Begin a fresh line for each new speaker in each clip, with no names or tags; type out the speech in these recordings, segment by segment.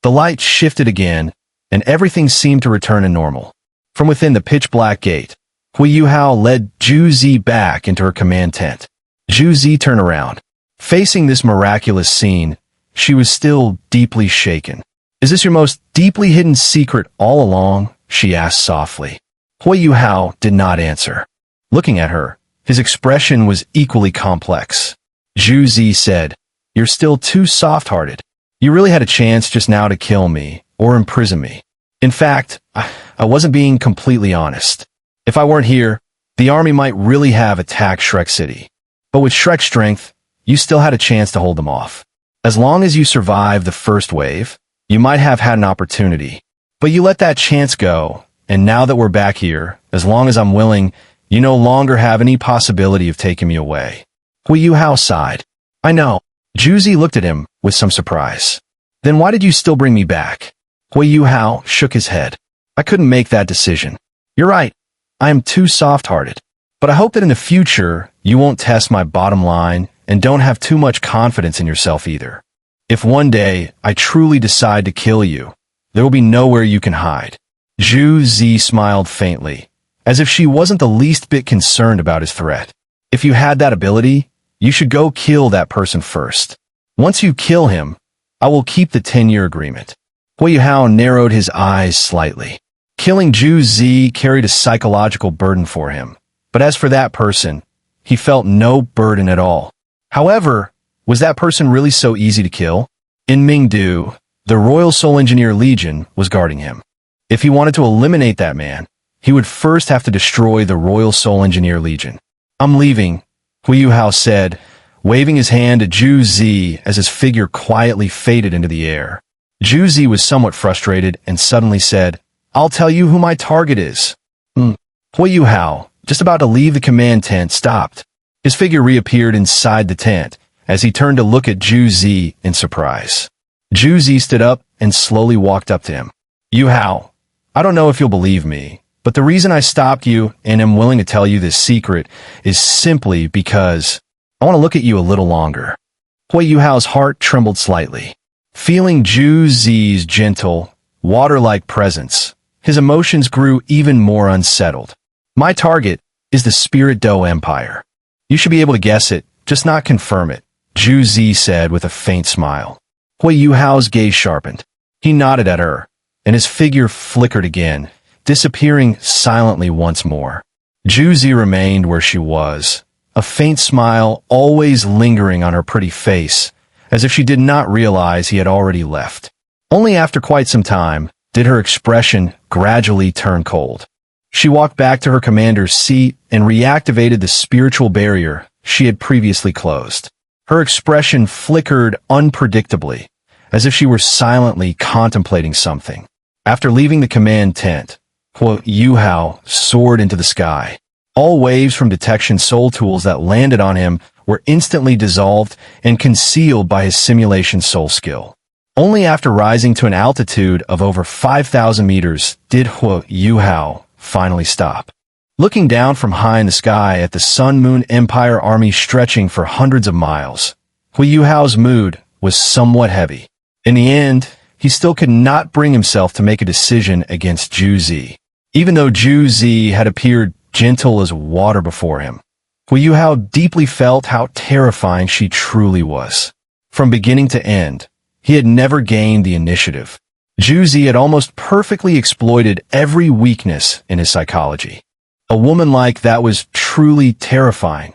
The light shifted again, and everything seemed to return to normal. From within the pitch-black gate, Huo Yuhao led Zhu Zi back into her command tent. Zhu Zi turned around. Facing this miraculous scene, she was still deeply shaken. "Is this your most deeply hidden secret all along?" she asked softly. Huo Yuhao did not answer. Looking at her, his expression was equally complex. Zhu Zi said, "You're still too soft-hearted. You really had a chance just now to kill me or imprison me. In fact, I wasn't being completely honest. If I weren't here, the army might really have attacked Shrek City. But with Shrek's strength, you still had a chance to hold them off. As long as you survived the first wave, you might have had an opportunity. But you let that chance go, and now that we're back here, as long as I'm willing, you no longer have any possibility of taking me away." Huo Yuhao sighed. "I know." Zhu Zi looked at him with some surprise. "Then why did you still bring me back?" Huo Yuhao shook his head. "I couldn't make that decision. You're right. I am too soft-hearted. But I hope that in the future, you won't test my bottom line and don't have too much confidence in yourself either. If one day I truly decide to kill you, there will be nowhere you can hide." Zhu Zi smiled faintly, as if she wasn't the least bit concerned about his threat. "If you had that ability, you should go kill that person first. Once you kill him, I will keep the 10-year agreement." Huo Yuhao narrowed his eyes slightly. Killing Zhu Zi carried a psychological burden for him, but as for that person, he felt no burden at all. However, was that person really so easy to kill? In Mingdu, the Royal Soul Engineer Legion was guarding him. If he wanted to eliminate that man, he would first have to destroy the Royal Soul Engineer Legion. "I'm leaving," Huo Yuhao said, waving his hand at Zhu Zi as his figure quietly faded into the air. Zhu Zi was somewhat frustrated and suddenly said, "I'll tell you who my target is." Huo Yuhao, just about to leave the command tent, stopped. His figure reappeared inside the tent as he turned to look at Zhu Zi in surprise. Zhu Zi stood up and slowly walked up to him. "Yuhao, I don't know if you'll believe me, but the reason I stopped you and am willing to tell you this secret is simply because I want to look at you a little longer." Huo Yuhao's heart trembled slightly. Feeling Zhu Zi's gentle, water-like presence, his emotions grew even more unsettled. "My target is the Spirit Dou Empire. You should be able to guess it, just not confirm it," Zhu Zi said with a faint smile. Huo Yuhao's gaze sharpened. He nodded at her, and his figure flickered again, disappearing silently once more. Zhu Zi remained where she was, a faint smile always lingering on her pretty face, as if she did not realize he had already left. Only after quite some time did her expression gradually turn cold. She walked back to her commander's seat and reactivated the spiritual barrier she had previously closed. Her expression flickered unpredictably, as if she were silently contemplating something. After leaving the command tent, Huo Yuhao soared into the sky. All waves from detection soul tools that landed on him were instantly dissolved and concealed by his simulation soul skill. Only after rising to an altitude of over 5,000 meters did Huo Yuhao finally stop. Looking down from high in the sky at the Sun-Moon Empire army stretching for hundreds of miles, Huo Yuhao's mood was somewhat heavy. In the end, he still could not bring himself to make a decision against Zhu Zi. Even though Zhu Zi had appeared gentle as water before him, Huo Yuhao deeply felt how terrifying she truly was. From beginning to end, he had never gained the initiative. Zhu Zi had almost perfectly exploited every weakness in his psychology. A woman like that was truly terrifying,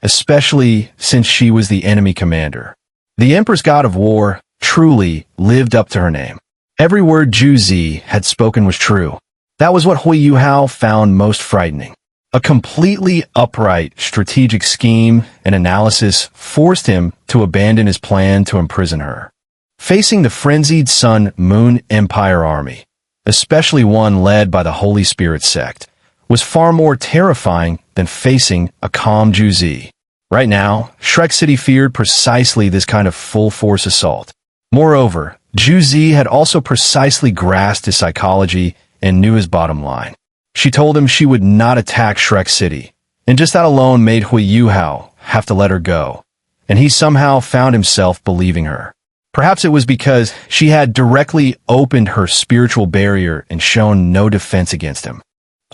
especially since she was the enemy commander. The Empress God of War truly lived up to her name. Every word Zhu Zi had spoken was true. That was what Huo Yuhao found most frightening. A completely upright strategic scheme and analysis forced him to abandon his plan to imprison her. Facing the frenzied Sun-Moon Empire army, especially one led by the Holy Spirit sect, was far more terrifying than facing a calm Zhu Zi. Right now, Shrek City feared precisely this kind of full-force assault. Moreover, Zhu Zi had also precisely grasped his psychology and knew his bottom line. She told him she would not attack Shrek City, and just that alone made Huo Yuhao have to let her go, and he somehow found himself believing her. Perhaps it was because she had directly opened her spiritual barrier and shown no defense against him.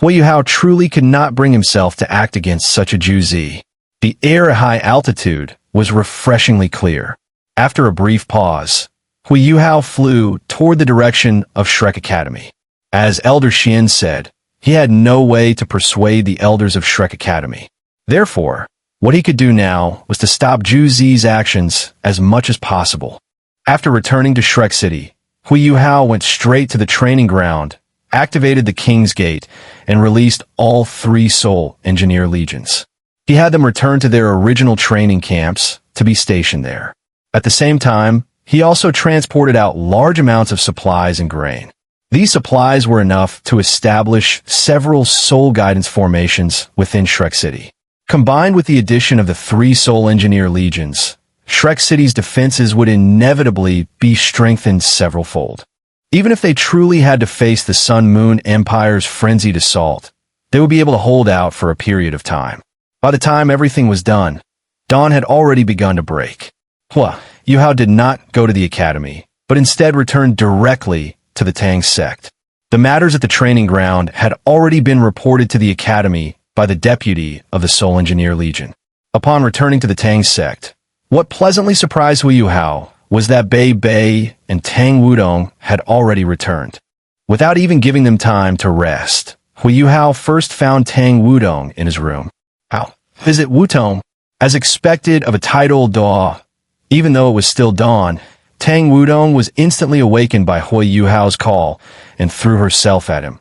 Huo Yuhao truly could not bring himself to act against such a Zhu. The air at high altitude was refreshingly clear. After a brief pause, Huo Yuhao flew toward the direction of Shrek Academy. As Elder Xian said, he had no way to persuade the elders of Shrek Academy. Therefore, what he could do now was to stop Zhu's actions as much as possible. After returning to Shrek City, Huo Yuhao went straight to the training ground, activated the King's Gate, and released all 3 Soul Engineer Legions. He had them return to their original training camps to be stationed there. At the same time, he also transported out large amounts of supplies and grain. These supplies were enough to establish several Soul Guidance formations within Shrek City. Combined with the addition of the 3 Soul Engineer Legions, Shrek City's defenses would inevitably be strengthened several-fold. Even if they truly had to face the Sun-Moon Empire's frenzied assault, they would be able to hold out for a period of time. By the time everything was done, dawn had already begun to break. Huo Yuhao did not go to the academy, but instead returned directly to the Tang sect. The matters at the training ground had already been reported to the academy by the deputy of the Soul Engineer Legion. Upon returning to the Tang sect, what pleasantly surprised Huo Yuhao was that Bei and Tang Wutong had already returned. Without even giving them time to rest, Huo Yuhao first found Tang Wutong in his room. How? Visit Wutong. As expected of a titled Daw, even though it was still dawn, Tang Wutong was instantly awakened by Huo Yuhao's call and threw herself at him,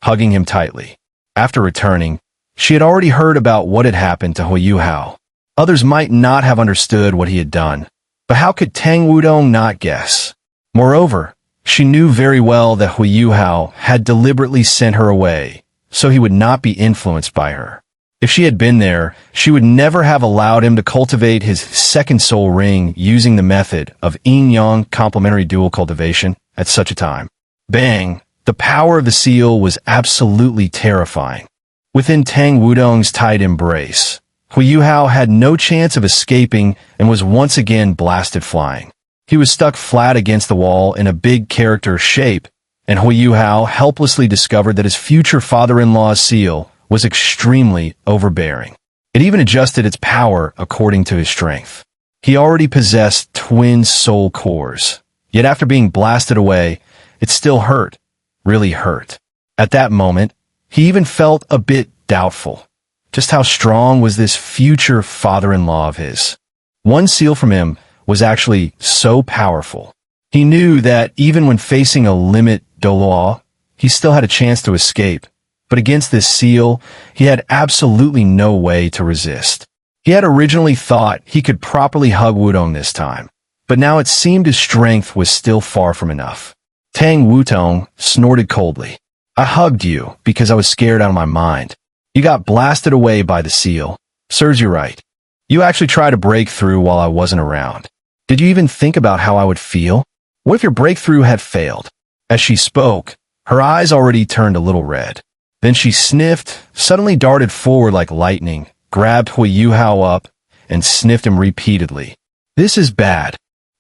hugging him tightly. After returning, she had already heard about what had happened to Huo Yuhao. Others might not have understood what he had done, but how could Tang Wutong not guess? Moreover, she knew very well that Huo Yuhao had deliberately sent her away, so he would not be influenced by her. If she had been there, she would never have allowed him to cultivate his second soul ring using the method of yin-yang complementary dual cultivation at such a time. Bang! The power of the seal was absolutely terrifying. Within Tang Wutong's tight embrace, Huo Yuhao had no chance of escaping and was once again blasted flying. He was stuck flat against the wall in a big character shape, and Huo Yuhao helplessly discovered that his future father-in-law's seal was extremely overbearing. It even adjusted its power according to his strength. He already possessed twin soul cores, yet after being blasted away, it still hurt, really hurt. At that moment, he even felt a bit doubtful. Just how strong was this future father-in-law of his? One seal from him was actually so powerful. He knew that even when facing a limit Douluo, he still had a chance to escape. But against this seal, he had absolutely no way to resist. He had originally thought he could properly hug Wutong this time, but now it seemed his strength was still far from enough. Tang Wutong snorted coldly. I hugged you because I was scared out of my mind. You got blasted away by the seal. Serves you right. You actually tried to break through while I wasn't around. Did you even think about how I would feel? What if your breakthrough had failed? As she spoke, her eyes already turned a little red. Then she sniffed, suddenly darted forward like lightning, grabbed Huo Yuhao up, and sniffed him repeatedly. This is bad.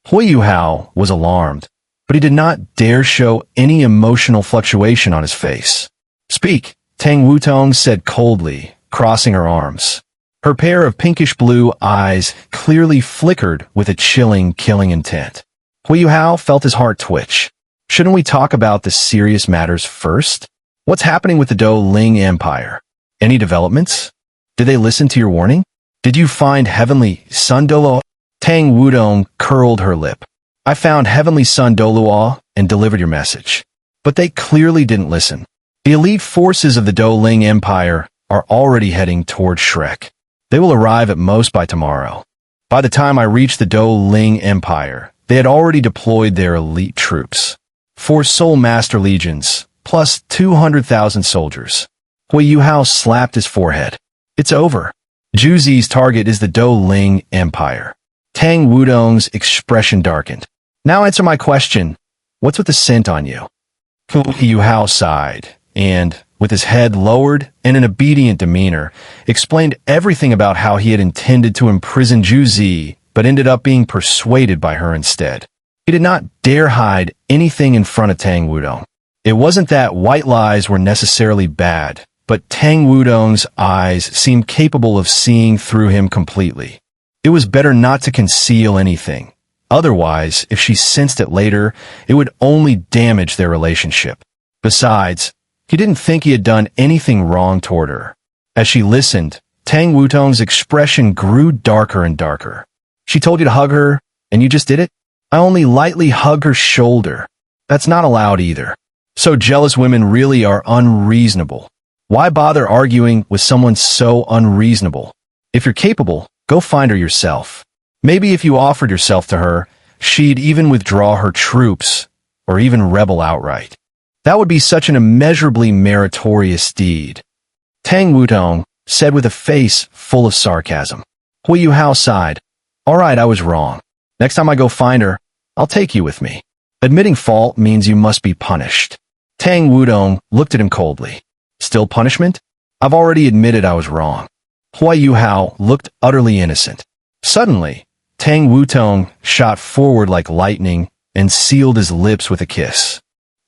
Huo Yuhao was alarmed, but he did not dare show any emotional fluctuation on his face. Speak, Tang Wutong said coldly, crossing her arms. Her pair of pinkish-blue eyes clearly flickered with a chilling, killing intent. Huo Yuhao felt his heart twitch. Shouldn't we talk about the serious matters first? What's happening with the Douluo Empire? Any developments? Did they listen to your warning? Did you find Heavenly Sun Douluo? Tang Wutong curled her lip. I found Heavenly Sun Douluo and delivered your message. But they clearly didn't listen. The elite forces of the Douluo Empire are already heading toward Shrek. They will arrive at most by tomorrow. By the time I reached the Douluo Empire, they had already deployed their elite troops. 4 Soul Master Legions, plus 200,000 soldiers. Huo Yuhao slapped his forehead. It's over. Zhu's target is the Douluo Empire. Tang Wutong's expression darkened. Now answer my question. What's with the scent on you? Huo Yuhao sighed, and, with his head lowered and an obedient demeanor, explained everything about how he had intended to imprison Zhu, but ended up being persuaded by her instead. He did not dare hide anything in front of Tang Wutong. It wasn't that white lies were necessarily bad, but Tang Wutong's eyes seemed capable of seeing through him completely. It was better not to conceal anything. Otherwise, if she sensed it later, it would only damage their relationship. Besides, he didn't think he had done anything wrong toward her. As she listened, Tang Wutong's expression grew darker and darker. She told you to hug her, and you just did it? I only lightly hug her shoulder. That's not allowed either. So jealous women really are unreasonable. Why bother arguing with someone so unreasonable? If you're capable, go find her yourself. Maybe if you offered yourself to her, she'd even withdraw her troops, or even rebel outright. That would be such an immeasurably meritorious deed. Tang Wutong said with a face full of sarcasm. Huo Yuhao sighed. All right, I was wrong. Next time I go find her, I'll take you with me. Admitting fault means you must be punished. Tang Wutong looked at him coldly. Still punishment? I've already admitted I was wrong. Huo Yuhao looked utterly innocent. Suddenly, Tang Wutong shot forward like lightning and sealed his lips with a kiss.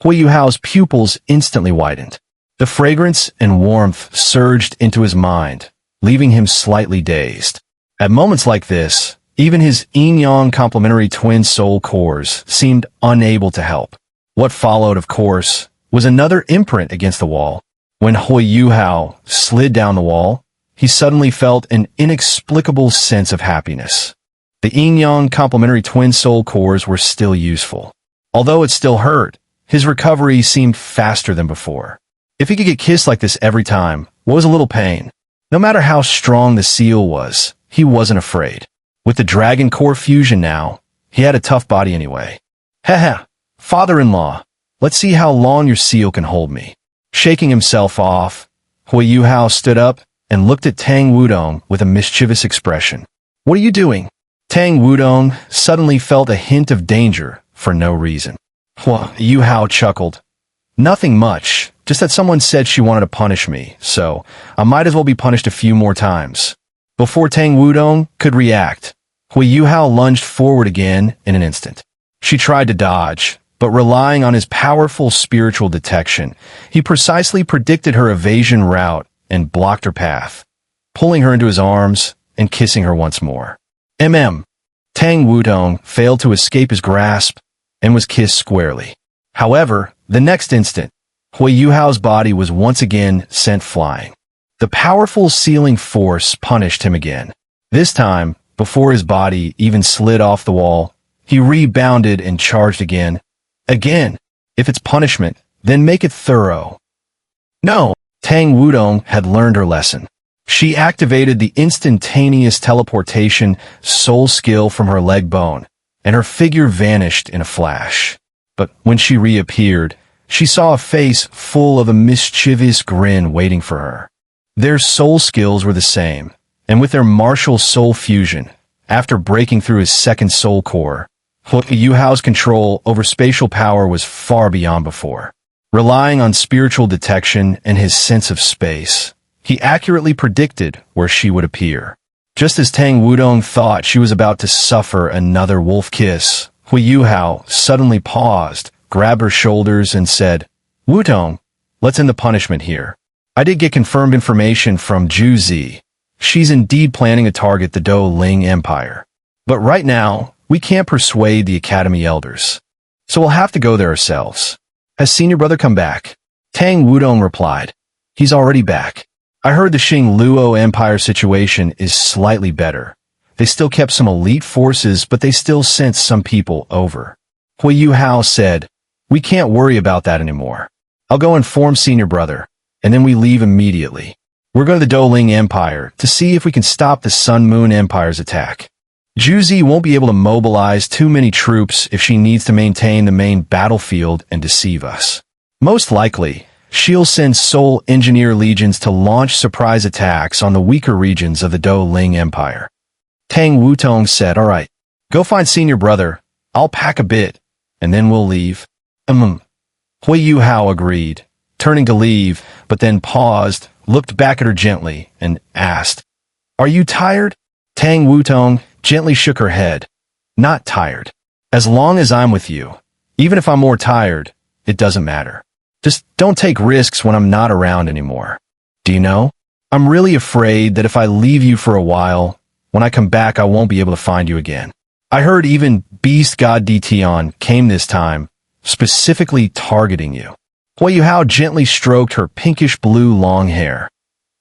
Huo Yuhao's pupils instantly widened. The fragrance and warmth surged into his mind, leaving him slightly dazed. At moments like this, even his yin-yang complementary twin soul cores seemed unable to help. What followed, of course, was another imprint against the wall. When Huo Yuhao slid down the wall, he suddenly felt an inexplicable sense of happiness. The yin-yang complementary twin soul cores were still useful. Although it still hurt, his recovery seemed faster than before. If he could get kissed like this every time, what was a little pain? No matter how strong the seal was, he wasn't afraid. With the dragon core fusion now, he had a tough body anyway. Haha, father-in-law, let's see how long your seal can hold me. Shaking himself off, Huo Yuhao stood up and looked at Tang Wutong with a mischievous expression. What are you doing? Tang Wutong suddenly felt a hint of danger for no reason. Huo Yuhao chuckled. Nothing much, just that someone said she wanted to punish me, so I might as well be punished a few more times. Before Tang Wutong could react, Huo Yuhao lunged forward again in an instant. She tried to dodge, but relying on his powerful spiritual detection, he precisely predicted her evasion route and blocked her path, pulling her into his arms and kissing her once more. Tang Wutong failed to escape his grasp and was kissed squarely. However, the next instant, Huo Yuhao's body was once again sent flying. The powerful sealing force punished him again. This time, before his body even slid off the wall, he rebounded and charged again. Again, if it's punishment, then make it thorough. No, Tang Wutong had learned her lesson. She activated the instantaneous teleportation soul skill from her leg bone, and her figure vanished in a flash. But when she reappeared, she saw a face full of a mischievous grin waiting for her. Their soul skills were the same, and with their martial soul fusion, after breaking through his second soul core, Huo Yuhao's control over spatial power was far beyond before. Relying on spiritual detection and his sense of space, he accurately predicted where she would appear. Just as Tang Wutong thought she was about to suffer another wolf kiss, Huo Yuhao suddenly paused, grabbed her shoulders, and said, Wutong, let's end the punishment here. I did get confirmed information from Zhu Zi. She's indeed planning to target the Douluo Empire. But right now, we can't persuade the Academy elders. So we'll have to go there ourselves. Has senior brother come back? Tang Wutong replied. He's already back. I heard the Douluo Empire situation is slightly better. They still kept some elite forces, but they still sent some people over. Huo Yuhao said, we can't worry about that anymore. I'll go inform senior brother, and then we leave immediately. We're going to the Douluo Empire to see if we can stop the Sun Moon Empire's attack. Zhu Zi won't be able to mobilize too many troops if she needs to maintain the main battlefield and deceive us. Most likely, she'll send Soul Engineer legions to launch surprise attacks on the weaker regions of the Douluo Empire. Tang Wutong said, all right, go find senior brother. I'll pack a bit, and then we'll leave. Huo Yuhao agreed, turning to leave, but then paused, looked back at her gently, and asked, are you tired? Tang Wutong gently shook her head. Not tired. As long as I'm with you, even if I'm more tired, it doesn't matter. Just don't take risks when I'm not around anymore. Do you know? I'm really afraid that if I leave you for a while, when I come back I won't be able to find you again. I heard even Beast God Dition came this time, specifically targeting you. Huo Yuhao gently stroked her pinkish-blue long hair.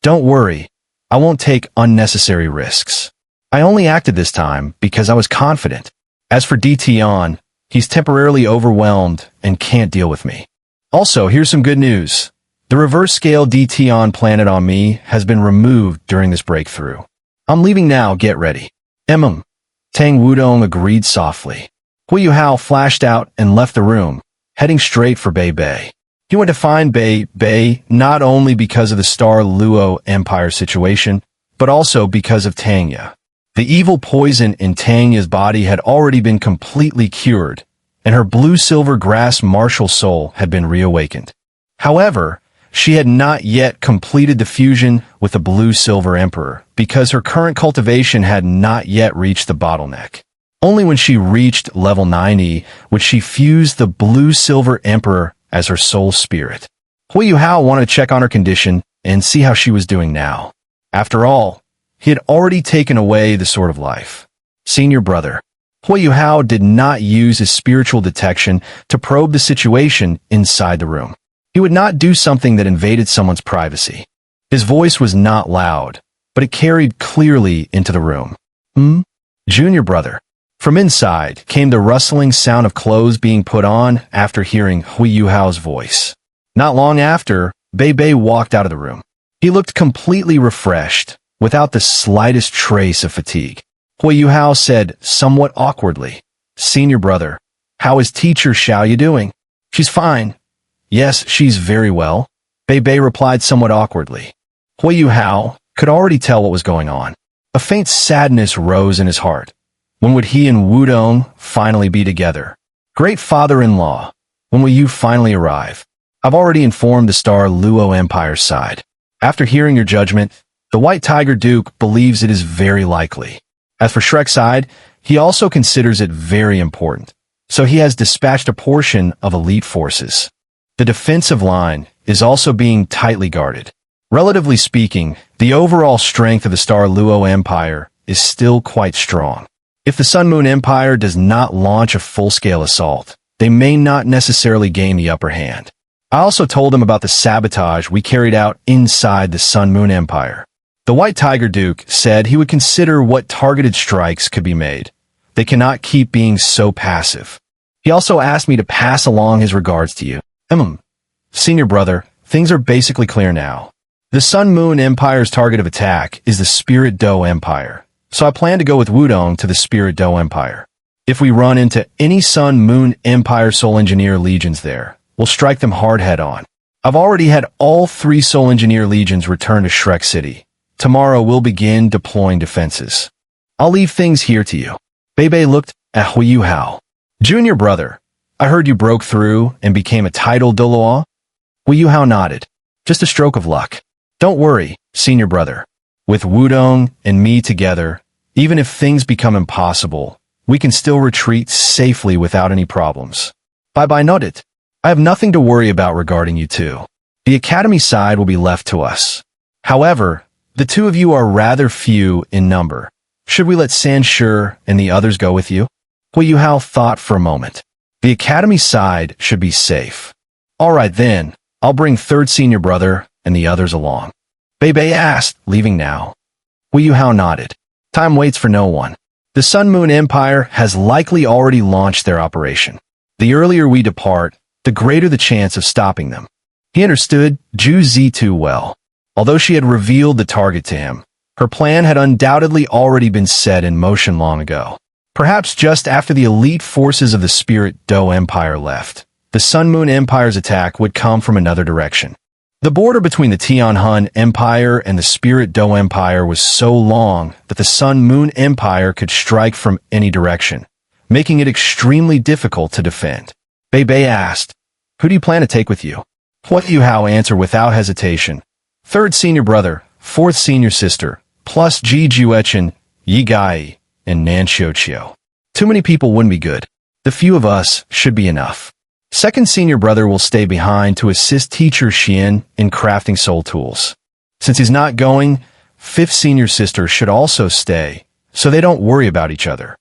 Don't worry, I won't take unnecessary risks. I only acted this time because I was confident. As for Dition, he's temporarily overwhelmed and can't deal with me. Also, here's some good news. The reverse scale Dition planted on me has been removed during this breakthrough. I'm leaving now, get ready. Tang Wutong agreed softly. Huo Yuhao flashed out and left the room, heading straight for Bei Bei. He went to find Bei Bei not only because of the Douluo Empire situation, but also because of Tangya. The evil poison in Tangya's body had already been completely cured, and her blue-silver grass martial soul had been reawakened. However, she had not yet completed the fusion with the blue-silver emperor because her current cultivation had not yet reached the bottleneck. Only when she reached level 90 would she fuse the blue-silver emperor as her soul spirit. Huo Yuhao wanted to check on her condition and see how she was doing now. After all, he had already taken away the Sword of Life. Senior brother, Huo Yuhao did not use his spiritual detection to probe the situation inside the room. He would not do something that invaded someone's privacy. His voice was not loud, but it carried clearly into the room. Junior brother. From inside came the rustling sound of clothes being put on after hearing Huo Yuhao's voice. Not long after, Bei Bei walked out of the room. He looked completely refreshed, without the slightest trace of fatigue. Huo Yuhao said somewhat awkwardly, Senior brother, how is teacher Xiaoya doing? She's fine. Yes, she's very well. Bei Bei replied somewhat awkwardly. Huo Yuhao could already tell what was going on. A faint sadness rose in his heart. When would he and Wudong finally be together? Great father-in-law, when will you finally arrive? I've already informed the Douluo Empire side. After hearing your judgment, the White Tiger Duke believes it is very likely. As for Shrek's side, he also considers it very important, so he has dispatched a portion of elite forces. The defensive line is also being tightly guarded. Relatively speaking, the overall strength of the Douluo Empire is still quite strong. If the Sun Moon Empire does not launch a full-scale assault, they may not necessarily gain the upper hand. I also told him about the sabotage we carried out inside the Sun Moon Empire. The White Tiger Duke said he would consider what targeted strikes could be made. They cannot keep being so passive. He also asked me to pass along his regards to you. Senior brother, things are basically clear now. The Sun Moon Empire's target of attack is the Spirit Dou Empire, so I plan to go with Wudong to the Spirit Dou Empire. If we run into any Sun Moon Empire Soul Engineer legions there, we'll strike them hard head-on. I've already had all 3 Soul Engineer legions return to Shrek City. Tomorrow we'll begin deploying defenses. I'll leave things here to you. Bei Bei looked at Huo Yuhao. Junior brother, I heard you broke through and became a titled Douluo? Huo Yuhao nodded. Just a stroke of luck. Don't worry, senior brother. With Wudong and me together, even if things become impossible, we can still retreat safely without any problems. Bye-bye noted. I have nothing to worry about regarding you two. The academy side will be left to us. However, the two of you are rather few in number. Should we let Sanshi and the others go with you? Huo Yuhao thought for a moment. The academy side should be safe. All right then, I'll bring third senior brother and the others along. Bei Bei asked, leaving now. Huo Yuhao nodded. Time waits for no one. The Sun Moon Empire has likely already launched their operation. The earlier we depart, the greater the chance of stopping them. He understood Zhu Zi too well. Although she had revealed the target to him, her plan had undoubtedly already been set in motion long ago. Perhaps just after the elite forces of the Spirit Dou Empire left, the Sun Moon Empire's attack would come from another direction. The border between the Tianhun Empire and the Spirit Dou Empire was so long that the Sun Moon Empire could strike from any direction, making it extremely difficult to defend. Bei Bei asked, who do you plan to take with you? Huo Yuhao answered without hesitation. Third senior brother, fourth senior sister, plus Ji Juechen, Yi Gai, and Nan Xiuqiu. Too many people wouldn't be good. The few of us should be enough. Second senior brother will stay behind to assist teacher Xian in crafting soul tools. Since he's not going, fifth senior sister should also stay, so they don't worry about each other.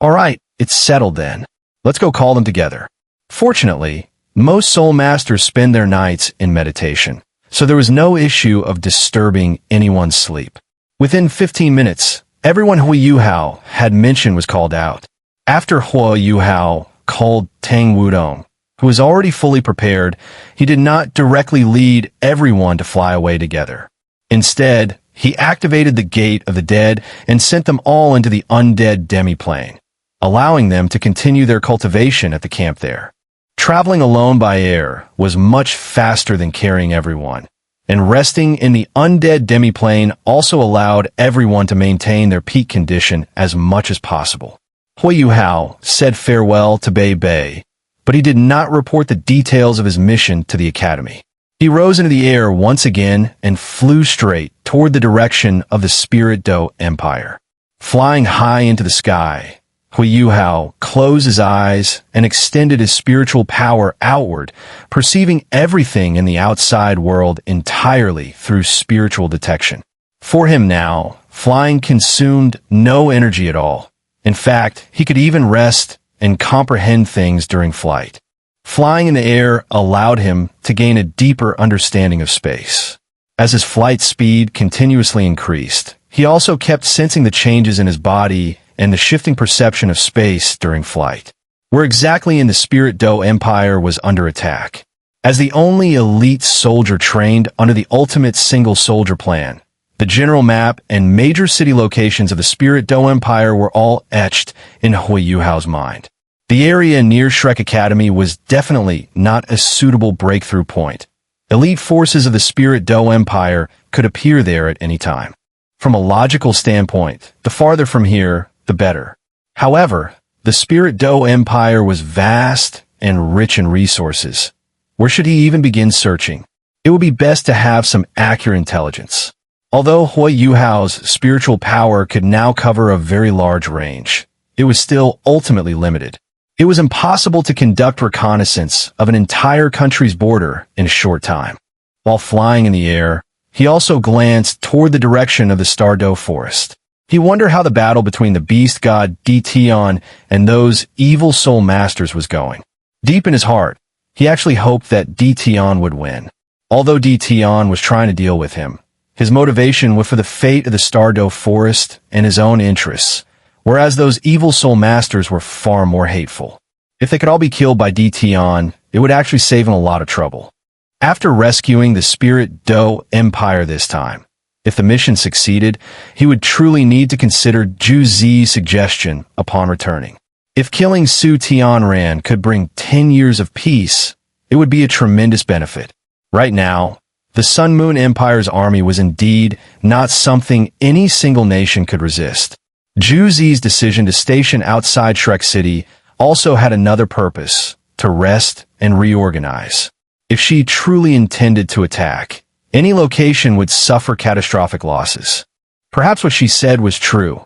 Alright, it's settled then. Let's go call them together. Fortunately, most soul masters spend their nights in meditation, so there was no issue of disturbing anyone's sleep. Within 15 minutes, everyone Huo Yuhao had mentioned was called out. After Huo Yuhao called Tang Wutong, who was already fully prepared, he did not directly lead everyone to fly away together. Instead, he activated the Gate of the Dead and sent them all into the Undead Demiplane, allowing them to continue their cultivation at the camp there. Traveling alone by air was much faster than carrying everyone, and resting in the Undead Demiplane also allowed everyone to maintain their peak condition as much as possible. Huo Yuhao said farewell to Bei Bei, but he did not report the details of his mission to the academy. He rose into the air once again and flew straight toward the direction of the Spirit Dou Empire. Flying high into the sky, Huo Yuhao closed his eyes and extended his spiritual power outward, perceiving everything in the outside world entirely through spiritual detection. For him now, flying consumed no energy at all. In fact, he could even rest and comprehend things during flight. Flying in the air allowed him to gain a deeper understanding of space. As his flight speed continuously increased, he also kept sensing the changes in his body and the shifting perception of space during flight. Where exactly in the Spirit Dou Empire was under attack? As the only elite soldier trained under the ultimate single soldier plan, the general map and major city locations of the Spirit Dou Empire were all etched in Huo Yuhao's mind. The area near Shrek Academy was definitely not a suitable breakthrough point. Elite forces of the Spirit Dou Empire could appear there at any time. From a logical standpoint, the farther from here, the better. However, the Spirit Dou Empire was vast and rich in resources. Where should he even begin searching? It would be best to have some accurate intelligence. Although Huo Yuhao's spiritual power could now cover a very large range, it was still ultimately limited. It was impossible to conduct reconnaissance of an entire country's border in a short time. While flying in the air, he also glanced toward the direction of the Stardow Forest. He wondered how the battle between the beast god Dition and those evil soul masters was going. Deep in his heart, he actually hoped that Dition would win. Although Dition was trying to deal with him, his motivation was for the fate of the Stardow Forest and his own interests, whereas those evil soul masters were far more hateful. If they could all be killed by Dition, it would actually save him a lot of trouble. After rescuing the Spirit Dou Empire this time, if the mission succeeded, he would truly need to consider Zhu Zi's suggestion upon returning. If killing Su Tianran could bring 10 years of peace, it would be a tremendous benefit. Right now, the Sun Moon Empire's army was indeed not something any single nation could resist. Zhu Zi's decision to station outside Shrek City also had another purpose, to rest and reorganize. If she truly intended to attack, any location would suffer catastrophic losses. Perhaps what she said was true.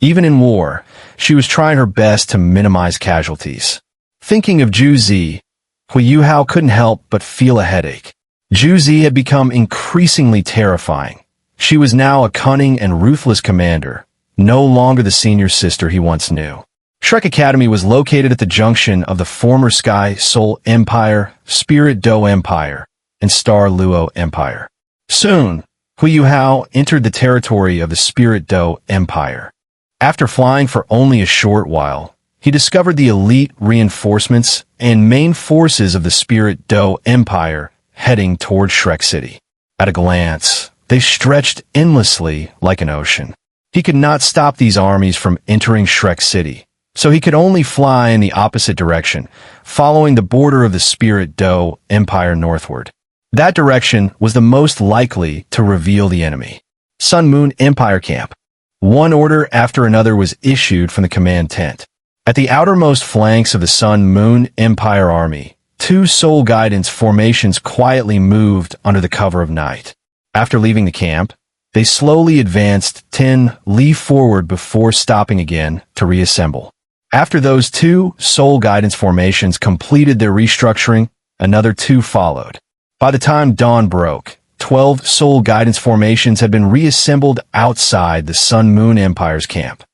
Even in war, she was trying her best to minimize casualties. Thinking of Zhu Zi, Huo Yuhao couldn't help but feel a headache. Zhu Zi had become increasingly terrifying. She was now a cunning and ruthless commander, no longer the senior sister he once knew. Shrek Academy was located at the junction of the former Sky Soul Empire, Spirit Dou Empire, and Star Luo Empire. Soon, Huo Yuhao entered the territory of the Spirit Dou Empire. After flying for only a short while, he discovered the elite reinforcements and main forces of the Spirit Dou Empire heading toward Shrek City. At a glance, they stretched endlessly like an ocean. He could not stop these armies from entering Shrek City, so he could only fly in the opposite direction, following the border of the Spirit Dou Empire northward. That direction was the most likely to reveal the enemy. Sun Moon Empire Camp. One order after another was issued from the command tent. At the outermost flanks of the Sun Moon Empire army, 2 soul guidance formations quietly moved under the cover of night. After leaving the camp, they slowly advanced 10 li forward before stopping again to reassemble. After those 2 soul guidance formations completed their restructuring, another 2 followed. By the time dawn broke, 12 soul guidance formations had been reassembled outside the Sun Moon Empire's camp.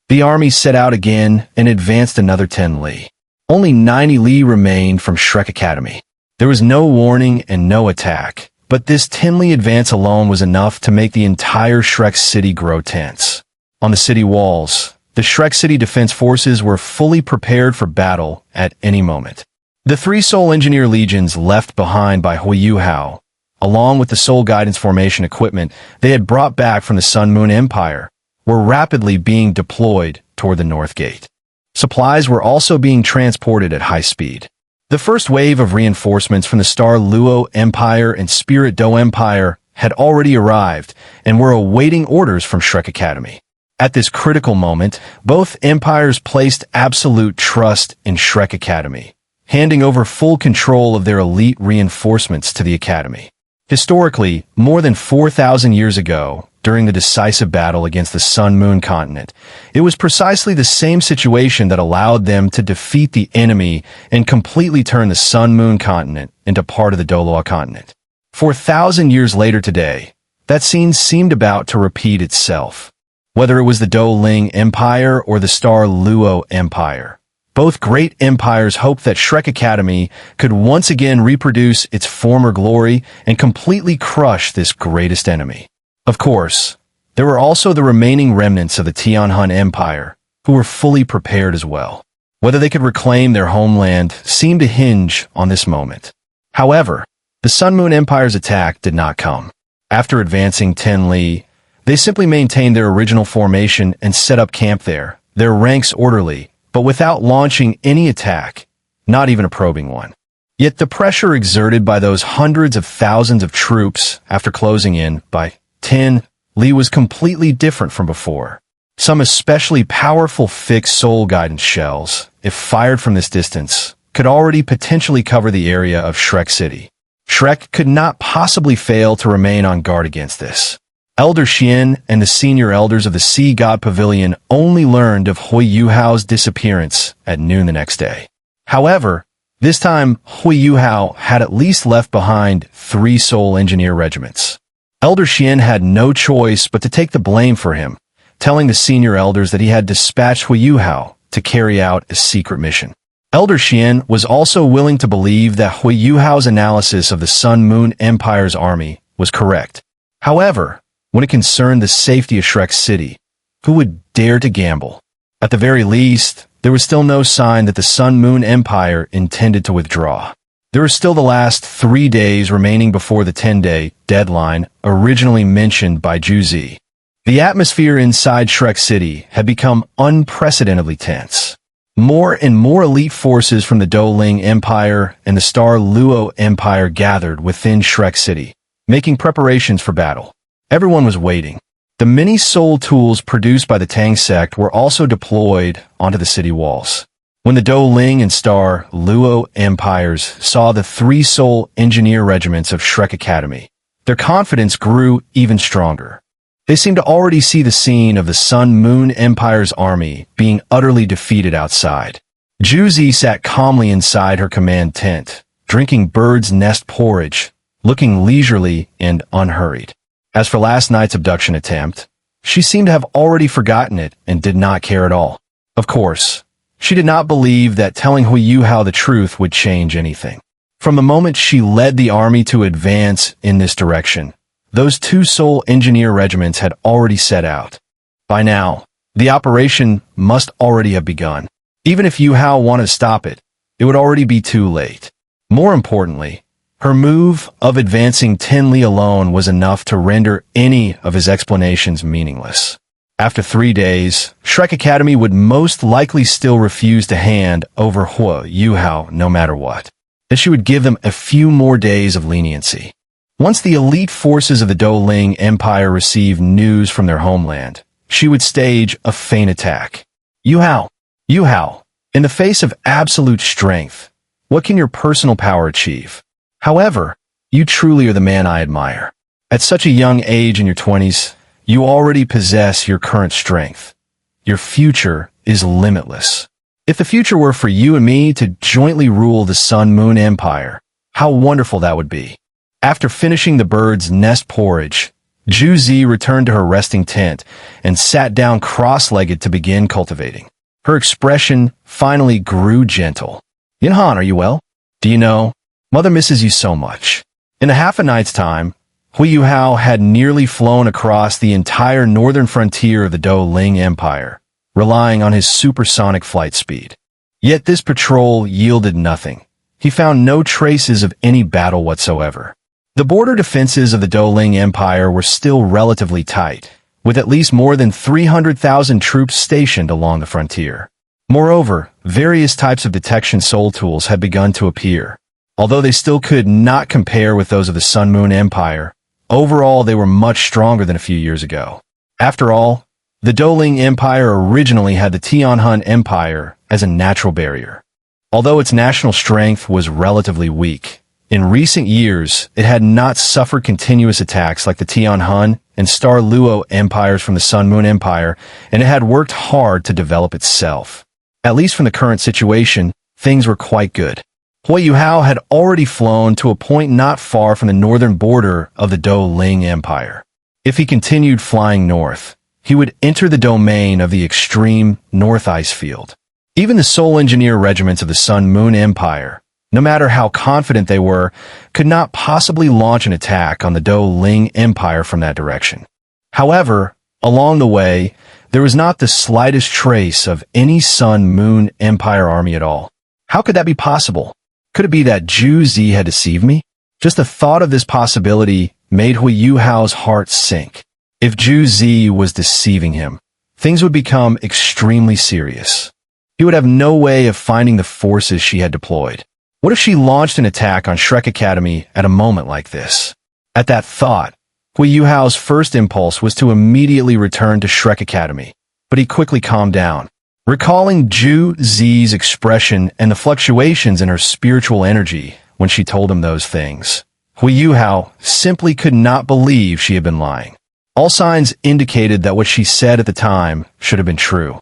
The army set out again and advanced another 10 li. Only 90 li remained from Shrek Academy. There was no warning and no attack, but this 10 li advance alone was enough to make the entire Shrek city grow tense. On the city walls, the Shrek City defense forces were fully prepared for battle at any moment. The 3 Soul Engineer legions left behind by Huo Yuhao, along with the Soul Guidance Formation equipment they had brought back from the Sun Moon Empire, were rapidly being deployed toward the North Gate. Supplies were also being transported at high speed. The first wave of reinforcements from the Douluo Empire and Spirit Dou Empire had already arrived and were awaiting orders from Shrek Academy. At this critical moment, both empires placed absolute trust in Shrek Academy, handing over full control of their elite reinforcements to the Academy. Historically, more than 4,000 years ago, during the decisive battle against the Sun Moon continent, it was precisely the same situation that allowed them to defeat the enemy and completely turn the Sun Moon continent into part of the Douluo continent. 4,000 years later today, that scene seemed about to repeat itself. Whether it was the Douluo Empire or the Douluo Empire, both great empires hoped that Shrek Academy could once again reproduce its former glory and completely crush this greatest enemy. Of course, there were also the remaining remnants of the Tianhun Empire, who were fully prepared as well. Whether they could reclaim their homeland seemed to hinge on this moment. However, the Sun Moon Empire's attack did not come. After advancing 10 li, they simply maintained their original formation and set up camp there, their ranks orderly, but without launching any attack, not even a probing one. Yet the pressure exerted by those hundreds of thousands of troops after closing in by 10 li was completely different from before. Some especially powerful fixed soul guidance shells, if fired from this distance, could already potentially cover the area of Shrek City. Shrek could not possibly fail to remain on guard against this. Elder Xian and the senior elders of the Sea God Pavilion only learned of Huo Yuhao's disappearance at noon the next day. However, this time Huo Yuhao had at least left behind 3 Soul Engineer regiments. Elder Xian had no choice but to take the blame for him, telling the senior elders that he had dispatched Huo Yuhao to carry out a secret mission. Elder Xian was also willing to believe that Huo Yuhao's analysis of the Sun Moon Empire's army was correct. However, when it concerned the safety of Shrek City, who would dare to gamble? At the very least, there was still no sign that the Sun Moon Empire intended to withdraw. There were still the last 3 days remaining before the 10-day deadline originally mentioned by Juzi. The atmosphere inside Shrek City had become unprecedentedly tense. More and more elite forces from the Douluo Empire and the Douluo Empire gathered within Shrek City, making preparations for battle. Everyone was waiting. The many soul tools produced by the Tang sect were also deployed onto the city walls. When the Douluo and Douluo empires saw the 3 soul engineer regiments of Shrek Academy, their confidence grew even stronger. They seemed to already see the scene of the Sun Moon Empire's army being utterly defeated outside. Juzi sat calmly inside her command tent, drinking bird's nest porridge, looking leisurely and unhurried. As for last night's abduction attempt, she seemed to have already forgotten it and did not care at all. Of course, she did not believe that telling Huo Yuhao the truth would change anything. From the moment she led the army to advance in this direction, those 2 soul engineer regiments had already set out. By now, the operation must already have begun. Even if Yuhao wanted to stop it, it would already be too late. More importantly, her move of advancing 10 li alone was enough to render any of his explanations meaningless. After 3 days, Shrek Academy would most likely still refuse to hand over Huo Yuhao no matter what. Then she would give them a few more days of leniency. Once the elite forces of the Douluo Empire received news from their homeland, she would stage a feint attack. Yuhao, in the face of absolute strength, what can your personal power achieve? However, you truly are the man I admire. At such a young age in your 20s, you already possess your current strength. Your future is limitless. If the future were for you and me to jointly rule the Sun-Moon Empire, how wonderful that would be. After finishing the bird's nest porridge, Zhu Zi returned to her resting tent and sat down cross-legged to begin cultivating. Her expression finally grew gentle. Yinhan, are you well? Do you know, Mother misses you so much. In a half a night's time, Huo Yuhao had nearly flown across the entire northern frontier of the Douluo Empire, relying on his supersonic flight speed. Yet this patrol yielded nothing. He found no traces of any battle whatsoever. The border defenses of the Douluo Empire were still relatively tight, with at least more than 300,000 troops stationed along the frontier. Moreover, various types of detection soul tools had begun to appear. Although they still could not compare with those of the Sun-Moon Empire, overall they were much stronger than a few years ago. After all, the Douluo Empire originally had the Tianhan Empire as a natural barrier. Although its national strength was relatively weak, in recent years it had not suffered continuous attacks like the Tianhan and Douluo empires from the Sun-Moon Empire, and it had worked hard to develop itself. At least from the current situation, things were quite good. Huo Yuhao had already flown to a point not far from the northern border of the Douluo Empire. If he continued flying north, he would enter the domain of the extreme North Ice Field. Even the soul engineer regiments of the Sun-Moon Empire, no matter how confident they were, could not possibly launch an attack on the Douluo Empire from that direction. However, along the way, there was not the slightest trace of any Sun-Moon Empire army at all. How could that be possible? Could it be that Zhu Zi had deceived me? Just the thought of this possibility made Huo Yuhao's heart sink. If Zhu Zi was deceiving him, things would become extremely serious. He would have no way of finding the forces she had deployed. What if she launched an attack on Shrek Academy at a moment like this? At that thought, Huo Yuhao's first impulse was to immediately return to Shrek Academy, but he quickly calmed down. Recalling Zhu Zi's expression and the fluctuations in her spiritual energy when she told him those things, Huo Yuhao simply could not believe she had been lying. All signs indicated that what she said at the time should have been true.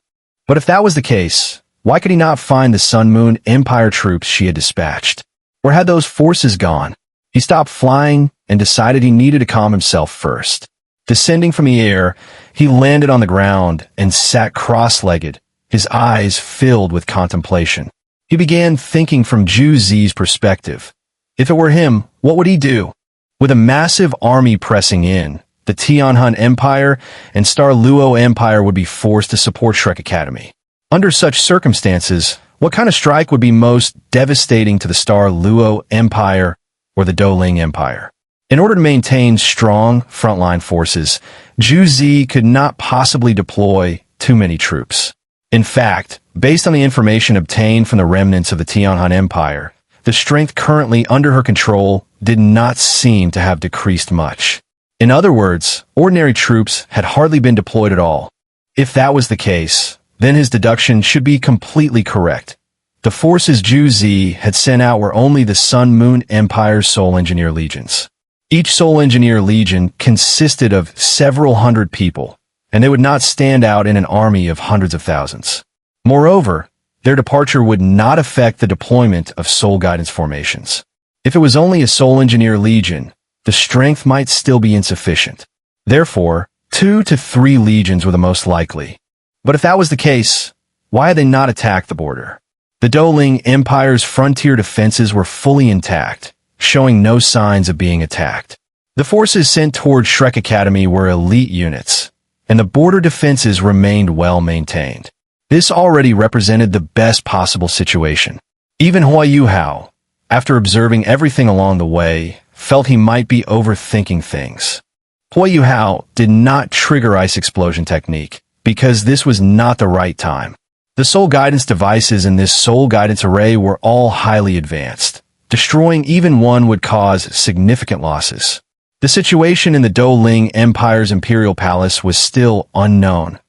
But if that was the case, why could he not find the Sun-Moon Empire troops she had dispatched? Where had those forces gone? He stopped flying and decided he needed to calm himself first. Descending from the air, he landed on the ground and sat cross-legged, his eyes filled with contemplation. He began thinking from Zhu Zi's perspective. If it were him, what would he do? With a massive army pressing in, the Tianhan Empire and Douluo Empire would be forced to support Shrek Academy. Under such circumstances, what kind of strike would be most devastating to the Douluo Empire or the Douluo Empire? In order to maintain strong frontline forces, Zhu Zi could not possibly deploy too many troops. In fact, based on the information obtained from the remnants of the Tianhan Empire, the strength currently under her control did not seem to have decreased much. In other words, ordinary troops had hardly been deployed at all. If that was the case, then his deduction should be completely correct. The forces Zhu Zi had sent out were only the Sun-Moon Empire's Soul Engineer legions. Each Soul Engineer legion consisted of several hundred people, and they would not stand out in an army of hundreds of thousands. Moreover, their departure would not affect the deployment of soul guidance formations. If it was only a Soul Engineer legion, the strength might still be insufficient. Therefore, 2 to 3 legions were the most likely. But if that was the case, why had they not attacked the border? The Douluo Empire's frontier defenses were fully intact, showing no signs of being attacked. The forces sent toward Shrek Academy were elite units, and the border defenses remained well maintained. This already represented the best possible situation. Even Huo Yuhao, after observing everything along the way, felt he might be overthinking things. Huo Yuhao did not trigger ice explosion technique, because this was not the right time. The soul guidance devices in this soul guidance array were all highly advanced. Destroying even one would cause significant losses. The situation in the Douluo Empire's imperial palace was still unknown.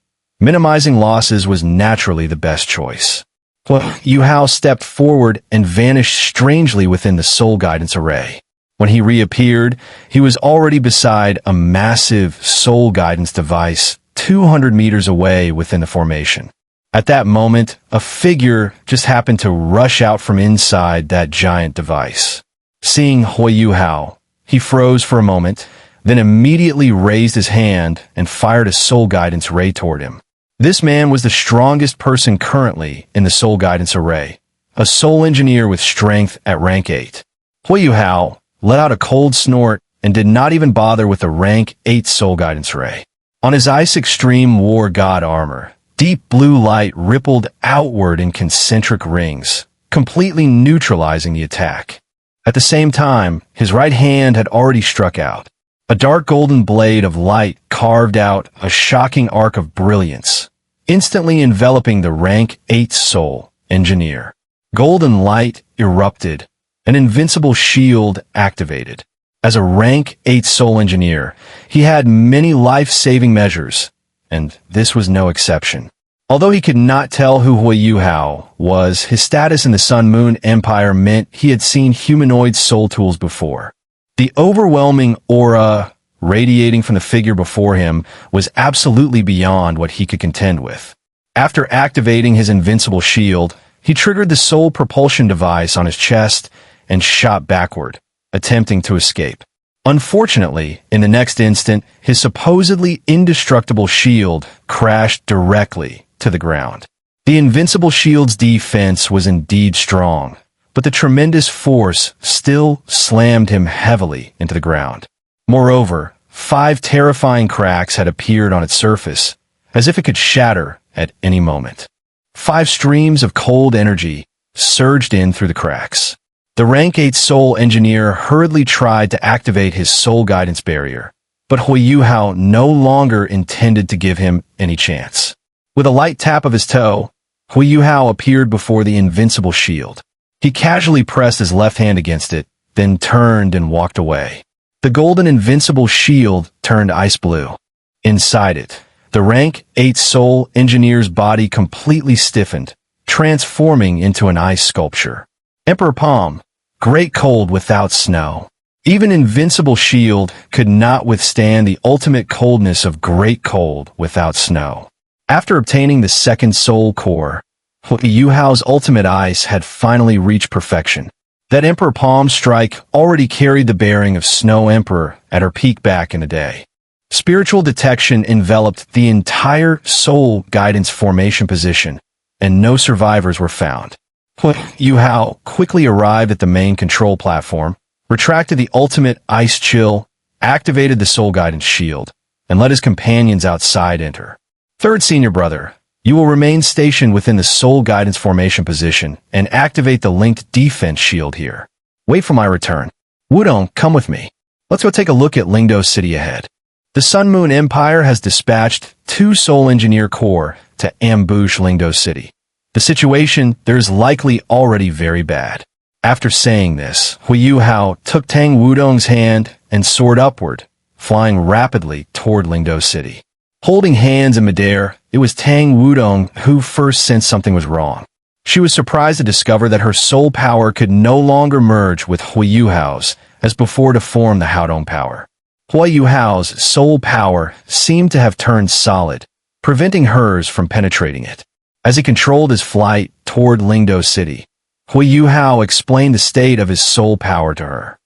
Minimizing losses was naturally the best choice. Huo Yuhao stepped forward and vanished strangely within the soul guidance array. When he reappeared, he was already beside a massive soul guidance device 200 meters away within the formation. At that moment, a figure just happened to rush out from inside that giant device. Seeing Huo Yuhao, he froze for a moment, then immediately raised his hand and fired a soul guidance ray toward him. This man was the strongest person currently in the soul guidance array, a soul engineer with strength at rank 8. Huo Yuhao let out a cold snort and did not even bother with the rank 8 soul guidance ray. On his Ice Extreme War God armor, deep blue light rippled outward in concentric rings, completely neutralizing the attack. At the same time, his right hand had already struck out. A dark golden blade of light carved out a shocking arc of brilliance, instantly enveloping the rank 8 soul engineer. Golden light erupted, an invincible shield activated. As a rank 8 soul engineer, he had many life-saving measures, and this was no exception. Although he could not tell who Huo Yuhao was, his status in the Sun-Moon Empire meant he had seen humanoid soul tools before. The overwhelming aura radiating from the figure before him was absolutely beyond what he could contend with. After activating his invincible shield, he triggered the soul propulsion device on his chest and shot backward, attempting to escape. Unfortunately, in the next instant, his supposedly indestructible shield crashed directly to the ground. The invincible shield's defense was indeed strong, but the tremendous force still slammed him heavily into the ground. Moreover, 5 terrifying cracks had appeared on its surface, as if it could shatter at any moment. 5 streams of cold energy surged in through the cracks. The rank 8 soul engineer hurriedly tried to activate his soul guidance barrier, but Huo Yuhao no longer intended to give him any chance. With a light tap of his toe, Huo Yuhao appeared before the invincible shield. He casually pressed his left hand against it, then turned and walked away. The golden invincible shield turned ice blue. Inside it, the rank 8 soul engineer's body completely stiffened, transforming into an ice sculpture. Emperor Palm, great cold without snow. Even invincible shield could not withstand the ultimate coldness of great cold without snow. After obtaining the second soul core, Huo Yuhao's ultimate ice had finally reached perfection. That Emperor Palm strike already carried the bearing of Snow Emperor at her peak back in the day. Spiritual detection enveloped the entire soul guidance formation position, and no survivors were found. Huo Yuhao quickly arrived at the main control platform, retracted the ultimate ice chill, activated the soul guidance shield, and let his companions outside enter. Third senior brother, you will remain stationed within the soul guidance formation position and activate the linked defense shield here. Wait for my return. Wutong, come with me. Let's go take a look at Lingdo City ahead. The Sun-Moon Empire has dispatched 2 soul engineer corps to ambush Lingdo City. The situation there is likely already very bad. After saying this, Huo Yuhao took Tang Wutong's hand and soared upward, flying rapidly toward Lingdo City. Holding hands in midair, it was Tang Wutong who first sensed something was wrong. She was surprised to discover that her soul power could no longer merge with Huo Yuhao's as before to form the Haodong power. Huo Yuhao's soul power seemed to have turned solid, preventing hers from penetrating it. As he controlled his flight toward Lingdo City, Huo Yuhao explained the state of his soul power to her.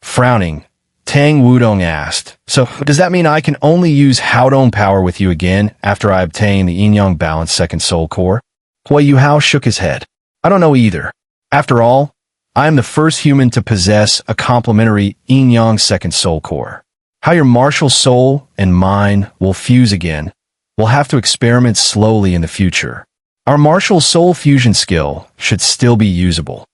Frowning, Tang Wutong asked, "So, does that mean I can only use Haodong power with you again after I obtain the yin-yang balanced second soul core?" Huo Yuhao shook his head. "I don't know either. After all, I am the first human to possess a complementary yin-yang second soul core. How your martial soul and mine will fuse again, we'll have to experiment slowly in the future. Our martial soul fusion skill should still be usable."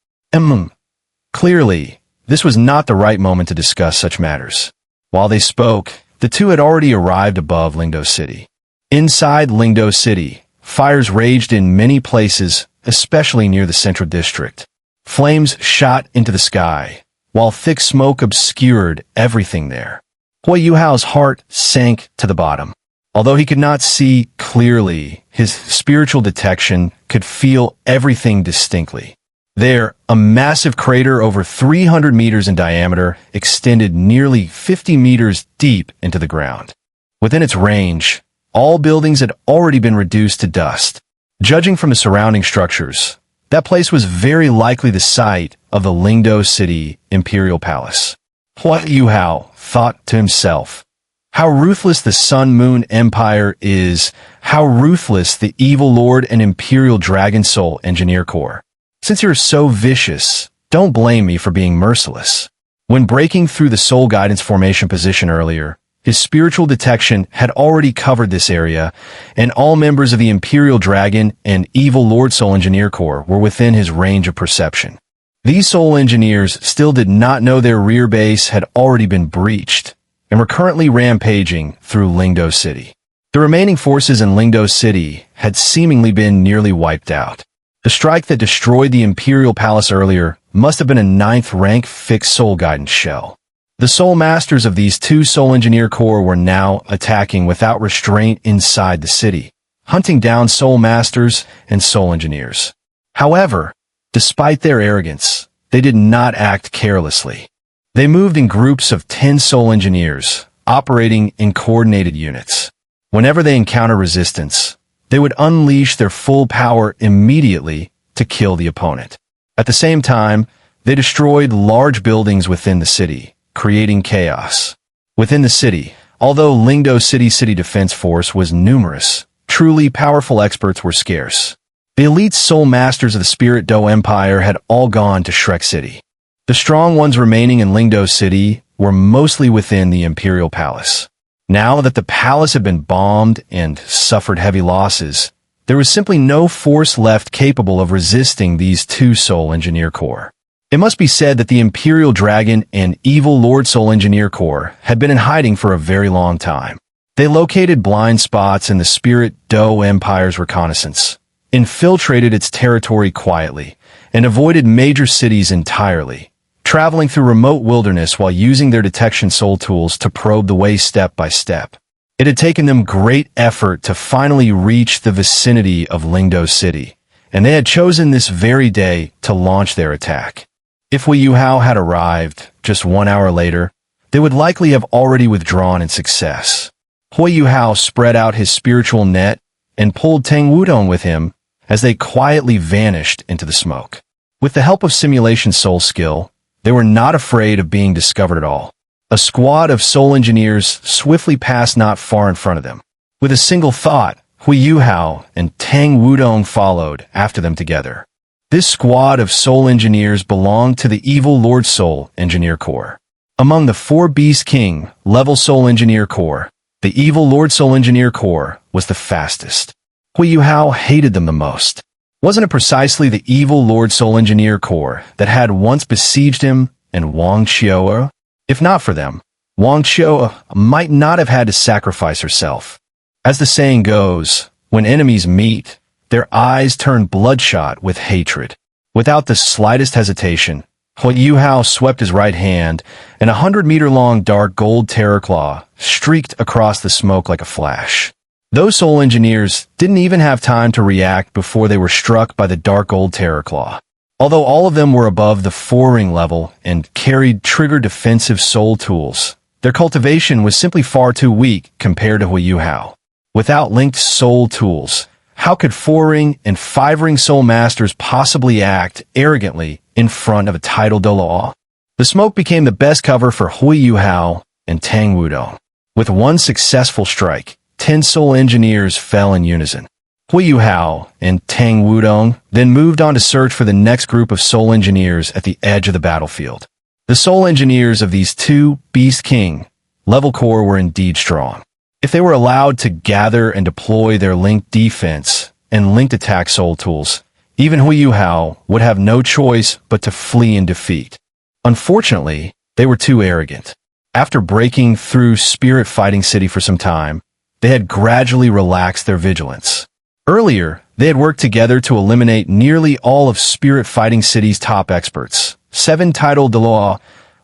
Clearly, this was not the right moment to discuss such matters. While they spoke, the two had already arrived above Lingdo City. Inside Lingdo City, fires raged in many places, especially near the central district. Flames shot into the sky, while thick smoke obscured everything there. Huo Yuhao's heart sank to the bottom. Although he could not see clearly, his spiritual detection could feel everything distinctly. There, a massive crater over 300 meters in diameter extended nearly 50 meters deep into the ground. Within its range, all buildings had already been reduced to dust. Judging from the surrounding structures, that place was very likely the site of the Lingdou City Imperial Palace. Huo Yuhao thought to himself, how ruthless the Sun-Moon Empire is, how ruthless the evil Lord and Imperial Dragon Soul Engineer Corps. Since you're so vicious, don't blame me for being merciless. When breaking through the Soul Guidance formation position earlier, his spiritual detection had already covered this area, and all members of the Imperial Dragon and Evil Lord Soul Engineer Corps were within his range of perception. These Soul Engineers still did not know their rear base had already been breached, and were currently rampaging through Lingdou City. The remaining forces in Lingdou City had seemingly been nearly wiped out. The strike that destroyed the Imperial Palace earlier must have been a 9th rank fixed Soul Guidance shell. The Soul Masters of these two Soul Engineer Corps were now attacking without restraint inside the city, hunting down Soul Masters and Soul Engineers. However, despite their arrogance, they did not act carelessly. They moved in groups of 10 Soul Engineers, operating in coordinated units. Whenever they encounter resistance, they would unleash their full power immediately to kill the opponent. At the same time, they destroyed large buildings within the city, creating chaos. Within the city, although Lingdou City Defense Force was numerous, truly powerful experts were scarce. The elite Soul Masters of the Spirit Dou Empire had all gone to Shrek City. The strong ones remaining in Lingdou City were mostly within the Imperial Palace. Now that the palace had been bombed and suffered heavy losses, there was simply no force left capable of resisting these two Soul Engineer Corps. It must be said that the Imperial Dragon and Evil Lord Soul Engineer Corps had been in hiding for a very long time. They located blind spots in the Spirit Dou Empire's reconnaissance, infiltrated its territory quietly, and avoided major cities entirely, traveling through remote wilderness while using their detection soul tools to probe the way step by step. It had taken them great effort to finally reach the vicinity of Lingdou City, and they had chosen this very day to launch their attack. If Huo Yuhao had arrived just 1 hour later, they would likely have already withdrawn in success. Huo Yuhao spread out his spiritual net and pulled Tang Wutong with him as they quietly vanished into the smoke. With the help of simulation soul skill, they were not afraid of being discovered at all. A squad of Soul Engineers swiftly passed not far in front of them. With a single thought, Huo Yuhao and Tang Wutong followed after them together. This squad of Soul Engineers belonged to the Evil Lord Soul Engineer Corps. Among the 4 Beast King level Soul Engineer Corps, the Evil Lord Soul Engineer Corps was the fastest. Huo Yuhao hated them the most. Wasn't it precisely the Evil Lord Soul Engineer Corps that had once besieged him and Wang Xiao? If not for them, Wang Xiao might not have had to sacrifice herself. As the saying goes, when enemies meet, their eyes turn bloodshot with hatred. Without the slightest hesitation, Huo Yuhao swept his right hand, and a 100-meter-long dark gold terror claw streaked across the smoke like a flash. Those Soul Engineers didn't even have time to react before they were struck by the dark gold terror claw. Although all of them were above the 4-ring level and carried trigger defensive soul tools, their cultivation was simply far too weak compared to Huo Yuhao. Without linked soul tools, how could 4-ring and 5-ring soul masters possibly act arrogantly in front of a tidal Douluo? The smoke became the best cover for Huo Yuhao and Tang Wutong. With one successful strike, 10 Soul Engineers fell in unison. Huo Yuhao and Tang Wutong then moved on to search for the next group of Soul Engineers at the edge of the battlefield. The Soul Engineers of these 2 Beast King level corps were indeed strong. If they were allowed to gather and deploy their linked defense and linked attack soul tools, even Huo Yuhao would have no choice but to flee in defeat. Unfortunately, they were too arrogant. After breaking through Spirit Fighting City for some time, they had gradually relaxed their vigilance. Earlier, they had worked together to eliminate nearly all of Spirit Fighting City's top experts. 7 tidal Douluo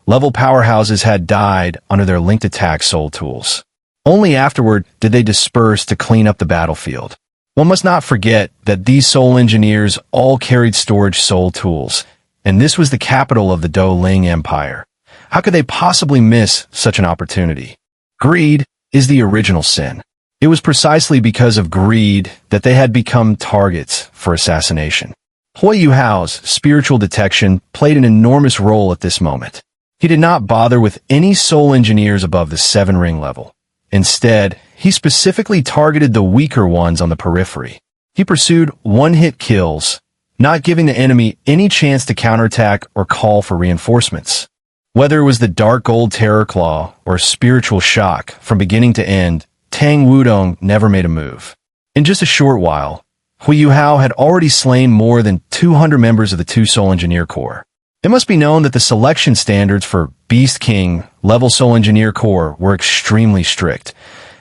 level powerhouses had died under their linked attack soul tools. Only afterward did they disperse to clean up the battlefield. One must not forget that these Soul Engineers all carried storage soul tools, and this was the capital of the Douluo Empire. How could they possibly miss such an opportunity? Greed is the original sin. It was precisely because of greed that they had become targets for assassination. Huo Yuhao's spiritual detection played an enormous role at this moment. He did not bother with any soul engineers above the 7-ring level. Instead, he specifically targeted the weaker ones on the periphery. He pursued one-hit kills, not giving the enemy any chance to counterattack or call for reinforcements. Whether it was the Dark Gold Terror Claw or Spiritual Shock, from beginning to end, Tang Wutong never made a move. In just a short while, Huo Yuhao had already slain more than 200 members of the 2 Soul Engineer Corps. It must be known that the selection standards for Beast King level Soul Engineer Corps were extremely strict.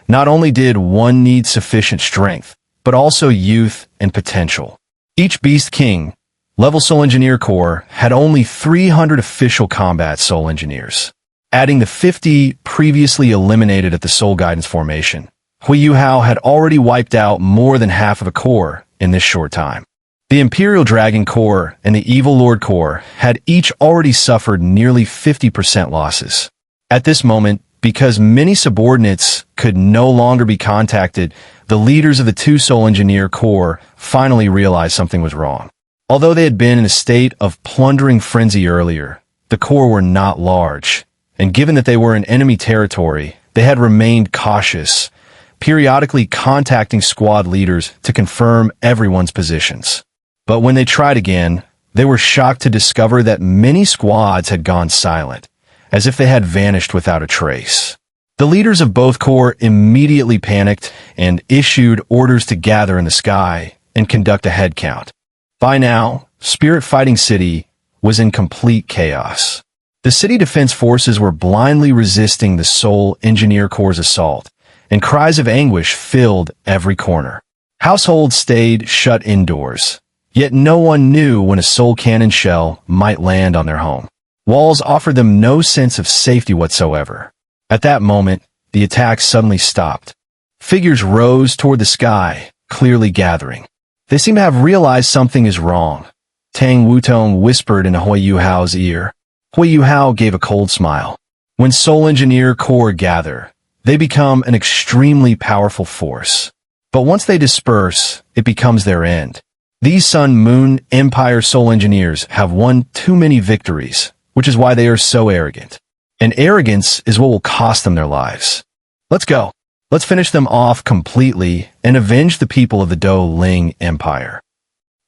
Not only did one need sufficient strength, but also youth and potential. Each Beast King level Soul Engineer Corps had only 300 official combat Soul Engineers. Adding the 50 previously eliminated at the Soul Guidance formation, Huo Yuhao had already wiped out more than half of a corps in this short time. The Imperial Dragon Corps and the Evil Lord Corps had each already suffered nearly 50% losses. At this moment, because many subordinates could no longer be contacted, the leaders of the 2 Soul Engineer Corps finally realized something was wrong. Although they had been in a state of plundering frenzy earlier, the Corps were not large, and given that they were in enemy territory, they had remained cautious, periodically contacting squad leaders to confirm everyone's positions. But when they tried again, they were shocked to discover that many squads had gone silent, as if they had vanished without a trace. The leaders of both corps immediately panicked and issued orders to gather in the sky and conduct a head count. By now, Spirit Fighting City was in complete chaos. The city defense forces were blindly resisting the Soul Engineer Corps' assault, and cries of anguish filled every corner. Households stayed shut indoors. Yet no one knew when a soul cannon shell might land on their home. Walls offered them no sense of safety whatsoever. At that moment, the attack suddenly stopped. Figures rose toward the sky, clearly gathering. They seemed to have realized something is wrong. Tang Wutong whispered in Huo Yuhao's ear. Huo Yuhao gave a cold smile. When Soul Engineer Corps gather, they become an extremely powerful force. But once they disperse, it becomes their end. These Sun-Moon Empire Soul Engineers have won too many victories, which is why they are so arrogant. And arrogance is what will cost them their lives. Let's go. Let's finish them off completely and avenge the people of the Douluo Empire.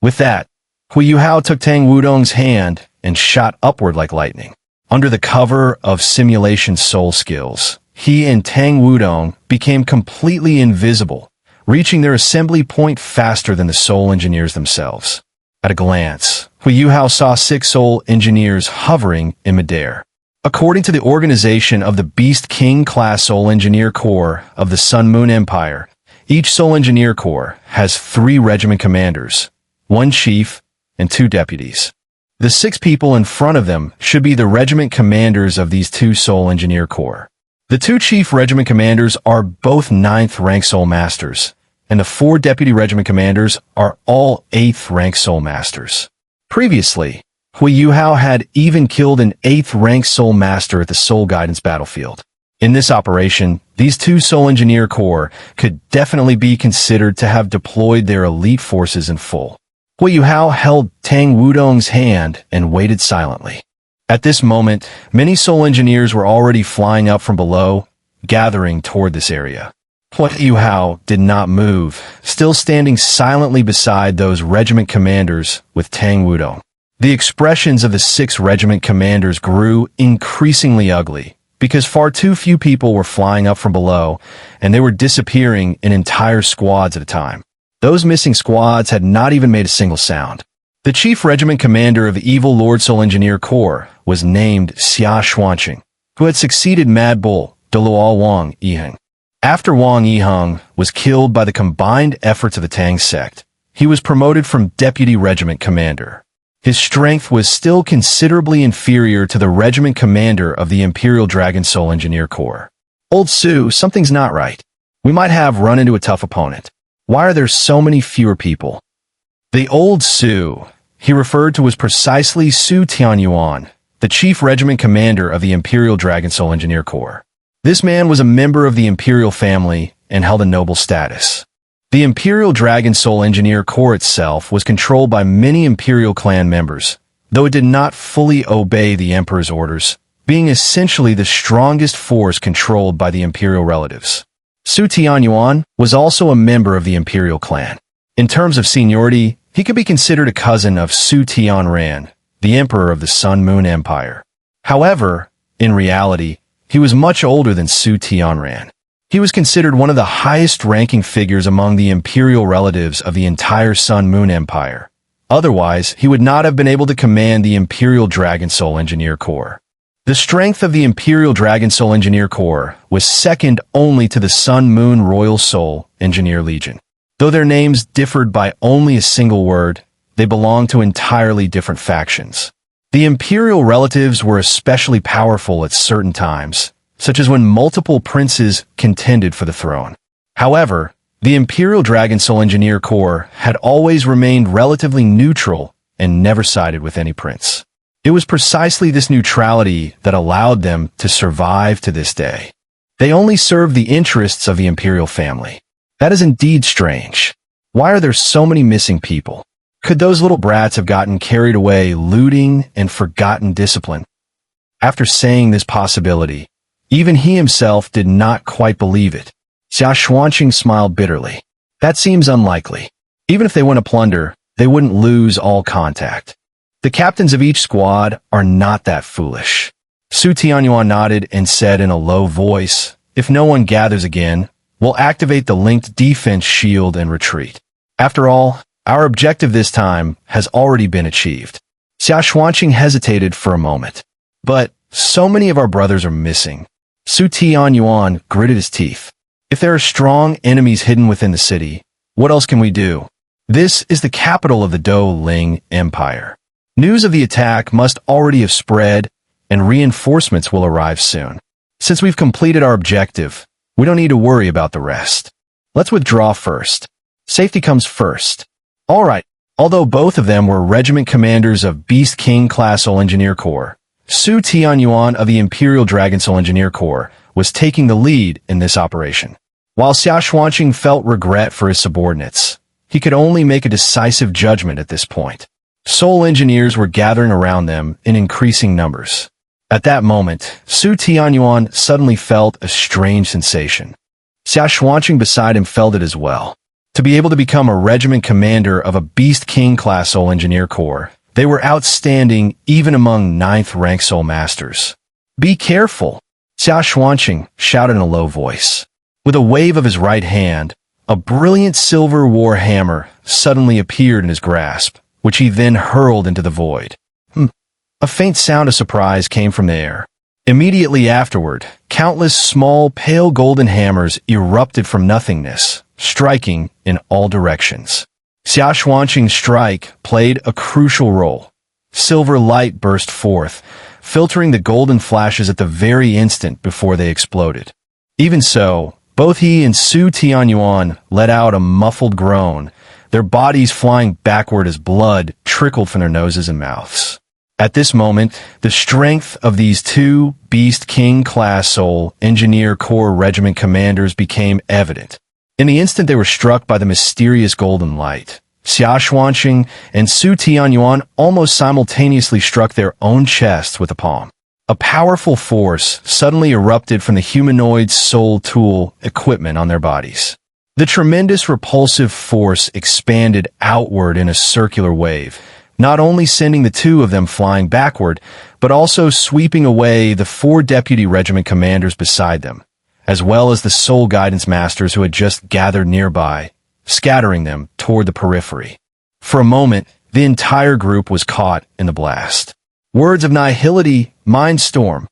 With that, Huo Yuhao took Tang Wutong's hand and shot upward like lightning. Under the cover of simulation soul skills, he and Tang Wutong became completely invisible, reaching their assembly point faster than the Soul Engineers themselves. At a glance, Huo Yuhao saw 6 Soul Engineers hovering in midair. According to the organization of the Beast King class Soul Engineer Corps of the Sun-Moon Empire, each Soul Engineer Corps has 3 regiment commanders, 1 chief, and 2 deputies. The 6 people in front of them should be the regiment commanders of these 2 Soul Engineer Corps. The 2 chief regiment commanders are both 9th rank Soul Masters, and the 4 deputy regiment commanders are all 8th rank Soul Masters. Previously, Huo Yuhao had even killed an 8th rank Soul Master at the Soul Guidance battlefield. In this operation, these 2 Soul Engineer Corps could definitely be considered to have deployed their elite forces in full. Huo Yuhao held Tang Wutong's hand and waited silently. At this moment, many Soul Engineers were already flying up from below, gathering toward this area. Huo Yuhao did not move, still standing silently beside those regiment commanders with Tang Wutong. The expressions of the 6 regiment commanders grew increasingly ugly, because far too few people were flying up from below, and they were disappearing in entire squads at a time. Those missing squads had not even made a single sound. The chief regiment commander of the Evil Lord Soul Engineer Corps was named Xianxia, who had succeeded Mad Bull Douluo Dalu. After Wang Yiheng was killed by the combined efforts of the Tang sect, he was promoted from deputy regiment commander. His strength was still considerably inferior to the regiment commander of the Imperial Dragon Soul Engineer Corps. Old Su, something's not right. We might have run into a tough opponent. Why are there so many fewer people? The Old Su he referred to was precisely Su Tianyuan, the chief regiment commander of the Imperial Dragon Soul Engineer Corps. This man was a member of the Imperial family and held a noble status. The Imperial Dragon Soul Engineer Corps itself was controlled by many Imperial clan members, though it did not fully obey the Emperor's orders, being essentially the strongest force controlled by the Imperial relatives. Su Tianyuan was also a member of the Imperial clan. In terms of seniority, he could be considered a cousin of Su Tianran, the Emperor of the Sun Moon Empire. However, in reality, he was much older than Su Tianran. He was considered one of the highest-ranking figures among the imperial relatives of the entire Sun Moon Empire. Otherwise, he would not have been able to command the Imperial Dragon Soul Engineer Corps. The strength of the Imperial Dragon Soul Engineer Corps was second only to the Sun Moon Royal Soul Engineer Legion. Though their names differed by only a single word, they belonged to entirely different factions. The Imperial relatives were especially powerful at certain times, such as when multiple princes contended for the throne. However, the Imperial Dragon Soul Engineer Corps had always remained relatively neutral and never sided with any prince. It was precisely this neutrality that allowed them to survive to this day. They only served the interests of the Imperial family. That is indeed strange. Why are there so many missing people? Could those little brats have gotten carried away looting and forgotten discipline? After saying this possibility, even he himself did not quite believe it. Xia Xuanqing smiled bitterly. That seems unlikely. Even if they went to plunder, they wouldn't lose all contact. The captains of each squad are not that foolish. Su Tianyuan nodded and said in a low voice, "If no one gathers again, we'll activate the linked defense shield and retreat. After all, our objective this time has already been achieved." Xia Xuanqing hesitated for a moment. "But so many of our brothers are missing." Su Tianyuan gritted his teeth. "If there are strong enemies hidden within the city, what else can we do? This is the capital of the Douluo Empire. News of the attack must already have spread, and reinforcements will arrive soon. Since we've completed our objective, we don't need to worry about the rest. Let's withdraw first. Safety comes first." All right. Although both of them were regiment commanders of Beast King Class Soul Engineer Corps, Su Tianyuan of the Imperial Dragon Soul Engineer Corps was taking the lead in this operation. While Xia Xuanqing felt regret for his subordinates, he could only make a decisive judgment at this point. Soul engineers were gathering around them in increasing numbers. At that moment, Su Tianyuan suddenly felt a strange sensation. Xia Xuanqing beside him felt it as well. To be able to become a regiment commander of a Beast King Class Soul Engineer Corps, they were outstanding even among 9th rank Soul Masters. "Be careful!" Xia Xuanqing shouted in a low voice. With a wave of his right hand, a brilliant silver war hammer suddenly appeared in his grasp, which he then hurled into the void. A faint sound of surprise came from the air. Immediately afterward, countless small, pale golden hammers erupted from nothingness, striking in all directions. Xia Xuanqing's strike played a crucial role. Silver light burst forth, filtering the golden flashes at the very instant before they exploded. Even so, both he and Su Tianyuan let out a muffled groan, their bodies flying backward as blood trickled from their noses and mouths. At this moment, the strength of these two Beast King Class Soul Engineer Corps regiment commanders became evident. In the instant they were struck by the mysterious golden light, Xia Xuanqing and Su Tianyuan almost simultaneously struck their own chests with a palm. A powerful force suddenly erupted from the humanoid soul tool equipment on their bodies. The tremendous repulsive force expanded outward in a circular wave, not only sending the two of them flying backward, but also sweeping away the 4 deputy regiment commanders beside them, as well as the soul guidance masters who had just gathered nearby, scattering them toward the periphery. For a moment, the entire group was caught in the blast. Words of nihility, mind storm.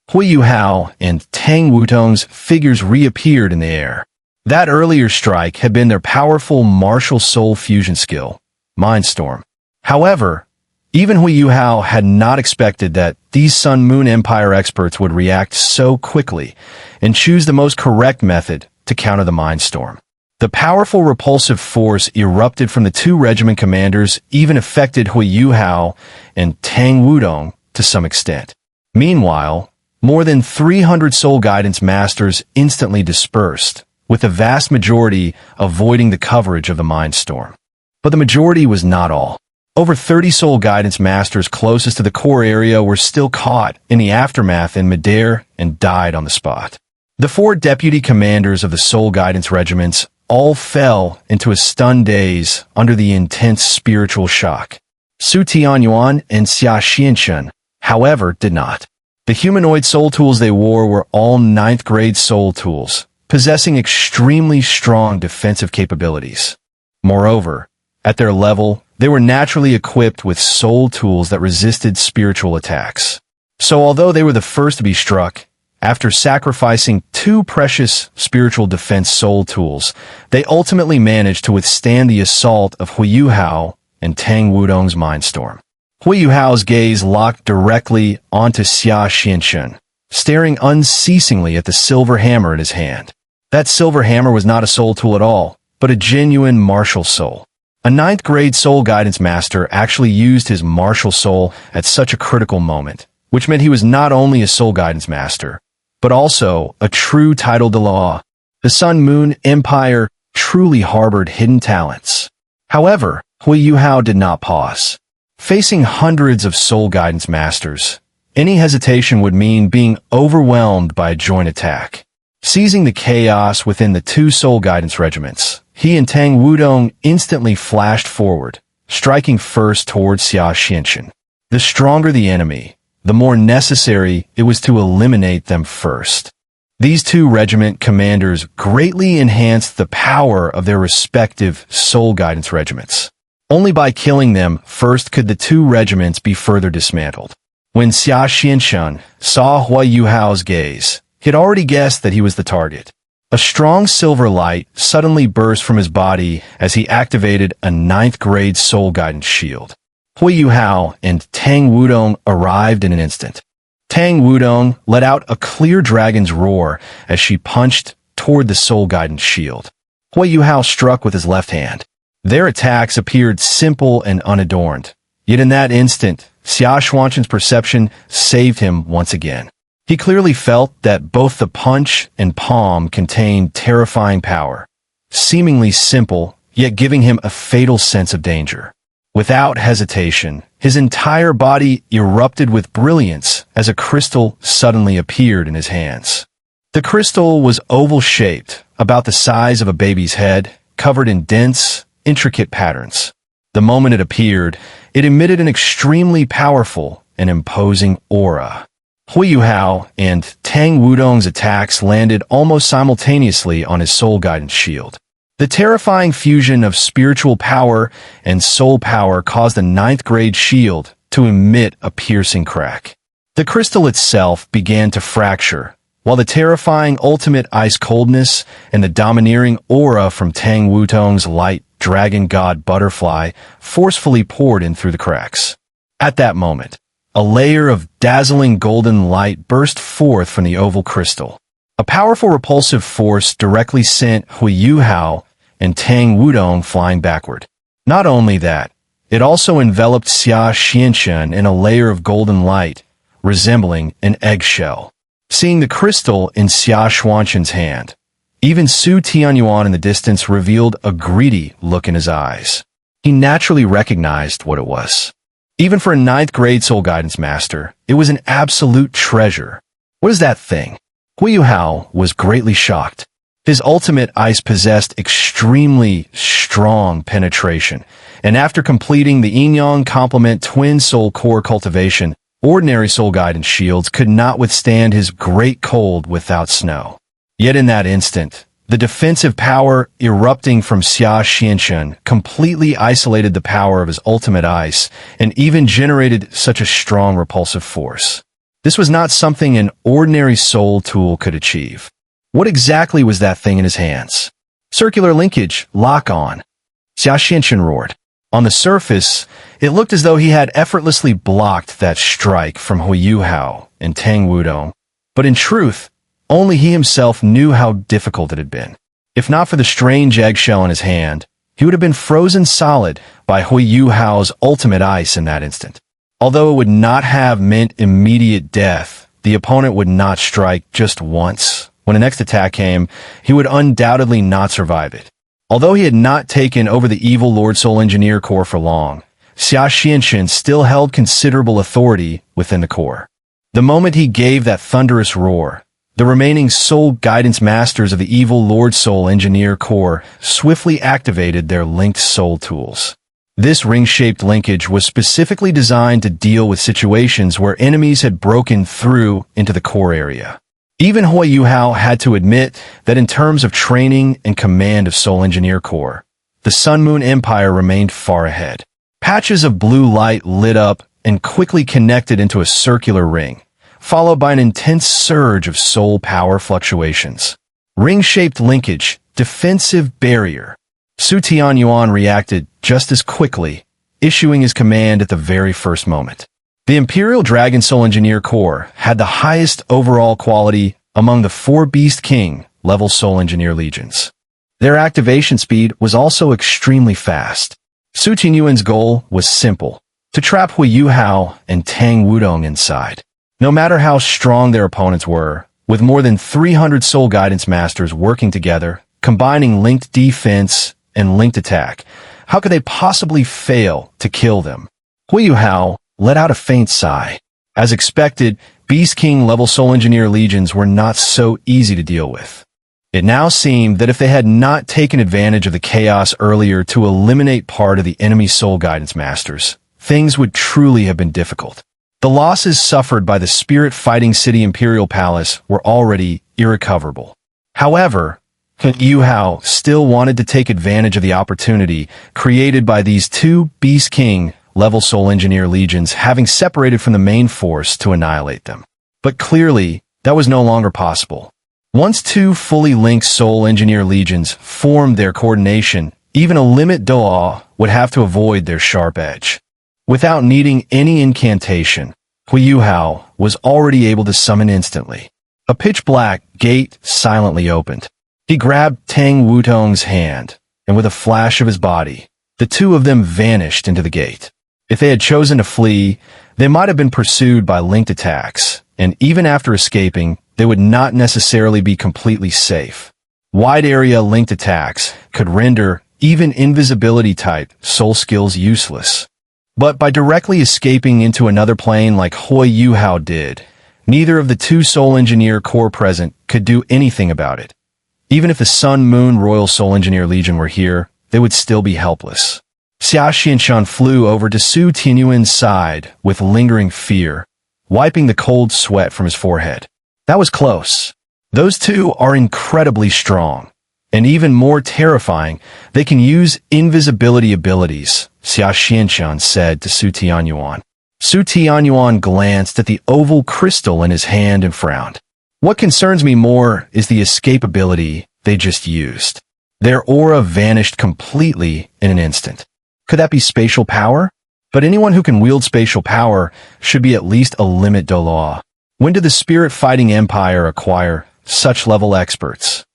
Huo Yuhao and Tang Wutong's figures reappeared in the air. That earlier strike had been their powerful martial soul fusion skill, mind storm. However, even Huo Yuhao had not expected that these Sun Moon Empire experts would react so quickly and choose the most correct method to counter the mind storm. The powerful repulsive force erupted from the 2 regiment commanders even affected Huo Yuhao and Tang Wutong to some extent. Meanwhile, more than 300 soul guidance masters instantly dispersed, with the vast majority avoiding the coverage of the Mind Storm. But the majority was not all. Over 30 Soul Guidance Masters closest to the core area were still caught in the aftermath in midair and died on the spot. The 4 deputy commanders of the Soul Guidance regiments all fell into a stunned daze under the intense spiritual shock. Su Tianyuan and Xia Xianxia, however, did not. The humanoid soul tools they wore were all 9th grade soul tools, possessing extremely strong defensive capabilities. Moreover, at their level, they were naturally equipped with soul tools that resisted spiritual attacks. So although they were the first to be struck, after sacrificing 2 precious spiritual defense soul tools, they ultimately managed to withstand the assault of Huo Yuhao and Tang Wutong's Mind Storm. Huo Yuhao's gaze locked directly onto Xia Xianxia, staring unceasingly at the silver hammer in his hand. That silver hammer was not a soul tool at all, but a genuine martial soul. A 9th grade soul guidance master actually used his martial soul at such a critical moment, which meant he was not only a soul guidance master, but also a true title de law. The Sun Moon Empire truly harbored hidden talents. However, Huo Yuhao did not pause. Facing hundreds of soul guidance masters, any hesitation would mean being overwhelmed by a joint attack. Seizing the chaos within the 2 soul guidance regiments, he and Tang Wutong instantly flashed forward, striking first towards Xia Xianxia. The stronger the enemy, the more necessary it was to eliminate them first. These 2 regiment commanders greatly enhanced the power of their respective soul guidance regiments. Only by killing them first could the 2 regiments be further dismantled. When Xia Xianxia saw Huo Yuhao's gaze, he had already guessed that he was the target. A strong silver light suddenly burst from his body as he activated a 9th grade soul guidance shield. Huo Yuhao and Tang Wutong arrived in an instant. Tang Wutong let out a clear dragon's roar as she punched toward the soul guidance shield. Huo Yuhao struck with his left hand. Their attacks appeared simple and unadorned. Yet in that instant, Xia Xianxia's perception saved him once again. He clearly felt that both the punch and palm contained terrifying power, seemingly simple, yet giving him a fatal sense of danger. Without hesitation, his entire body erupted with brilliance as a crystal suddenly appeared in his hands. The crystal was oval-shaped, about the size of a baby's head, covered in dense, intricate patterns. The moment it appeared, it emitted an extremely powerful and imposing aura. Huo Yuhao and Tang Wutong's attacks landed almost simultaneously on his soul guidance shield. The terrifying fusion of spiritual power and soul power caused the 9th grade shield to emit a piercing crack. The crystal itself began to fracture, while the terrifying ultimate ice coldness and the domineering aura from Tang Wutong's light dragon god butterfly forcefully poured in through the cracks. At that moment, a layer of dazzling golden light burst forth from the oval crystal. A powerful repulsive force directly sent Huo Yuhao and Tang Wutong flying backward. Not only that, it also enveloped Xia Xianxia in a layer of golden light, resembling an eggshell. Seeing the crystal in Xia Xianxia's hand, even Su Tianyuan in the distance revealed a greedy look in his eyes. He naturally recognized what it was. Even for a 9th grade soul guidance master, it was an absolute treasure. What is that thing? Huo Yuhao was greatly shocked. His ultimate ice possessed extremely strong penetration, and after completing the yin-yang complement twin soul core cultivation, ordinary soul guidance shields could not withstand his great cold without snow. Yet in that instant, the defensive power erupting from Xia Xianxia completely isolated the power of his ultimate ice and even generated such a strong repulsive force. This was not something an ordinary soul tool could achieve. What exactly was that thing in his hands? Circular linkage, lock on. Xia Xianxia roared. On the surface, it looked as though he had effortlessly blocked that strike from Huo Yuhao and Tang Wutong, but in truth, only he himself knew how difficult it had been. If not for the strange eggshell in his hand, he would have been frozen solid by Huo Yuhao's ultimate ice in that instant. Although it would not have meant immediate death, the opponent would not strike just once. When the next attack came, he would undoubtedly not survive it. Although he had not taken over the evil Lord Soul Engineer Corps for long, xianxia still held considerable authority within the Corps. The moment he gave that thunderous roar, the remaining Soul Guidance Masters of the evil Lord Soul Engineer Corps swiftly activated their linked soul tools. This ring-shaped linkage was specifically designed to deal with situations where enemies had broken through into the core area. Even Huo Yuhao had to admit that in terms of training and command of Soul Engineer Corps, the Sun Moon Empire remained far ahead. Patches of blue light lit up and quickly connected into a circular ring, followed by an intense surge of soul power fluctuations. Ring-shaped linkage, defensive barrier. Su Tianyuan reacted just as quickly, issuing his command at the very first moment. The Imperial Dragon Soul Engineer Corps had the highest overall quality among the 4 Beast King level Soul Engineer Legions. Their activation speed was also extremely fast. Su Tianyuan's goal was simple: to trap Huo Yuhao and Tang Wutong inside. No matter how strong their opponents were, with more than 300 Soul Guidance Masters working together, combining linked defense and linked attack, how could they possibly fail to kill them? Huo Yuhao let out a faint sigh. As expected, Beast King level Soul Engineer Legions were not so easy to deal with. It now seemed that if they had not taken advantage of the chaos earlier to eliminate part of the enemy Soul Guidance Masters, things would truly have been difficult. The losses suffered by the Spirit Fighting City Imperial Palace were already irrecoverable. However, Yuhao still wanted to take advantage of the opportunity created by these 2 Beast King level Soul Engineer Legions having separated from the main force to annihilate them. But clearly, that was no longer possible. Once 2 fully linked Soul Engineer Legions formed their coordination, even a limit Douluo would have to avoid their sharp edge. Without needing any incantation, Huo Yuhao was already able to summon instantly. A pitch-black gate silently opened. He grabbed Tang Wutong's hand, and with a flash of his body, the 2 of them vanished into the gate. If they had chosen to flee, they might have been pursued by linked attacks, and even after escaping, they would not necessarily be completely safe. Wide-area linked attacks could render even invisibility-type soul skills useless. But by directly escaping into another plane like Huo Yuhao did, neither of the 2 Soul Engineer Corps present could do anything about it. Even if the Sun Moon Royal Soul Engineer Legion were here, they would still be helpless. Xianxia flew over to Su Tianyuan's side with lingering fear, wiping the cold sweat from his forehead. That was close. Those 2 are incredibly strong. And even more terrifying, they can use invisibility abilities, Xianxia said to Su Tianyuan. Su Tianyuan glanced at the oval crystal in his hand and frowned. What concerns me more is the escape ability they just used. Their aura vanished completely in an instant. Could that be spatial power? But anyone who can wield spatial power should be at least a limit Douluo. When did the Spirit Fighting Empire acquire such level experts?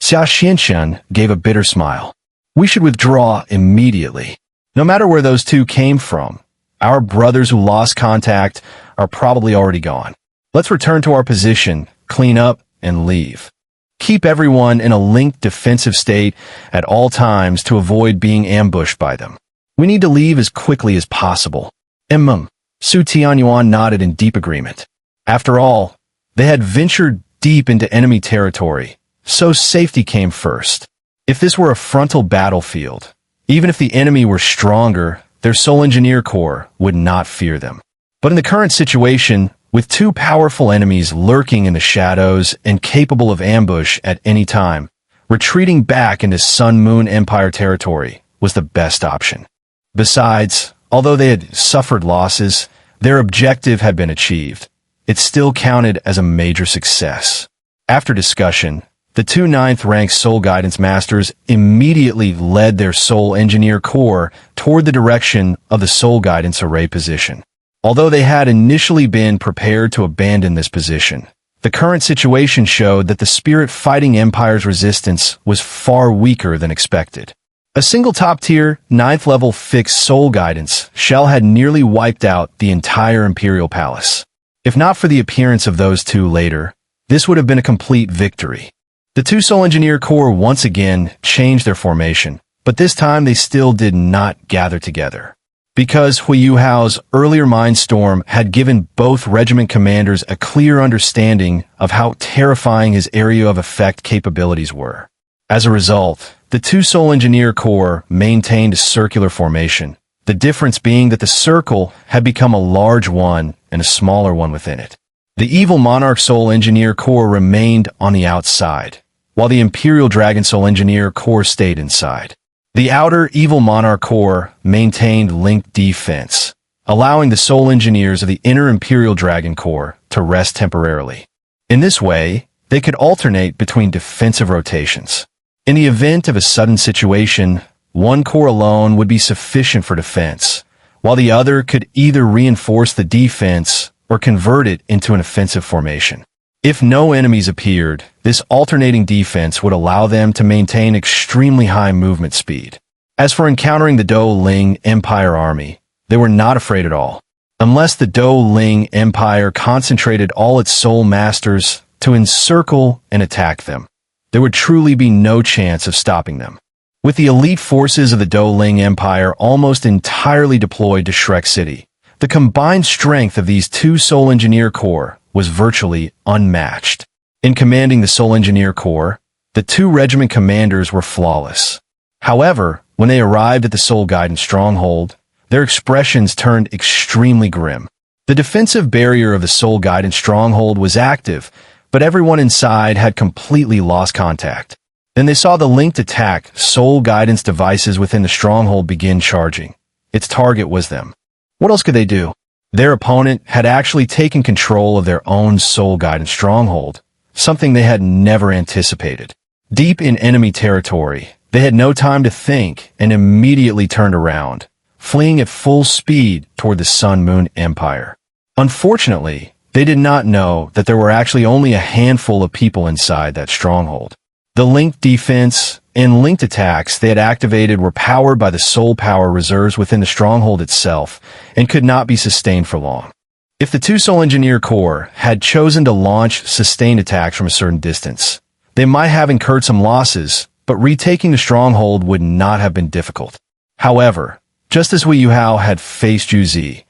Xianxia gave a bitter smile. We should withdraw immediately. No matter where those 2 came from, our brothers who lost contact are probably already gone. Let's return to our position, clean up, and leave. Keep everyone in a linked defensive state at all times to avoid being ambushed by them. We need to leave as quickly as possible. Su Tianyuan nodded in deep agreement. After all, they had ventured deep into enemy territory, so safety came first. If this were a frontal battlefield, even if the enemy were stronger, their Soul Engineer Corps would not fear them. But in the current situation, with 2 powerful enemies lurking in the shadows and capable of ambush at any time, retreating back into Sun Moon Empire territory was the best option. Besides, although they had suffered losses, their objective had been achieved. It still counted as a major success. After discussion, the 2 9th-ranked Soul Guidance Masters immediately led their Soul Engineer Corps toward the direction of the Soul Guidance Array position. Although they had initially been prepared to abandon this position, the current situation showed that the Spirit Fighting Empire's resistance was far weaker than expected. A single top-tier, 9th-level fixed Soul Guidance shell had nearly wiped out the entire Imperial Palace. If not for the appearance of those 2 later, this would have been a complete victory. The two Soul Engineer Corps once again changed their formation, but this time they still did not gather together. Because Huo Yuhao's earlier mindstorm had given both regiment commanders a clear understanding of how terrifying his area of effect capabilities were. As a result, the two Soul Engineer Corps maintained a circular formation, the difference being that the circle had become a large one and a smaller one within it. The evil Monarch Soul Engineer Corps remained on the outside, while the Imperial Dragon Soul Engineer Corps stayed inside. The outer Evil Monarch Corps maintained linked defense, allowing the Soul Engineers of the inner Imperial Dragon Corps to rest temporarily. In this way, they could alternate between defensive rotations. In the event of a sudden situation, one corps alone would be sufficient for defense, while the other could either reinforce the defense or convert it into an offensive formation. If no enemies appeared, this alternating defense would allow them to maintain extremely high movement speed. As for encountering the Douluo Empire army, they were not afraid at all. Unless the Douluo Empire concentrated all its soul masters to encircle and attack them, there would truly be no chance of stopping them. With the elite forces of the Douluo Empire almost entirely deployed to Shrek City, the combined strength of these two Soul Engineer Corps was virtually unmatched. In commanding the Soul Engineer Corps, the two regiment commanders were flawless. However, when they arrived at the Soul Guidance Stronghold, their expressions turned extremely grim. The defensive barrier of the Soul Guidance Stronghold was active, but everyone inside had completely lost contact. Then they saw the linked attack Soul Guidance devices within the stronghold begin charging. Its target was them. What else could they do? Their opponent had actually taken control of their own Soul Guidance Stronghold, something they had never anticipated. Deep in enemy territory, they had no time to think and immediately turned around, fleeing at full speed toward the Sun-Moon Empire. Unfortunately, they did not know that there were actually only a handful of people inside that stronghold. The linked defense and linked attacks they had activated were powered by the soul power reserves within the stronghold itself and could not be sustained for long. If the two Soul Engineer Corps had chosen to launch sustained attacks from a certain distance, they might have incurred some losses, but retaking the stronghold would not have been difficult. However, just as Huo Yuhao had faced Zhu Zi,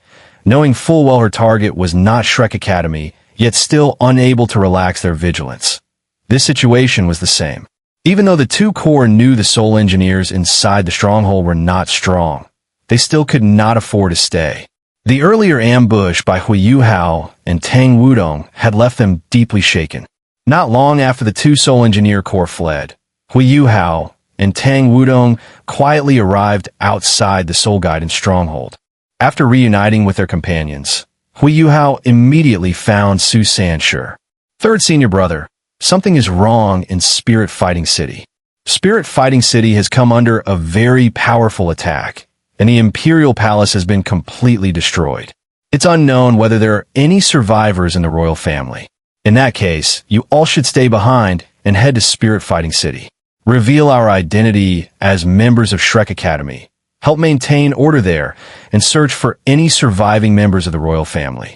knowing full well her target was not Shrek Academy, yet still unable to relax their vigilance, this situation was the same. Even though the two corps knew the Soul Engineers inside the stronghold were not strong, they still could not afford to stay. The earlier ambush by Huo Yuhao and Tang Wutong had left them deeply shaken. Not long after the two Soul Engineer Corps fled, Huo Yuhao and Tang Wutong quietly arrived outside the Soul Guidance stronghold. After reuniting with their companions, Huo Yuhao immediately found Sanshi. Third senior brother, something is wrong in Spirit Fighting City. Spirit Fighting City has come under a very powerful attack, and the Imperial Palace has been completely destroyed. It's unknown whether there are any survivors in the royal family. In that case, you all should stay behind and head to Spirit Fighting City. Reveal our identity as members of Shrek Academy. Help maintain order there, and search for any surviving members of the royal family.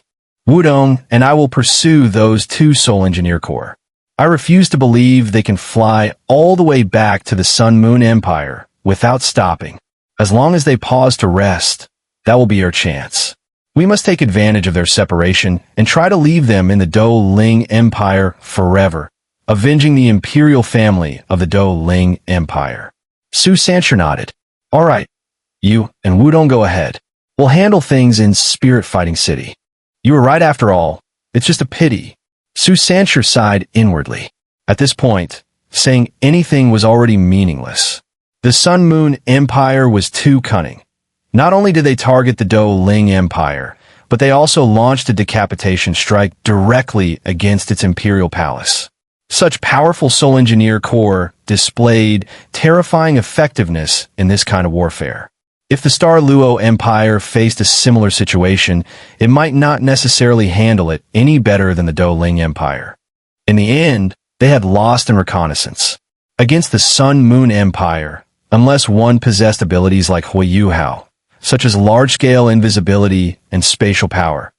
Wutong and I will pursue those two Soul Engineer Corps. I refuse to believe they can fly all the way back to the Sun-Moon Empire without stopping. As long as they pause to rest, that will be our chance. We must take advantage of their separation and try to leave them in the Douluo Empire forever, avenging the imperial family of the Douluo Empire. Sanshi nodded. All right, you and Wutong go ahead. We'll handle things in Spirit Fighting City. You were right after all. It's just a pity. Sanshi sighed inwardly. At this point, saying anything was already meaningless. The Sun-Moon Empire was too cunning. Not only did they target the Douluo Empire, but they also launched a decapitation strike directly against its imperial palace. Such powerful Soul Engineer Corps displayed terrifying effectiveness in this kind of warfare. If the Douluo Empire faced a similar situation, it might not necessarily handle it any better than the Douluo Empire. In the end, they had lost in reconnaissance. Against the Sun-Moon Empire, unless one possessed abilities like Huo Yuhao, such as large-scale invisibility and spatial power,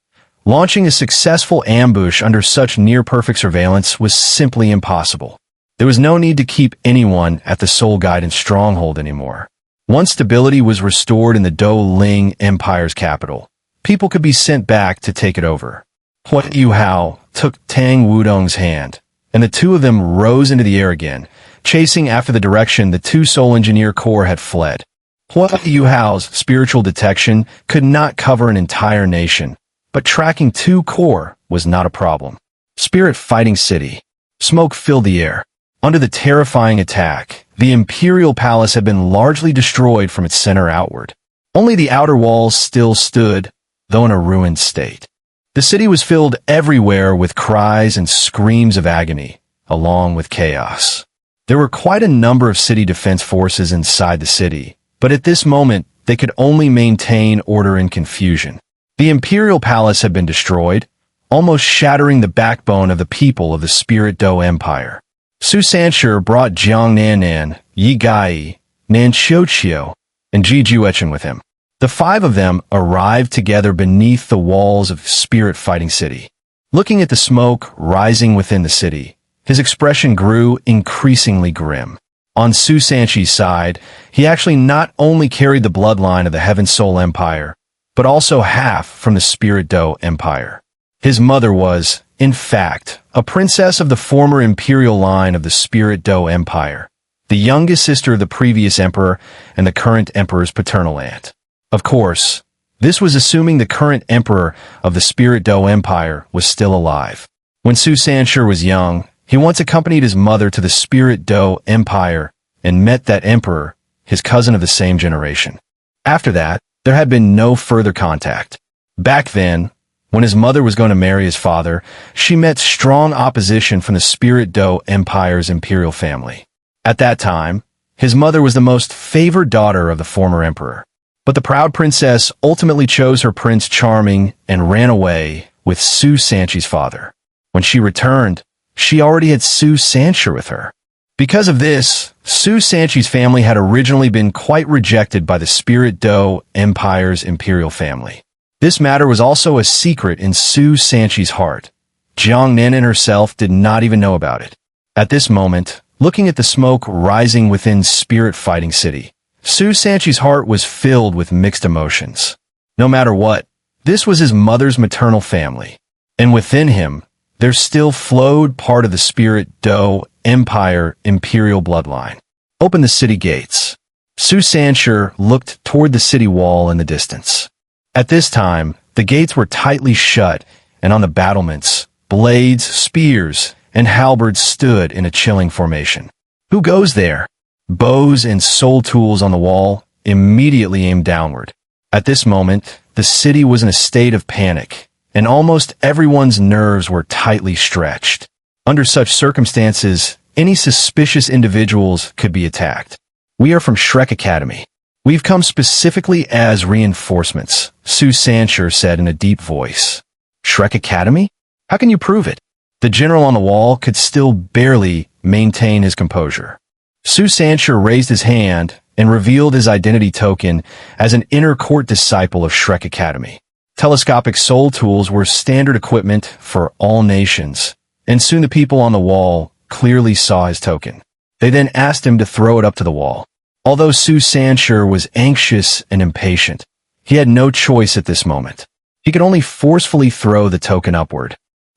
Launching a successful ambush under such near-perfect surveillance was simply impossible. There was no need to keep anyone at the Soul Guidance stronghold anymore. Once stability was restored in the Douluo Empire's capital, people could be sent back to take it over. Huo Yuhao took Tang Wutong's hand, and the two of them rose into the air again, chasing after the direction the two Soul Engineer Corps had fled. Huo Yuhao's spiritual detection could not cover an entire nation, but tracking two corps was not a problem. Spirit Fighting City. Smoke filled the air. Under the terrifying attack, the Imperial Palace had been largely destroyed from its center outward. Only the outer walls still stood, though in a ruined state. The city was filled everywhere with cries and screams of agony, along with chaos. There were quite a number of city defense forces inside the city, but at this moment, they could only maintain order in confusion. The Imperial Palace had been destroyed, almost shattering the backbone of the people of the Spirit Dou Empire. Xun'er brought Jiangnanan, Yi Gai, Nan Xiuqiu, and Ji Juechen with him. The five of them arrived together beneath the walls of Spirit Fighting City. Looking at the smoke rising within the city, his expression grew increasingly grim. On Sanshi's side, he actually not only carried the bloodline of the Heaven Soul Empire, but also half from the Spirit Dou Empire. His mother was, in fact, a princess of the former imperial line of the Spirit Dou Empire, the youngest sister of the previous emperor and the current emperor's paternal aunt. Of course, this was assuming the current emperor of the Spirit Dou Empire was still alive. When Sanshi was young, he once accompanied his mother to the Spirit Dou Empire and met that emperor, his cousin of the same generation. After that, there had been no further contact. Back then, when his mother was going to marry his father, she met strong opposition from the Spirit Dou Empire's imperial family. At that time, his mother was the most favored daughter of the former emperor. But the proud princess ultimately chose her Prince Charming and ran away with Sanshi's father. When she returned, she already had Sanshi with her. Because of this, Sanshi's family had originally been quite rejected by the Spirit Dou Empire's imperial family. This matter was also a secret in Sanshi's heart. Jiangnanan herself did not even know about it. At this moment, looking at the smoke rising within Spirit Fighting City, Sanshi's heart was filled with mixed emotions. No matter what, this was his mother's maternal family, and within him, there still flowed part of the Spirit Dou Empire imperial bloodline. Open the city gates. Sanshi looked toward the city wall in the distance. At this time, the gates were tightly shut, and on the battlements, blades, spears, and halberds stood in a chilling formation. Who goes there? Bows and soul tools on the wall immediately aimed downward. At this moment, the city was in a state of panic, and almost everyone's nerves were tightly stretched. Under such circumstances, any suspicious individuals could be attacked. We are from Shrek Academy. We've come specifically as reinforcements, Sanshi said in a deep voice. Shrek Academy? How can you prove it? The general on the wall could still barely maintain his composure. Sanshi raised his hand and revealed his identity token as an inner court disciple of Shrek Academy. Telescopic soul tools were standard equipment for all nations, and soon the people on the wall clearly saw his token. They then asked him to throw it up to the wall. Although Sanshi was anxious and impatient, he had no choice at this moment. He could only forcefully throw the token upward.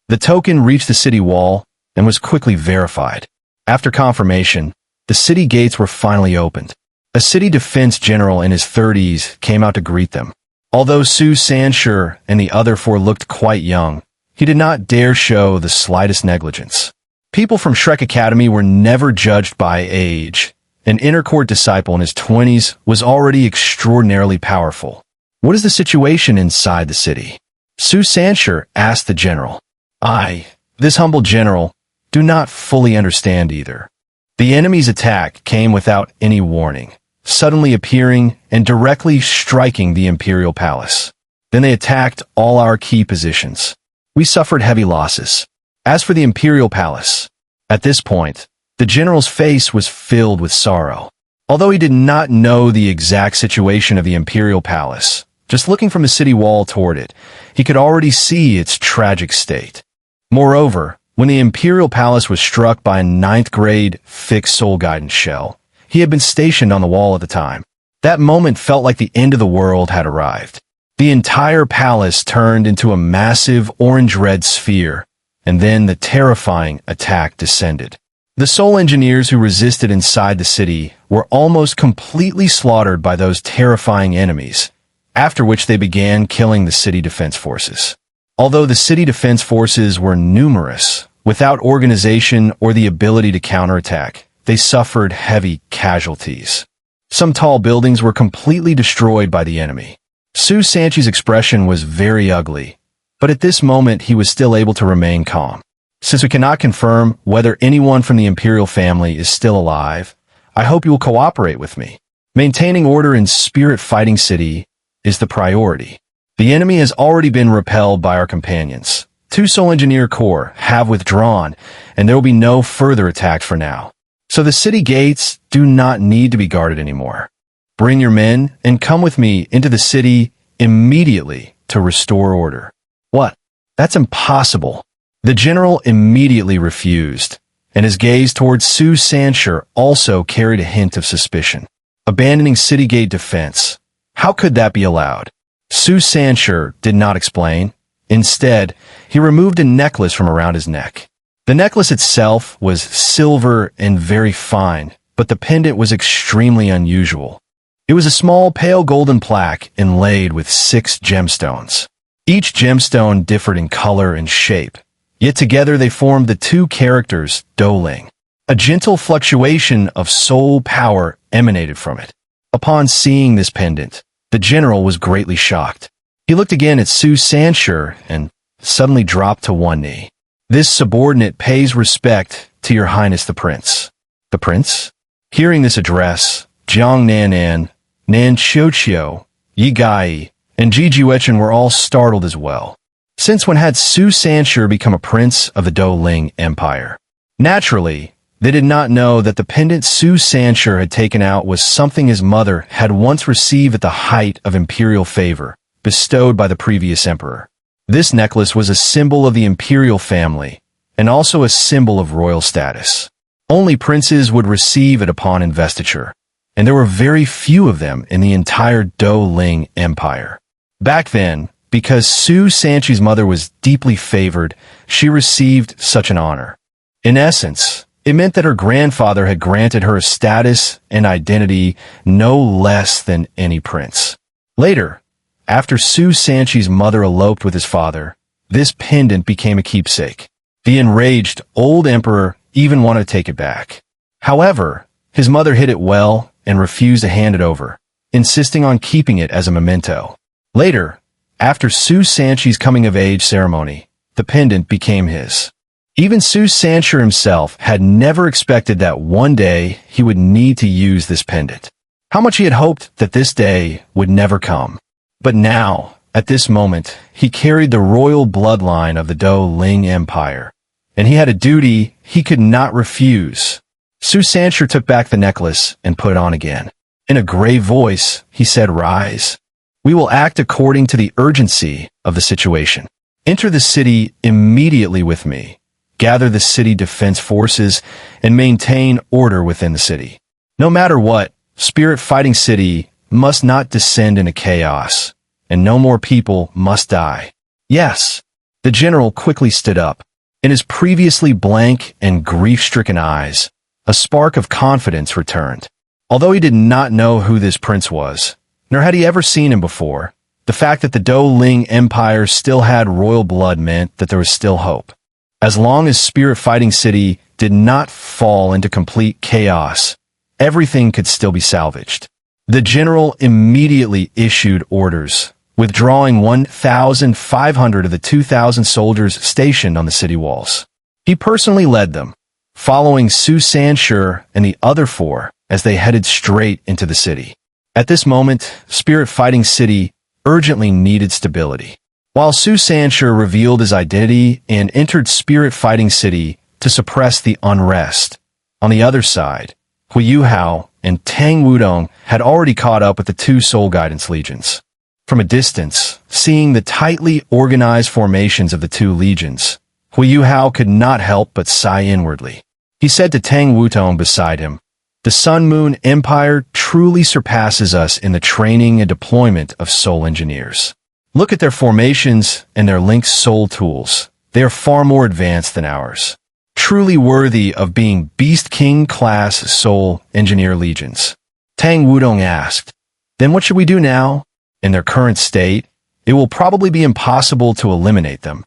The token reached the city wall and was quickly verified. After confirmation, the city gates were finally opened. A city defense general in his 30s came out to greet them. Although Sanshi and the other four looked quite young, he did not dare show the slightest negligence. People from Shrek Academy were never judged by age. An inner court disciple in his 20s was already extraordinarily powerful. What is the situation inside the city? Sanshi asked the general. This humble general, do not fully understand either. The enemy's attack came without any warning, suddenly appearing and directly striking the Imperial Palace. Then they attacked all our key positions. We suffered heavy losses. As for the Imperial Palace, at this point, the general's face was filled with sorrow. Although he did not know the exact situation of the Imperial Palace, Just looking from the city wall toward it, he could already see its tragic state. Moreover, when the imperial palace was struck by a 9th-grade fixed soul guidance shell, he had been stationed on the wall at the time. That moment felt like the end of the world had arrived. The entire palace turned into a massive orange-red sphere, and then the terrifying attack descended. The soul engineers who resisted inside the city were almost completely slaughtered by those terrifying enemies, after which they began killing the city defense forces. Although the city defense forces were numerous, without organization or the ability to counterattack, they suffered heavy casualties. Some tall buildings were completely destroyed by the enemy. Sanshi's expression was very ugly, but at this moment he was still able to remain calm. Since we cannot confirm whether anyone from the imperial family is still alive, I hope you will cooperate with me. Maintaining order in Spirit Fighting City is the priority. The enemy has already been repelled by our companions. 2 Soul Engineer Corps have withdrawn, and there will be no further attacks for now. So the city gates do not need to be guarded anymore. Bring your men and come with me into the city immediately to restore order. What? That's impossible. The general immediately refused, and his gaze towards Sanshi also carried a hint of suspicion. Abandoning city gate defense. How could that be allowed? Sanshi did not explain. Instead, he removed a necklace from around his neck. The necklace itself was silver and very fine, but the pendant was extremely unusual. It was a small pale golden plaque inlaid with 6 gemstones. Each gemstone differed in color and shape, yet together they formed the 2 characters Douling. A gentle fluctuation of soul power emanated from it. Upon seeing this pendant, the general was greatly shocked. He looked again at Sanshi and suddenly dropped to one knee. This subordinate pays respect to your highness the prince. The prince? Hearing this address, Jiang Nanan, Nan Qiuqiu, Yi Gai, and Ji Jiuchen were all startled as well. Since when had Sanshi become a prince of the Douluo Empire? Naturally, they did not know that the pendant Sanshi had taken out was something his mother had once received at the height of imperial favor, bestowed by the previous emperor. This necklace was a symbol of the imperial family, and also a symbol of royal status. Only princes would receive it upon investiture, and there were very few of them in the entire Douluo Empire. Back then, because Sanshi's mother was deeply favored, she received such an honor. In essence, it meant that her grandfather had granted her a status and identity no less than any prince. Later, after Sanshi's mother eloped with his father, this pendant became a keepsake. The enraged old emperor even wanted to take it back. However, his mother hid it well and refused to hand it over, insisting on keeping it as a memento. Later, after Sanshi's coming-of-age ceremony, the pendant became his. Even Sanshi himself had never expected that one day he would need to use this pendant. How much he had hoped that this day would never come. But now, at this moment, he carried the royal bloodline of the Douluo Empire, and he had a duty he could not refuse. Sanshi took back the necklace and put it on again. In a grave voice, he said, "Rise. We will act according to the urgency of the situation. Enter the city immediately with me. Gather the city defense forces and maintain order within the city. No matter what, Spirit Fighting City must not descend into chaos, and no more people must die." Yes. The general quickly stood up. In his previously blank and grief-stricken eyes, a spark of confidence returned. Although he did not know who this prince was, nor had he ever seen him before, the fact that the Douluo Empire still had royal blood meant that there was still hope. As long as Spirit Fighting City did not fall into complete chaos, everything could still be salvaged. The general immediately issued orders, withdrawing 1,500 of the 2,000 soldiers stationed on the city walls. He personally led them, following Sanshi and the other 4 as they headed straight into the city. At this moment, Spirit Fighting City urgently needed stability. While Sanshi revealed his identity and entered Spirit Fighting City to suppress the unrest, on the other side, Huo Yuhao and Tang Wutong had already caught up with the 2 Soul Guidance Legions. From a distance, seeing the tightly organized formations of the two legions, Huo Yuhao could not help but sigh inwardly. He said to Tang Wutong beside him, "The Sun-Moon Empire truly surpasses us in the training and deployment of soul engineers. Look at their formations and their linked soul tools. They are far more advanced than ours. Truly worthy of being Beast King-class soul engineer legions." Tang Wutong asked, "Then what should we do now? In their current state, it will probably be impossible to eliminate them.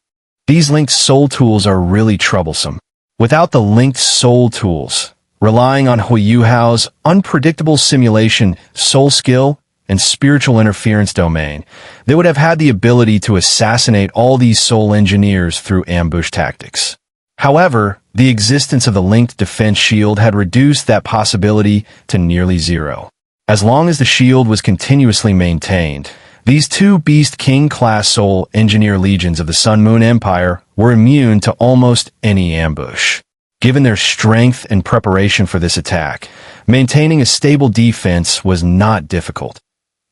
These linked soul tools are really troublesome. Without the linked soul tools, relying on Huo Yuhao's unpredictable simulation, soul skill, and spiritual interference domain, they would have had the ability to assassinate all these soul engineers through ambush tactics. However, the existence of the linked defense shield had reduced that possibility to nearly zero. As long as the shield was continuously maintained, these two Beast King-class soul engineer legions of the Sun-Moon Empire were immune to almost any ambush. Given their strength and preparation for this attack, maintaining a stable defense was not difficult.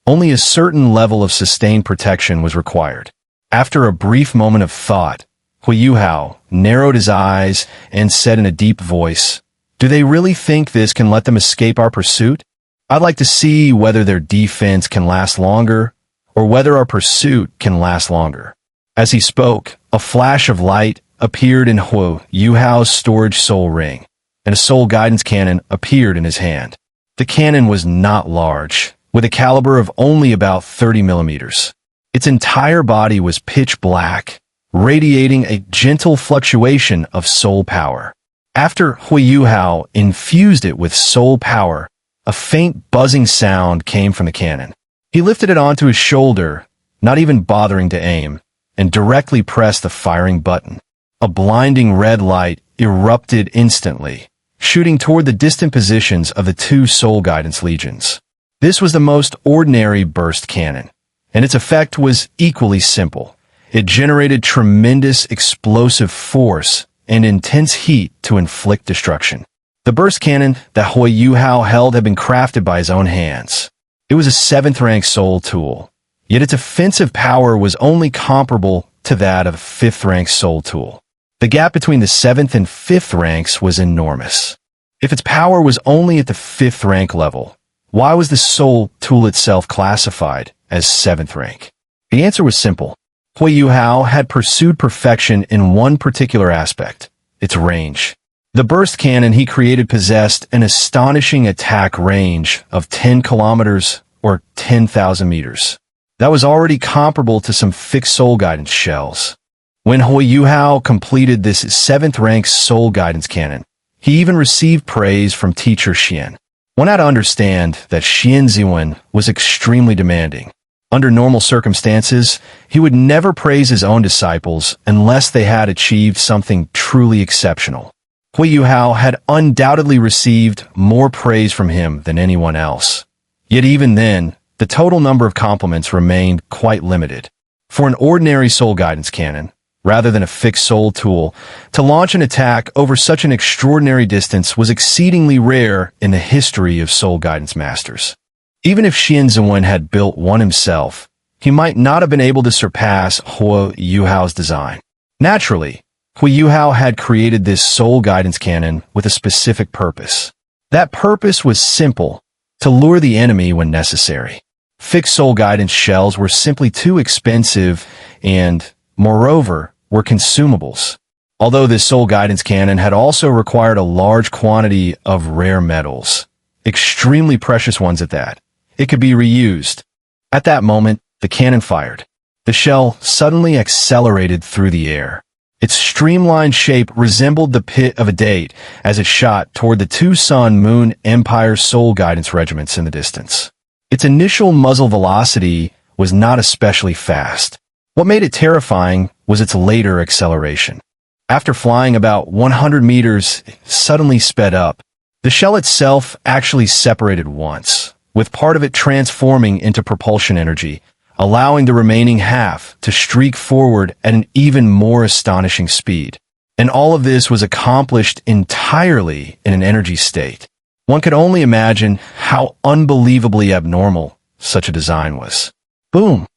Only a certain level of sustained protection was required. After a brief moment of thought, Huo Yuhao narrowed his eyes and said in a deep voice, "Do they really think this can let them escape our pursuit? I'd like to see whether their defense can last longer, or whether our pursuit can last longer." As he spoke, a flash of light appeared in Huo Yuhao's storage soul ring, and a soul guidance cannon appeared in his hand. The cannon was not large, with a caliber of only about 30 millimeters. Its entire body was pitch black, radiating a gentle fluctuation of soul power. After Huo Yuhao infused it with soul power, a faint buzzing sound came from the cannon. He lifted it onto his shoulder, not even bothering to aim, and directly pressed the firing button. A blinding red light erupted instantly, shooting toward the distant positions of the two soul guidance legions. This was the most ordinary burst cannon, and its effect was equally simple. It generated tremendous explosive force and intense heat to inflict destruction. The burst cannon that Huo Yuhao held had been crafted by his own hands. It was a 7th-rank soul tool, yet its offensive power was only comparable to that of a 5th-rank soul tool. The gap between the 7th and 5th ranks was enormous. If its power was only at the 5th rank level, why was the soul tool itself classified as 7th rank? The answer was simple. Huo Yuhao had pursued perfection in one particular aspect, its range. The burst cannon he created possessed an astonishing attack range of 10 kilometers or 10,000 meters. That was already comparable to some fixed soul guidance shells. When Huo Yuhao completed this 7th-rank soul guidance cannon, he even received praise from teacher Xian. One had to understand that Xian Ziwen was extremely demanding. Under normal circumstances, he would never praise his own disciples unless they had achieved something truly exceptional. Huo Yuhao had undoubtedly received more praise from him than anyone else. Yet even then, the total number of compliments remained quite limited. For an ordinary soul guidance cannon, rather than a fixed soul tool, to launch an attack over such an extraordinary distance was exceedingly rare in the history of soul guidance masters. Even if Xian Ziwen had built one himself, he might not have been able to surpass Huo Yuhao's design. Naturally, Huo Yuhao had created this soul guidance cannon with a specific purpose. That purpose was simple, to lure the enemy when necessary. Fixed soul guidance shells were simply too expensive and, moreover, were consumables. Although this soul guidance cannon had also required a large quantity of rare metals, extremely precious ones at that, it could be reused. At that moment, the cannon fired. The shell suddenly accelerated through the air. Its streamlined shape resembled the pit of a date as it shot toward the two Sun-Moon Empire soul guidance regiments in the distance. Its initial muzzle velocity was not especially fast. What made it terrifying was its later acceleration. After flying about 100 meters, it suddenly sped up. The shell itself actually separated once, with part of it transforming into propulsion energy, allowing the remaining half to streak forward at an even more astonishing speed. And all of this was accomplished entirely in an energy state. One could only imagine how unbelievably abnormal such a design was. Boom!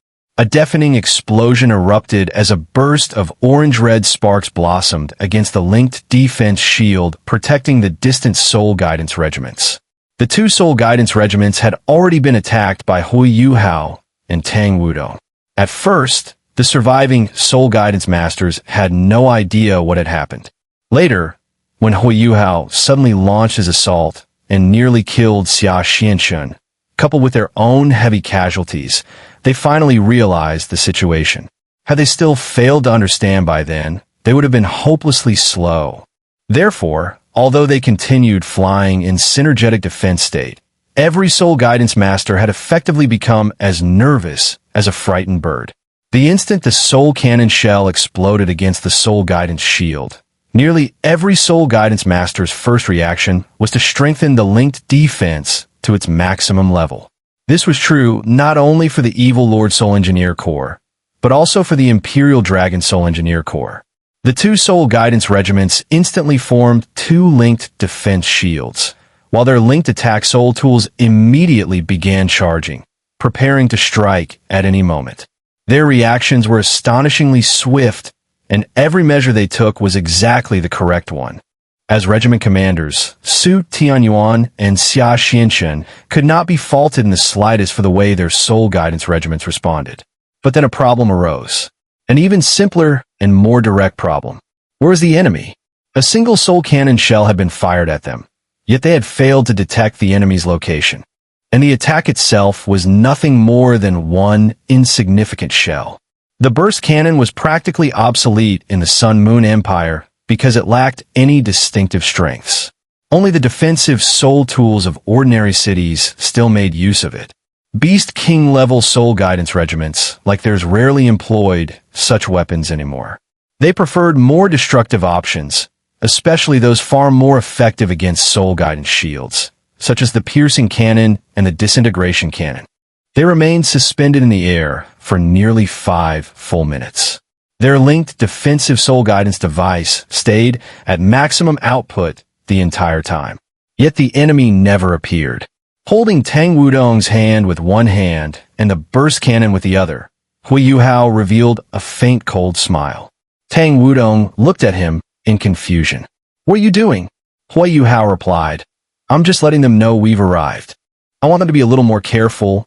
A deafening explosion erupted as a burst of orange-red sparks blossomed against the linked defense shield protecting the distant Soul Guidance regiments. The two Soul Guidance regiments had already been attacked by Huo Yuhao and Tang Wutong. At first, the surviving Soul Guidance masters had no idea what had happened. Later, when Huo Yuhao suddenly launched his assault and nearly killed xianxia, coupled with their own heavy casualties, they finally realized the situation. Had they still failed to understand by then, they would have been hopelessly slow. Therefore, although they continued flying in synergetic defense state, every Soul Guidance Master had effectively become as nervous as a frightened bird. The instant the Soul Cannon shell exploded against the Soul Guidance shield, nearly every Soul Guidance Master's first reaction was to strengthen the linked defense to its maximum level. This was true not only for the Evil Lord Soul Engineer Corps, but also for the Imperial Dragon Soul Engineer Corps. The two Soul Guidance regiments instantly formed two linked defense shields, while their linked attack soul tools immediately began charging, preparing to strike at any moment. Their reactions were astonishingly swift, and every measure they took was exactly the correct one. As regiment commanders, Su Tianyuan and Xia Xianxia could not be faulted in the slightest for the way their Soul Guidance regiments responded. But then a problem arose. An even simpler and more direct problem. Where was the enemy? A single Soul Cannon shell had been fired at them, yet they had failed to detect the enemy's location. And the attack itself was nothing more than one insignificant shell. The burst cannon was practically obsolete in the Sun Moon Empire because it lacked any distinctive strengths. Only the defensive soul tools of ordinary cities still made use of it. Beast King-level Soul Guidance regiments, like theirs, rarely employed such weapons anymore. They preferred more destructive options, especially those far more effective against Soul Guidance shields, such as the Piercing Cannon and the Disintegration Cannon. They remained suspended in the air for nearly 5 full minutes. Their linked defensive Soul Guidance device stayed at maximum output the entire time. Yet the enemy never appeared. Holding Tang Wutong's hand with one hand and the burst cannon with the other, Huo Yuhao revealed a faint cold smile. Tang Wutong looked at him in confusion. "What are you doing?" Huo Yuhao replied, "I'm just letting them know we've arrived. I want them to be a little more careful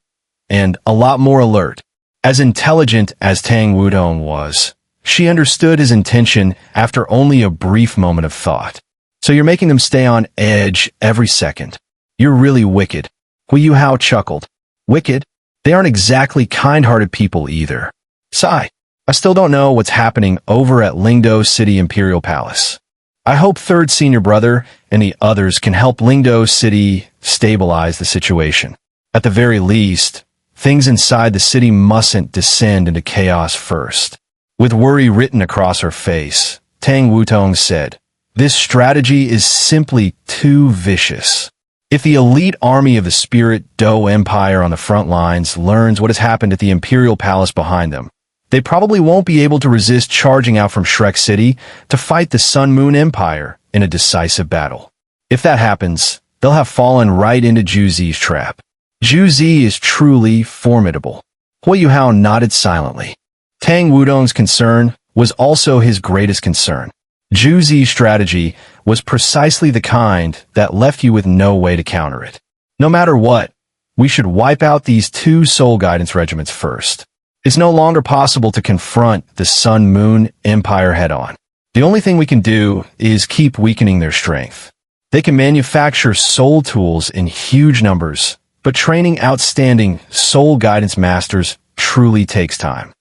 and a lot more alert." As intelligent as Tang Wutong was, she understood his intention after only a brief moment of thought. "So you're making them stay on edge every second. You're really wicked." Huo Yuhao chuckled. "Wicked? They aren't exactly kind-hearted people either. Sigh. I still don't know what's happening over at Lingdo City Imperial Palace. I hope Third Senior Brother and the others can help Lingdo City stabilize the situation. At the very least, things inside the city mustn't descend into chaos first." With worry written across her face, Tang Wutong said, "This strategy is simply too vicious. If the elite army of the Spirit Dou Empire on the front lines learns what has happened at the Imperial Palace behind them, they probably won't be able to resist charging out from Shrek City to fight the Sun Moon Empire in a decisive battle. If that happens, they'll have fallen right into Zhu Zi's trap. Zhu Zi is truly formidable." Huo Yuhao nodded silently. Tang Wutong's concern was also his greatest concern. Zhu Zi's strategy was precisely the kind that left you with no way to counter it. No matter what, we should wipe out these two Soul Guidance regiments first. It's no longer possible to confront the Sun Moon Empire head-on. The only thing we can do is keep weakening their strength. They can manufacture soul tools in huge numbers, but training outstanding Soul Guidance masters truly takes time.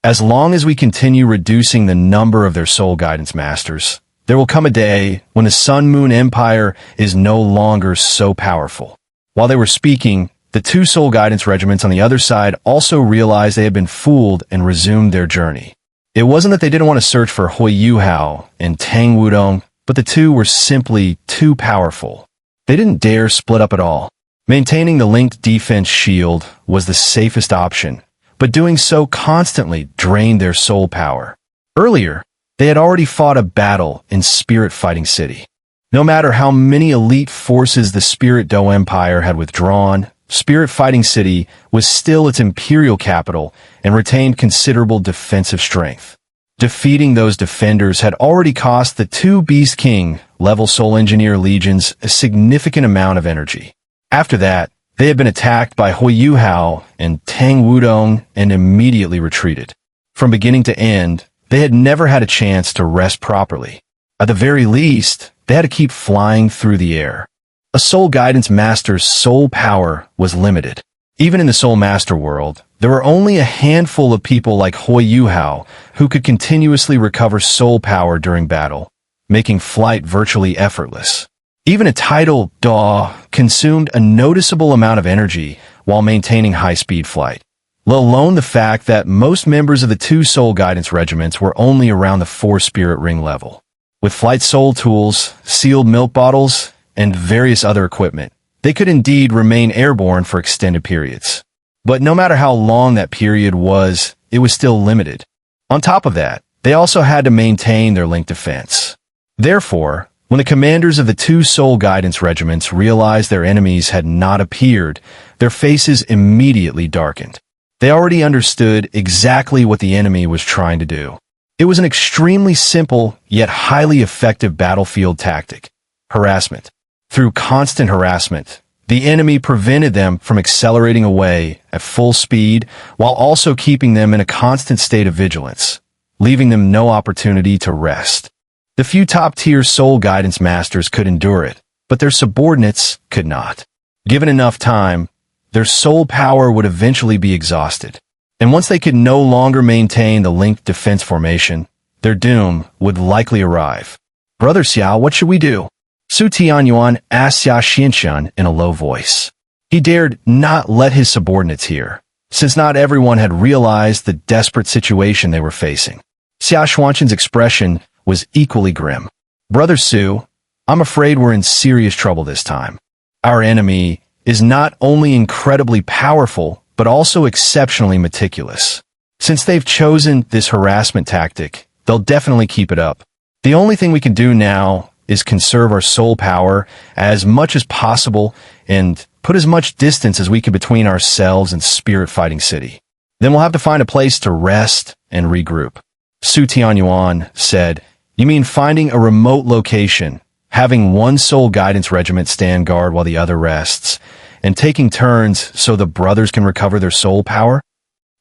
As long as we continue reducing the number of their Soul Guidance masters, there will come a day when the Sun Moon Empire is no longer so powerful. While they were speaking, the two Soul Guidance regiments on the other side also realized they had been fooled and resumed their journey. It wasn't that they didn't want to search for Huo Yuhao and Tang Wutong, but the two were simply too powerful. They didn't dare split up at all. Maintaining the linked defense shield was the safest option, but doing so constantly drained their soul power. Earlier, they had already fought a battle in Spirit Fighting City. No matter how many elite forces the Spirit Dou Empire had withdrawn, Spirit Fighting City was still its imperial capital and retained considerable defensive strength. Defeating those defenders had already cost the two Beast King level Soul Engineer legions a significant amount of energy. After that, they had been attacked by Huo Yuhao and Tang Wutong and immediately retreated. From beginning to end, they had never had a chance to rest properly. At the very least, they had to keep flying through the air. A Soul Guidance Master's soul power was limited. Even in the Soul Master world, there were only a handful of people like Huo Yuhao who could continuously recover soul power during battle, making flight virtually effortless. Even a title Dou consumed a noticeable amount of energy while maintaining high-speed flight, let alone the fact that most members of the two Soul Guidance regiments were only around the 4 Spirit Ring level. With flight soul tools, sealed milk bottles, and various other equipment, they could indeed remain airborne for extended periods. But no matter how long that period was, it was still limited. On top of that, they also had to maintain their link defense. Therefore, when the commanders of the two Soul Guidance regiments realized their enemies had not appeared, their faces immediately darkened. They already understood exactly what the enemy was trying to do. It was an extremely simple yet highly effective battlefield tactic: harassment. Through constant harassment, the enemy prevented them from accelerating away at full speed while also keeping them in a constant state of vigilance, leaving them no opportunity to rest. The few top-tier Soul Guidance Masters could endure it, but their subordinates could not. Given enough time, their soul power would eventually be exhausted, and once they could no longer maintain the linked defense formation, their doom would likely arrive. "Brother Xiao, what should we do?" Su Tianyuan asked Xia Xianxian in a low voice. He dared not let his subordinates hear, since not everyone had realized the desperate situation they were facing. Xia Xuanxian's expression was equally grim. "Brother Su, I'm afraid we're in serious trouble this time. Our enemy is not only incredibly powerful, but also exceptionally meticulous. Since they've chosen this harassment tactic, they'll definitely keep it up. The only thing we can do now is conserve our soul power as much as possible and put as much distance as we can between ourselves and Spirit Fighting City. Then we'll have to find a place to rest and regroup." Su Tianyuan said, "You mean finding a remote location, having one Soul Guidance regiment stand guard while the other rests, and taking turns so the brothers can recover their soul power?"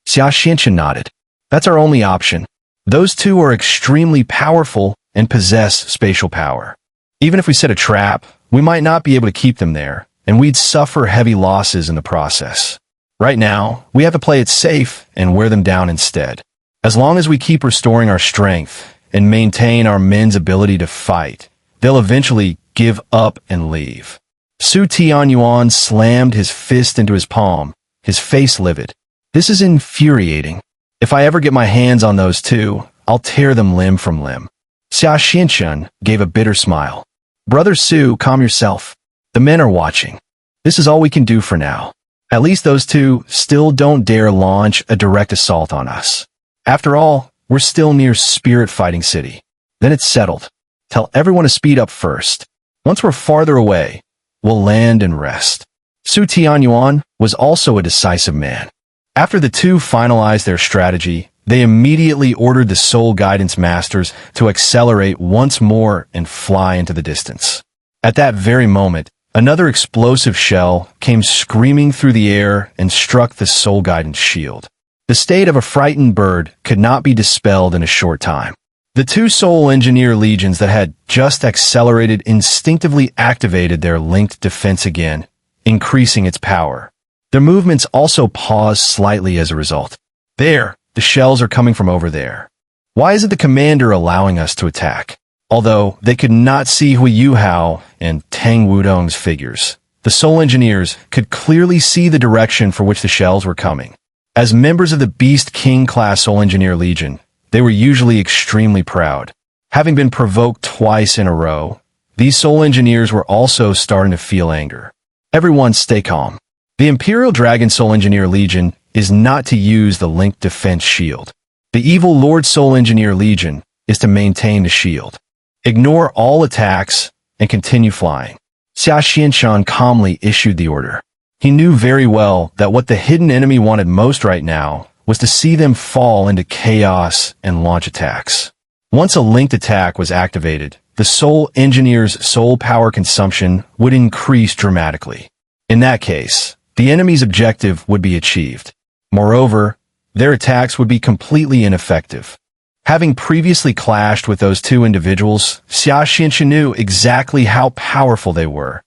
Xia Xianxian nodded. "That's our only option. Those two are extremely powerful and possess spatial power. Even if we set a trap, we might not be able to keep them there, and we'd suffer heavy losses in the process. Right now, we have to play it safe and wear them down instead. As long as we keep restoring our strength and maintain our men's ability to fight, they'll eventually give up and leave." Su Tianyuan slammed his fist into his palm, his face livid. "This is infuriating. If I ever get my hands on those two, I'll tear them limb from limb." Xia Xianxian gave a bitter smile. "Brother Su, calm yourself. The men are watching. This is all we can do for now. At least those two still don't dare launch a direct assault on us. After all, we're still near Spirit Fighting City. Then it's settled. Tell everyone to speed up first. Once we're farther away, we'll land and rest." Su Tianyuan was also a decisive man. After the two finalized their strategy, they immediately ordered the Soul Guidance Masters to accelerate once more and fly into the distance. At that very moment, another explosive shell came screaming through the air and struck the Soul Guidance shield. The state of a frightened bird could not be dispelled in a short time. The two Soul Engineer legions that had just accelerated instinctively activated their linked defense again, increasing its power. Their movements also paused slightly as a result. "There, the shells are coming from over there. Why isn't the commander allowing us to attack?" Although they could not see Huo Yuhao and Tang Wutong's figures, the Soul Engineers could clearly see the direction for which the shells were coming. As members of the Beast King class Soul Engineer Legion, they were usually extremely proud. Having been provoked twice in a row, these Soul Engineers were also starting to feel anger. Everyone stay calm. The Imperial Dragon Soul Engineer Legion is not to use the linked defense shield. The Evil Lord Soul Engineer Legion is to maintain the shield. Ignore all attacks and continue flying. Xia Xianxian calmly issued the order. He knew very well that what the hidden enemy wanted most right now was to see them fall into chaos and launch attacks. Once a linked attack was activated, the Soul Engineer's soul power consumption would increase dramatically. In that case, the enemy's objective would be achieved. Moreover, their attacks would be completely ineffective. Having previously clashed with those two individuals, Xianxia knew exactly how powerful they were,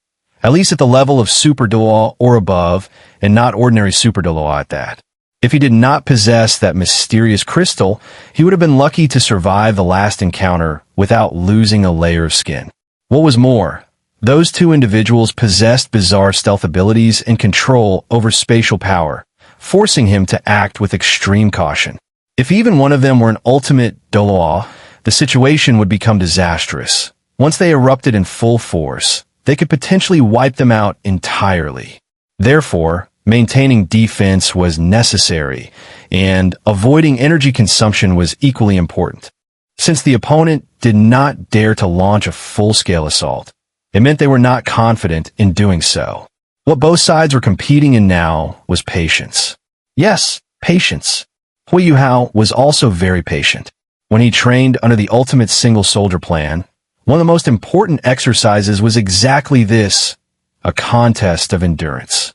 at least at the level of Super Douluo or above, and not ordinary Super Douluo at that. If he did not possess that mysterious crystal, he would have been lucky to survive the last encounter without losing a layer of skin. What was more, those two individuals possessed bizarre stealth abilities and control over spatial power, forcing him to act with extreme caution. If even one of them were an ultimate Douluo, the situation would become disastrous. Once they erupted in full force, they could potentially wipe them out entirely. Therefore, maintaining defense was necessary, and avoiding energy consumption was equally important. Since the opponent did not dare to launch a full-scale assault, it meant they were not confident in doing so. What both sides were competing in now was patience. Yes, patience. Huo Yuhao was also very patient. When he trained under the ultimate single-soldier plan, one of the most important exercises was exactly this, a contest of endurance.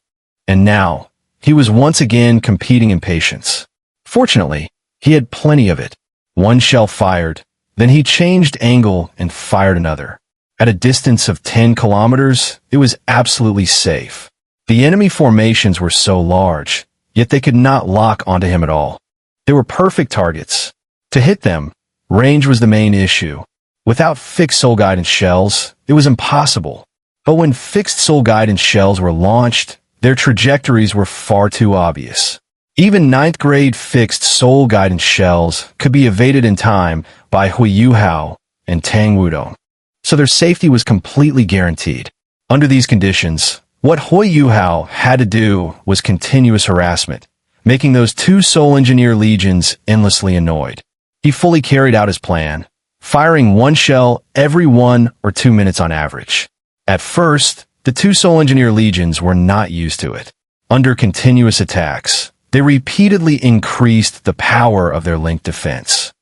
And now, he was once again competing in patience. Fortunately, he had plenty of it. One shell fired, then he changed angle and fired another. At a distance of 10 kilometers, it was absolutely safe. The enemy formations were so large, yet they could not lock onto him at all. They were perfect targets. To hit them, range was the main issue. Without fixed soul guidance shells, it was impossible. But when fixed soul guidance shells were launched, their trajectories were far too obvious. Even 9th grade fixed soul guidance shells could be evaded in time by Huo Yuhao and Tang Wutong, so their safety was completely guaranteed. Under these conditions, what Huo Yuhao had to do was continuous harassment, making those two Soul Engineer legions endlessly annoyed. He fully carried out his plan, firing one shell every 1 or 2 minutes on average. At first, the two Soul Engineer legions were not used to it. Under continuous attacks, they repeatedly increased the power of their linked defense.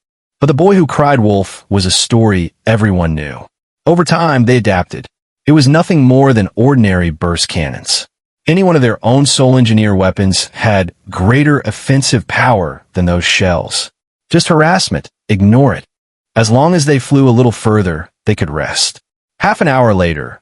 But the boy who cried wolf was a story everyone knew. Over time, they adapted. It was nothing more than ordinary burst cannons. Any one of their own Soul Engineer weapons had greater offensive power than those shells. Just harassment, ignore it. As long as they flew a little further, they could rest. Half an hour later,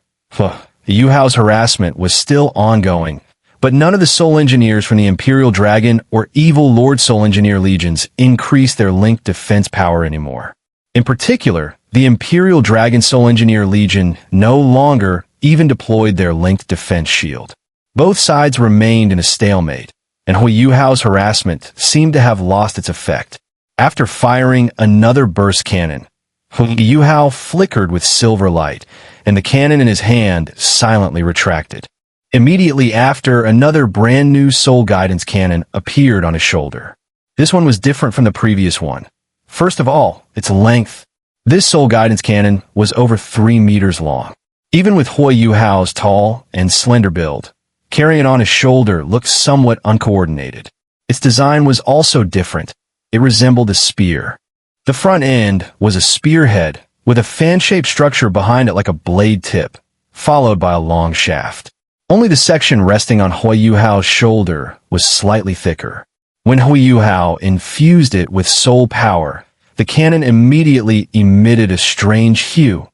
Yuhao's harassment was still ongoing, but none of the Soul Engineers from the Imperial Dragon or Evil Lord Soul Engineer legions increased their linked defense power anymore. In particular, the Imperial Dragon Soul Engineer Legion no longer even deployed their linked defense shield. Both sides remained in a stalemate, and Huo Yuhao's harassment seemed to have lost its effect. After firing another burst cannon, Huo Yuhao flickered with silver light, and the cannon in his hand silently retracted. Immediately after, another brand new soul guidance cannon appeared on his shoulder. This one was different from the previous one. First of all, its length. This soul guidance cannon was over 3 meters long. Even with Huo Yuhao's tall and slender build, carrying it on his shoulder looked somewhat uncoordinated. Its design was also different. It resembled a spear. The front end was a spearhead with a fan-shaped structure behind it like a blade tip, followed by a long shaft. Only the section resting on Huo Yuhao's shoulder was slightly thicker. When Huo Yuhao infused it with soul power, the cannon immediately emitted a strange hue,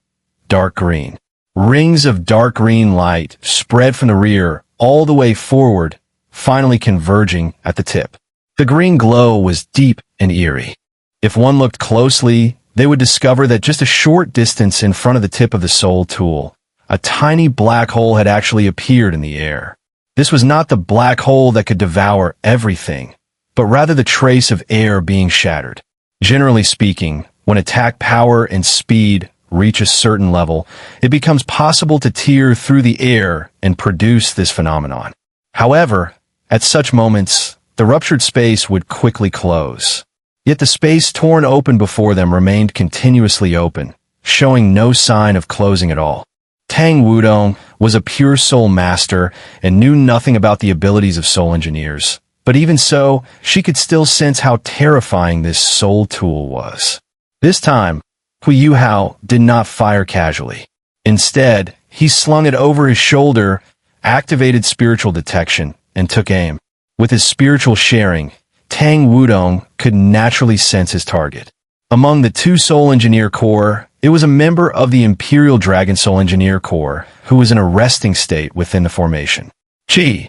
dark green. Rings of dark green light spread from the rear all the way forward, finally converging at the tip. The green glow was deep and eerie. If one looked closely, they would discover that just a short distance in front of the tip of the soul tool, a tiny black hole had actually appeared in the air. This was not the black hole that could devour everything, but rather the trace of air being shattered. Generally speaking, when attack power and speed reach a certain level, it becomes possible to tear through the air and produce this phenomenon. However, at such moments, the ruptured space would quickly close. Yet the space torn open before them remained continuously open, showing no sign of closing at all. Tang Wutong was a pure soul master and knew nothing about the abilities of soul engineers. But even so, she could still sense how terrifying this soul tool was. This time, Huo Yuhao did not fire casually. Instead, he slung it over his shoulder, activated spiritual detection, and took aim. With his spiritual sharing, Tang Wutong could naturally sense his target. Among the two Soul Engineer Corps, it was a member of the Imperial Dragon Soul Engineer Corps who was in a resting state within the formation. Chi!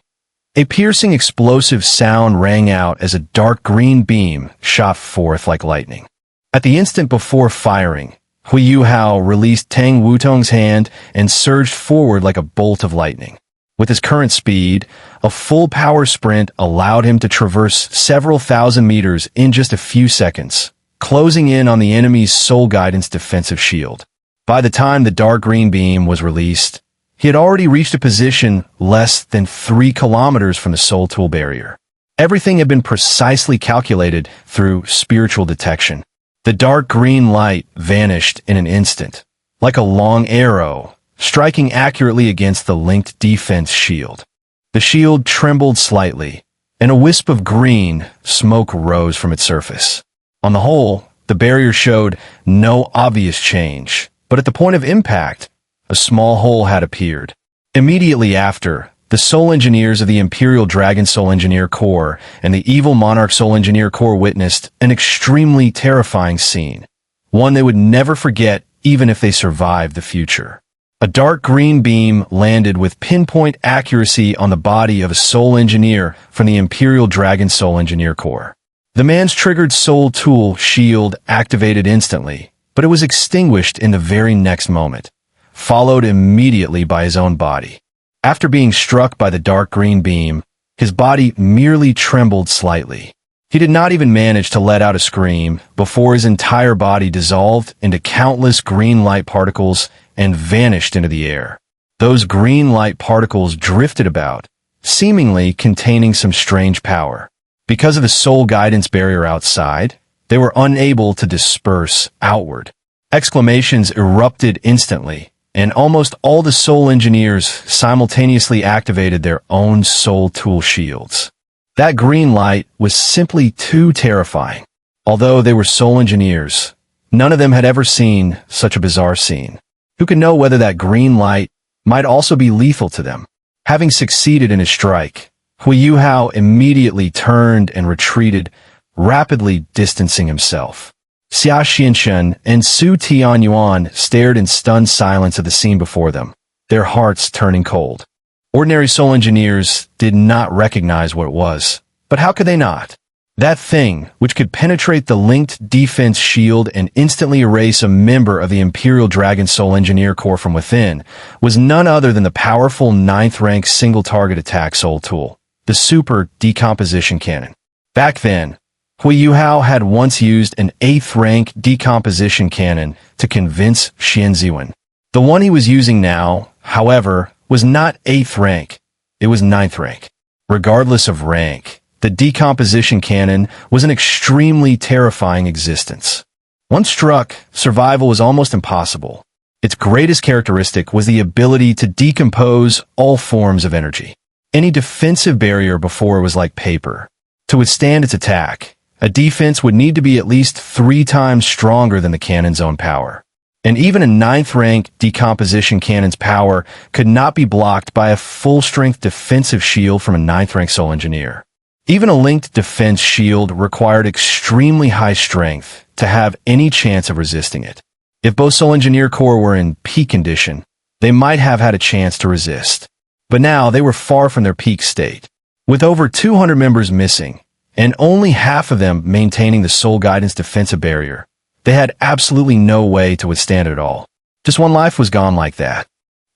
A piercing explosive sound rang out as a dark green beam shot forth like lightning. At the instant before firing, Huo Yuhao released Tang Wutong's hand and surged forward like a bolt of lightning. With his current speed, a full power sprint allowed him to traverse several thousand meters in just a few seconds, closing in on the enemy's soul guidance defensive shield. By the time the dark green beam was released, he had already reached a position less than 3 kilometers from the soul tool barrier. Everything had been precisely calculated through spiritual detection. The dark green light vanished in an instant, like a long arrow, striking accurately against the linked defense shield. The shield trembled slightly, and a wisp of green smoke rose from its surface. On the whole, the barrier showed no obvious change, but at the point of impact, a small hole had appeared. Immediately after, the Soul Engineers of the Imperial Dragon Soul Engineer Corps and the Evil Monarch Soul Engineer Corps witnessed an extremely terrifying scene, one they would never forget even if they survived the future. A dark green beam landed with pinpoint accuracy on the body of a Soul Engineer from the Imperial Dragon Soul Engineer Corps. The man's triggered soul tool shield activated instantly, but it was extinguished in the very next moment, followed immediately by his own body. After being struck by the dark green beam, his body merely trembled slightly. He did not even manage to let out a scream before his entire body dissolved into countless green light particles and vanished into the air. Those green light particles drifted about, seemingly containing some strange power. Because of the soul guidance barrier outside, they were unable to disperse outward. Exclamations erupted instantly, and almost all the Soul Engineers simultaneously activated their own soul tool shields. That green light was simply too terrifying. Although they were Soul Engineers, none of them had ever seen such a bizarre scene. Who could know whether that green light might also be lethal to them? Having succeeded in his strike, Huo Yuhao immediately turned and retreated, rapidly distancing himself. Xia Xianxia and Su Tianyuan stared in stunned silence at the scene before them, their hearts turning cold. Ordinary Soul Engineers did not recognize what it was, but how could they not? That thing, which could penetrate the linked defense shield and instantly erase a member of the Imperial Dragon Soul Engineer Corps from within, was none other than the powerful 9th-rank single-target attack soul tool, the Super Decomposition Cannon. Back then, Huo Yuhao had once used an 8th-rank decomposition cannon to convince Xianxia. The one he was using now, however, was not 8th rank, it was 9th rank. Regardless of rank, the decomposition cannon was an extremely terrifying existence. Once struck, survival was almost impossible. Its greatest characteristic was the ability to decompose all forms of energy. Any defensive barrier before was like paper. To withstand its attack, a defense would need to be at least 3 times stronger than the cannon's own power. And even a 9th-rank decomposition cannon's power could not be blocked by a full-strength defensive shield from a 9th-rank Soul Engineer. Even a linked defense shield required extremely high strength to have any chance of resisting it. If both Soul Engineer Corps were in peak condition, they might have had a chance to resist. But now they were far from their peak state. With over 200 members missing, and only half of them maintaining the soul guidance defensive barrier, they had absolutely no way to withstand it at all. Just one life was gone like that.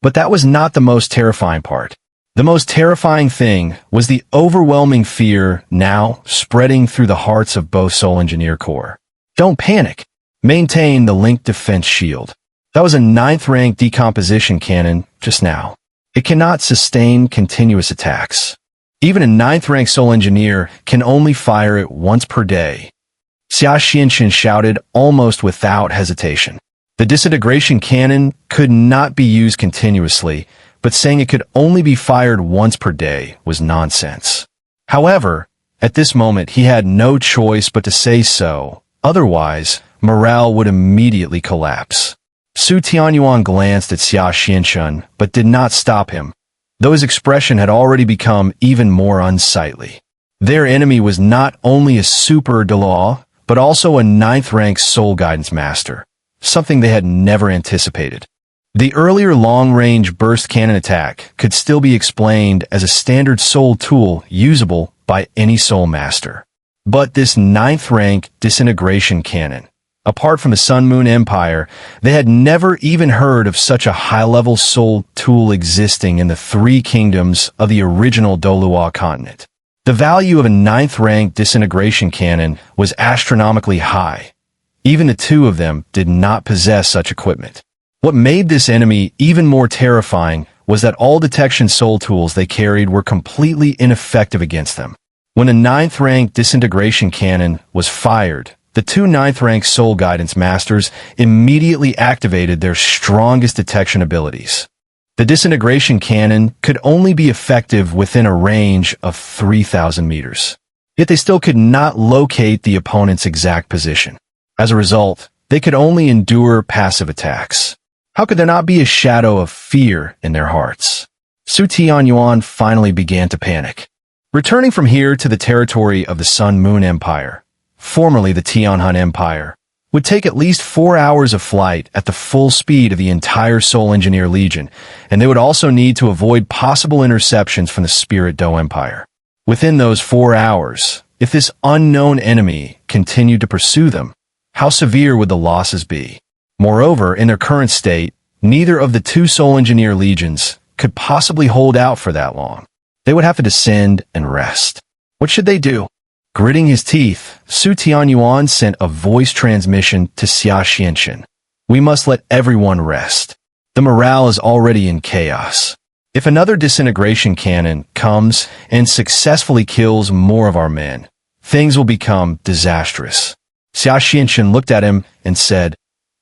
But that was not the most terrifying part. The most terrifying thing was the overwhelming fear now spreading through the hearts of both Soul Engineer Corps. Don't panic. Maintain the linked defense shield. That was a 9th-rank decomposition cannon just now. It cannot sustain continuous attacks. Even a 9th-rank Soul Engineer can only fire it once per day. Xia Xianxia shouted almost without hesitation. The Disintegration Cannon could not be used continuously, but saying it could only be fired once per day was nonsense. However, at this moment he had no choice but to say so, otherwise morale would immediately collapse. Su Tianyuan glanced at Xia Xianxun, but did not stop him, though his expression had already become even more unsightly. Their enemy was not only a super Douluo, but also a 9th-rank soul guidance master, something they had never anticipated. The earlier long-range burst cannon attack could still be explained as a standard soul tool usable by any soul master. But this 9th-rank Disintegration Cannon, apart from the Sun-Moon Empire, they had never even heard of such a high-level soul tool existing in the 3 kingdoms of the original Douluo continent. The value of a 9th-rank Disintegration Cannon was astronomically high. Even the 2 of them did not possess such equipment. What made this enemy even more terrifying was that all detection soul tools they carried were completely ineffective against them. When a 9th-rank Disintegration Cannon was fired, the 2 9th-rank soul guidance masters immediately activated their strongest detection abilities. The Disintegration Cannon could only be effective within a range of 3,000 meters. Yet they still could not locate the opponent's exact position. As a result, they could only endure passive attacks. How could there not be a shadow of fear in their hearts? Su Tianyuan finally began to panic. Returning from here to the territory of the Sun-Moon Empire, formerly the Tianhan Empire, would take at least 4 hours of flight at the full speed of the entire Soul Engineer Legion, and they would also need to avoid possible interceptions from the Spirit Dou Empire. Within those 4 hours, if this unknown enemy continued to pursue them, how severe would the losses be? Moreover, in their current state, neither of the 2 Soul Engineer Legions could possibly hold out for that long. They would have to descend and rest. What should they do? Gritting his teeth, Su Tianyuan sent a voice transmission to Xia Xianxun. We must let everyone rest. The morale is already in chaos. If another Disintegration Cannon comes and successfully kills more of our men, things will become disastrous. Xia Xianxun looked at him and said,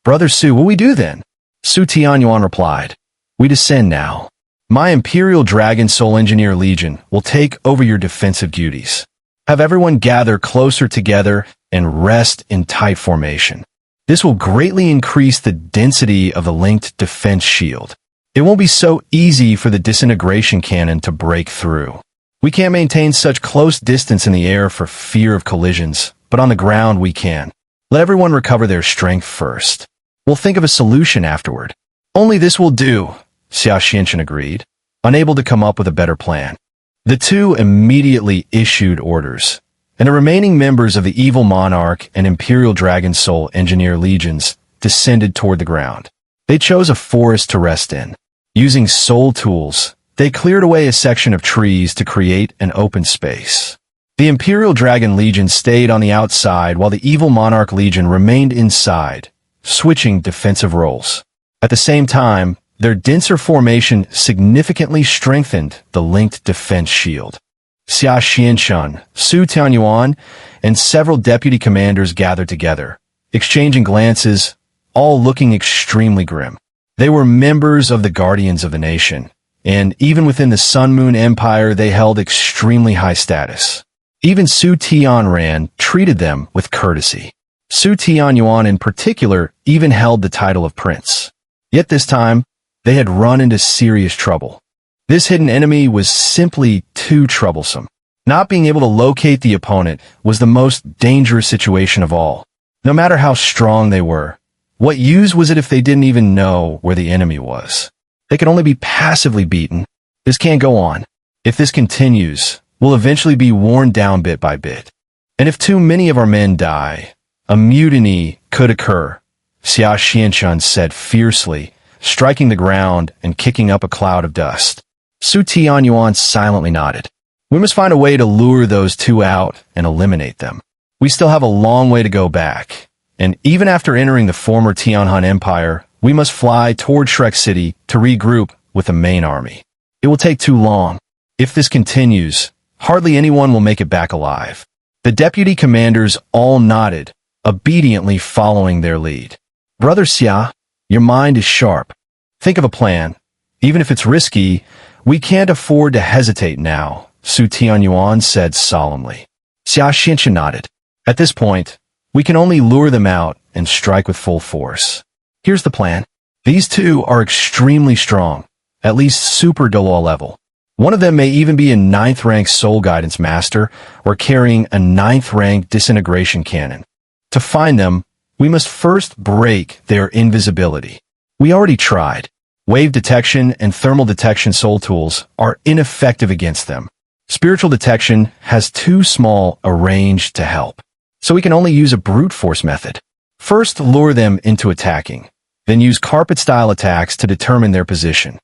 Brother Su, what will we do then? Su Tianyuan replied, We descend now. My Imperial Dragon Soul Engineer Legion will take over your defensive duties. Have everyone gather closer together and rest in tight formation. This will greatly increase the density of the linked defense shield. It won't be so easy for the Disintegration Cannon to break through. We can't maintain such close distance in the air for fear of collisions, but on the ground we can. Let everyone recover their strength first. We'll think of a solution afterward. Only this will do, Xia Xianxun agreed, unable to come up with a better plan. The 2 immediately issued orders, and the remaining members of the Evil Monarch and Imperial Dragon Soul Engineer Legions descended toward the ground. They chose a forest to rest in. Using soul tools, they cleared away a section of trees to create an open space. The Imperial Dragon Legion stayed on the outside while the Evil Monarch Legion remained inside, switching defensive roles. At the same time, their denser formation significantly strengthened the linked defense shield. Xia Xianxun, Su Tianyuan, and several deputy commanders gathered together, exchanging glances, all looking extremely grim. They were members of the Guardians of the Nation, and even within the Sun-Moon Empire they held extremely high status. Even Su Tianran treated them with courtesy. Su Tianyuan in particular even held the title of prince. Yet this time, they had run into serious trouble. This hidden enemy was simply too troublesome. Not being able to locate the opponent was the most dangerous situation of all. No matter how strong they were, what use was it if they didn't even know where the enemy was? They could only be passively beaten. This can't go on. If this continues, we'll eventually be worn down bit by bit. And if too many of our men die, a mutiny could occur, Xia Xianxun said fiercely, striking the ground and kicking up a cloud of dust. Su Tianyuan silently nodded. We must find a way to lure those 2 out and eliminate them. We still have a long way to go back, and even after entering the former Tianhan Empire, we must fly toward Shrek City to regroup with the main army. It will take too long. If this continues, hardly anyone will make it back alive. The deputy commanders all nodded, obediently following their lead. Brother Xia, your mind is sharp. Think of a plan. Even if it's risky, we can't afford to hesitate now, Su Tianyuan said solemnly. Xianxia nodded. At this point, we can only lure them out and strike with full force. Here's the plan. These two are extremely strong, at least super Douluo level. One of them may even be a 9th rank soul guidance master or carrying a 9th rank disintegration cannon. To find them, we must first break their invisibility. We already tried. Wave detection and thermal detection soul tools are ineffective against them. Spiritual detection has too small a range to help, so we can only use a brute force method. First, lure them into attacking, then use carpet-style attacks to determine their position.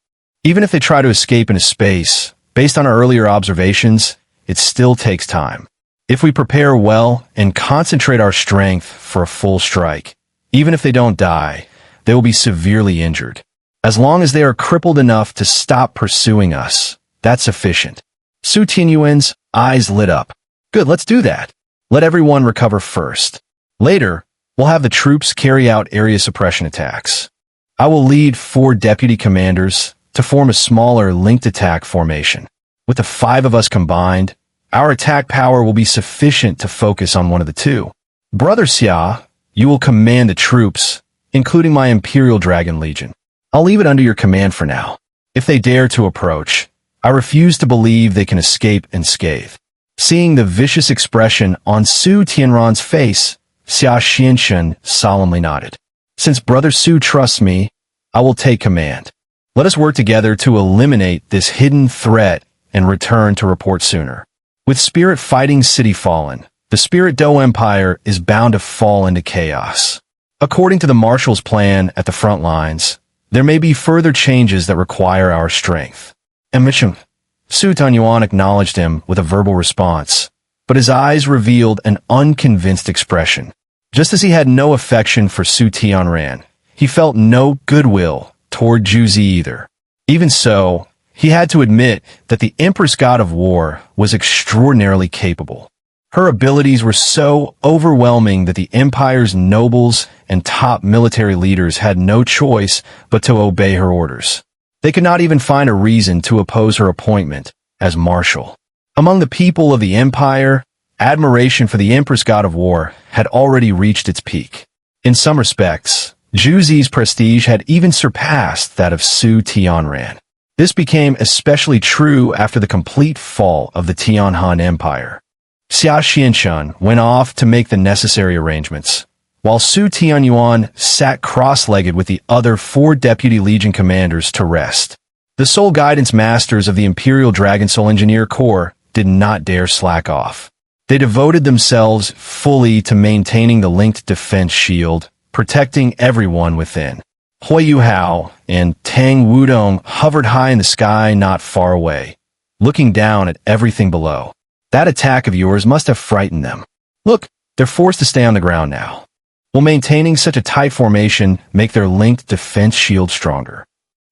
Even if they try to escape into space, based on our earlier observations, it still takes time. If we prepare well and concentrate our strength for a full strike, even if they don't die, they will be severely injured. As long as they are crippled enough to stop pursuing us, that's sufficient. Su Tianyuan's eyes lit up. Good, let's do that. Let everyone recover first. Later, we'll have the troops carry out area suppression attacks. I will lead 4 deputy commanders to form a smaller linked attack formation. With the 5 of us combined, our attack power will be sufficient to focus on one of the two. Brother Xia, you will command the troops, including my Imperial Dragon Legion. I'll leave it under your command for now. If they dare to approach, I refuse to believe they can escape unscathed. Seeing the vicious expression on Su Tianran's face, Xia Xianxia solemnly nodded. Since Brother Su trusts me, I will take command. Let us work together to eliminate this hidden threat and return to report Xun'er. With Spirit fighting City fallen, the Spirit Dou Empire is bound to fall into chaos. According to the Marshal's plan at the front lines, there may be further changes that require our strength. Su Tianyuan acknowledged him with a verbal response, but his eyes revealed an unconvinced expression. Just as he had no affection for Su Tianran, he felt no goodwill toward Juzi either. Even so, he had to admit that the Empress God of War was extraordinarily capable. Her abilities were so overwhelming that the Empire's nobles and top military leaders had no choice but to obey her orders. They could not even find a reason to oppose her appointment as Marshal. Among the people of the Empire, admiration for the Empress God of War had already reached its peak. In some respects, Juzi's prestige had even surpassed that of Su Tianran. This became especially true after the complete fall of the Tianhan Empire. Xia Xianxia went off to make the necessary arrangements, while Su Tianyuan sat cross-legged with the other 4 Deputy Legion commanders to rest. The Soul Guidance Masters of the Imperial Dragon Soul Engineer Corps did not dare slack off. They devoted themselves fully to maintaining the linked defense shield, protecting everyone within. Huo Yuhao and Tang Wutong hovered high in the sky not far away, looking down at everything below. That attack of yours must have frightened them. Look, they're forced to stay on the ground now. Will maintaining such a tight formation make their linked defense shield stronger?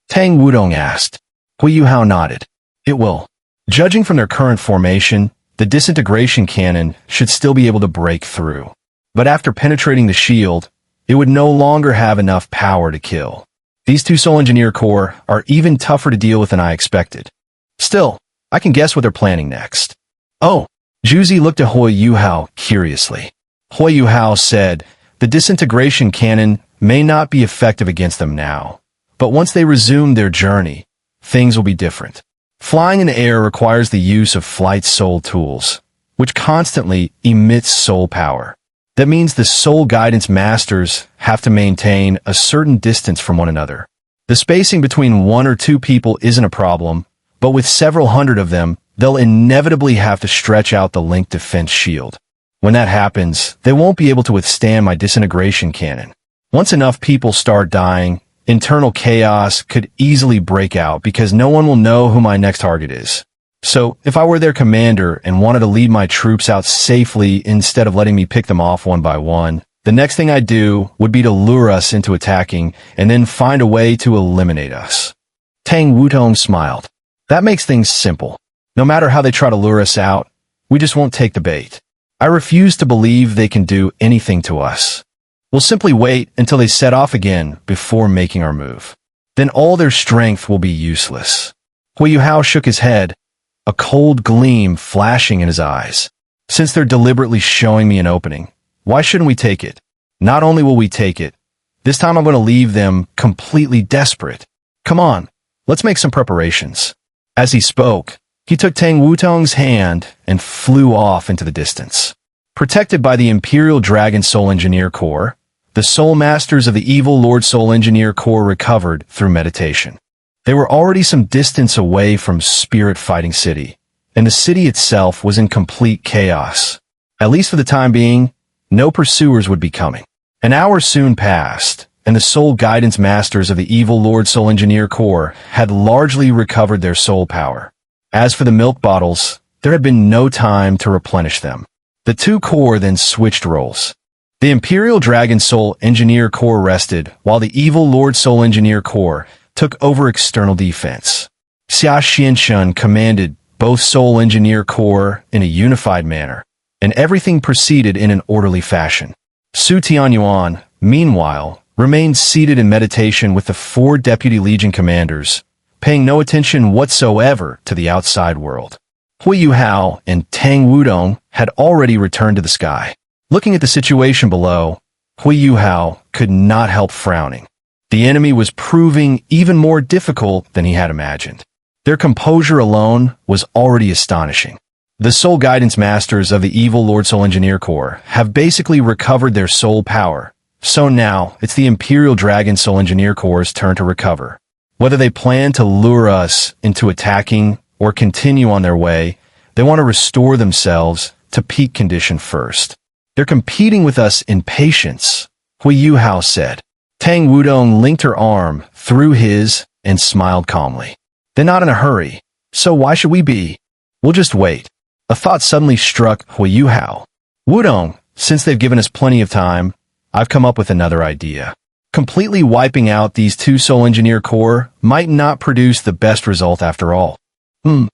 Tang Wutong asked. Huo Yuhao nodded. It will. Judging from their current formation, the Disintegration Cannon should still be able to break through. But after penetrating the shield, it would no longer have enough power to kill. These 2 Soul Engineer Corps are even tougher to deal with than I expected. Still, I can guess what they're planning next. Oh, Juzi looked at Huo Yuhao curiously. Huo Yuhao said, the Disintegration Cannon may not be effective against them now, but once they resume their journey, things will be different. Flying in the air requires the use of flight soul tools, which constantly emits soul power. That means the Soul Guidance Masters have to maintain a certain distance from one another. The spacing between 1 or 2 people isn't a problem, but with several hundred of them, they'll inevitably have to stretch out the linked defense shield. When that happens, they won't be able to withstand my Disintegration Cannon. Once enough people start dying, internal chaos could easily break out because no one will know who my next target is. So, if I were their commander and wanted to lead my troops out safely instead of letting me pick them off one by one, the next thing I'd do would be to lure us into attacking and then find a way to eliminate us. Tang Wutong smiled. That makes things simple. No matter how they try to lure us out, we just won't take the bait. I refuse to believe they can do anything to us. We'll simply wait until they set off again before making our move. then all their strength will be useless. Huo Yuhao shook his head, a cold gleam flashing in his eyes. Since they're deliberately showing me an opening, why shouldn't we take it? Not only will we take it, this time I'm going to leave them completely desperate. Come on, let's make some preparations. As he spoke, he took Tang Wutong's hand and flew off into the distance. Protected by the Imperial Dragon Soul Engineer Corps, the Soul Masters of the Evil Lord Soul Engineer Corps recovered through meditation. They were already some distance away from Spirit Fighting City, and the city itself was in complete chaos. At least for the time being, no pursuers would be coming. An hour soon passed, and the Soul Guidance Masters of the Evil Lord Soul Engineer Corps had largely recovered their soul power. As for the milk bottles, there had been no time to replenish them. The two corps then switched roles. The Imperial Dragon Soul Engineer Corps rested, while the Evil Lord Soul Engineer Corps took over external defense. Xianxia commanded both Soul Engineer Corps in a unified manner, and everything proceeded in an orderly fashion. Su Tianyuan, meanwhile, remained seated in meditation with the 4 Deputy Legion commanders, paying no attention whatsoever to the outside world. Huo Yuhao and Tang Wutong had already returned to the sky. Looking at the situation below, Huo Yuhao could not help frowning. The enemy was proving even more difficult than he had imagined. Their composure alone was already astonishing. The Soul Guidance Masters of the Evil Lord Soul Engineer Corps have basically recovered their soul power, so now it's the Imperial Dragon Soul Engineer Corps' turn to recover. Whether they plan to lure us into attacking or continue on their way, they want to restore themselves to peak condition first. They're competing with us in patience, Huo Yuhao said. Tang Wutong linked her arm through his and smiled calmly. They're not in a hurry, so why should we be? We'll just wait. A thought suddenly struck Huo Yuhao. Wutong, since they've given us plenty of time, I've come up with another idea. Completely wiping out these 2 Soul Engineer Corps might not produce the best result after all. Tang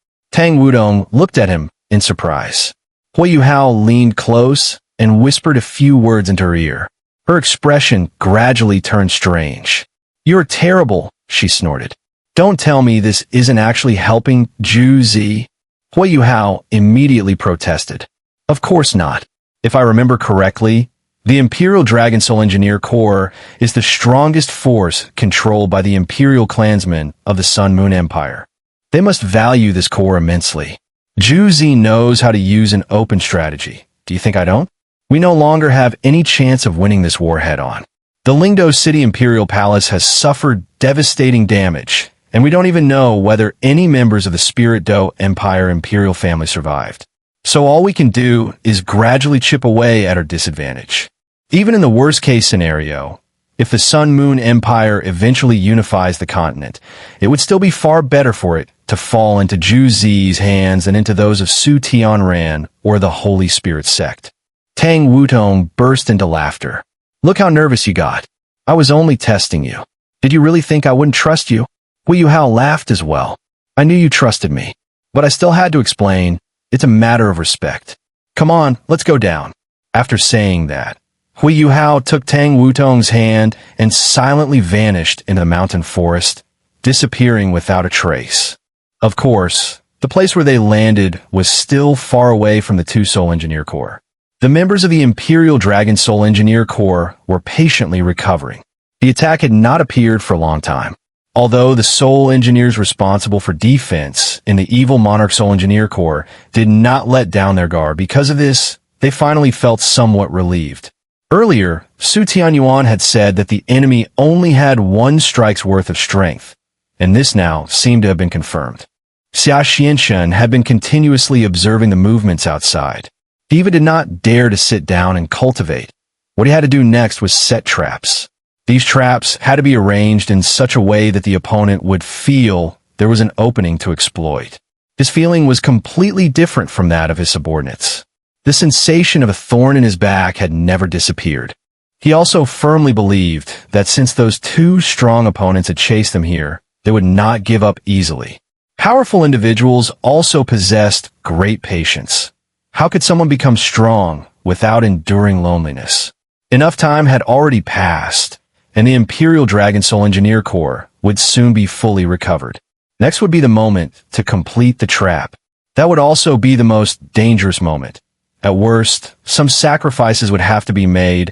Wutong looked at him in surprise. Huo Yuhao leaned close and whispered a few words into her ear. Her expression gradually turned strange. You're terrible, she snorted. Don't tell me this isn't actually helping Zhu Zi. Huo Yuhao immediately protested. Of course not. If I remember correctly, the Imperial Dragon Soul Engineer Corps is the strongest force controlled by the Imperial clansmen of the Sun Moon Empire. They must value this corps immensely. Zhu Zi knows how to use an open strategy. Do you think I don't? We no longer have any chance of winning this war head-on. The Lingdo City Imperial Palace has suffered devastating damage, and we don't even know whether any members of the Spirit Dou Empire Imperial family survived. So all we can do is gradually chip away at our disadvantage. Even in the worst-case scenario, if the Sun Moon Empire eventually unifies the continent, it would still be far better for it to fall into Zhu Zi's hands than into those of Su Tianran or the Holy Spirit sect. Tang Wutong burst into laughter. Look how nervous you got. I was only testing you. Did you really think I wouldn't trust you? Huo Yuhao laughed as well. I knew you trusted me, but I still had to explain. It's a matter of respect. Come on, let's go down. After saying that, Huo Yuhao took Tang Wutong's hand and silently vanished into the mountain forest, disappearing without a trace. Of course, the place where they landed was still far away from the 2 Soul Engineer Corps. The members of the Imperial Dragon Soul Engineer Corps were patiently recovering. The attack had not appeared for a long time. Although the Soul Engineers responsible for defense in the Evil Monarch Soul Engineer Corps did not let down their guard because of this, they finally felt somewhat relieved. Earlier, Su Tianyuan had said that the enemy only had 1 strike's worth of strength, and this now seemed to have been confirmed. Xianxia had been continuously observing the movements outside. He even did not dare to sit down and cultivate. What he had to do next was set traps. These traps had to be arranged in such a way that the opponent would feel there was an opening to exploit. His feeling was completely different from that of his subordinates. The sensation of a thorn in his back had never disappeared. He also firmly believed that since those 2 strong opponents had chased them here, they would not give up easily. Powerful individuals also possessed great patience. How could someone become strong without enduring loneliness? Enough time had already passed, and the Imperial Dragon Soul Engineer Corps would soon be fully recovered. Next would be the moment to complete the trap. That would also be the most dangerous moment. At worst, some sacrifices would have to be made,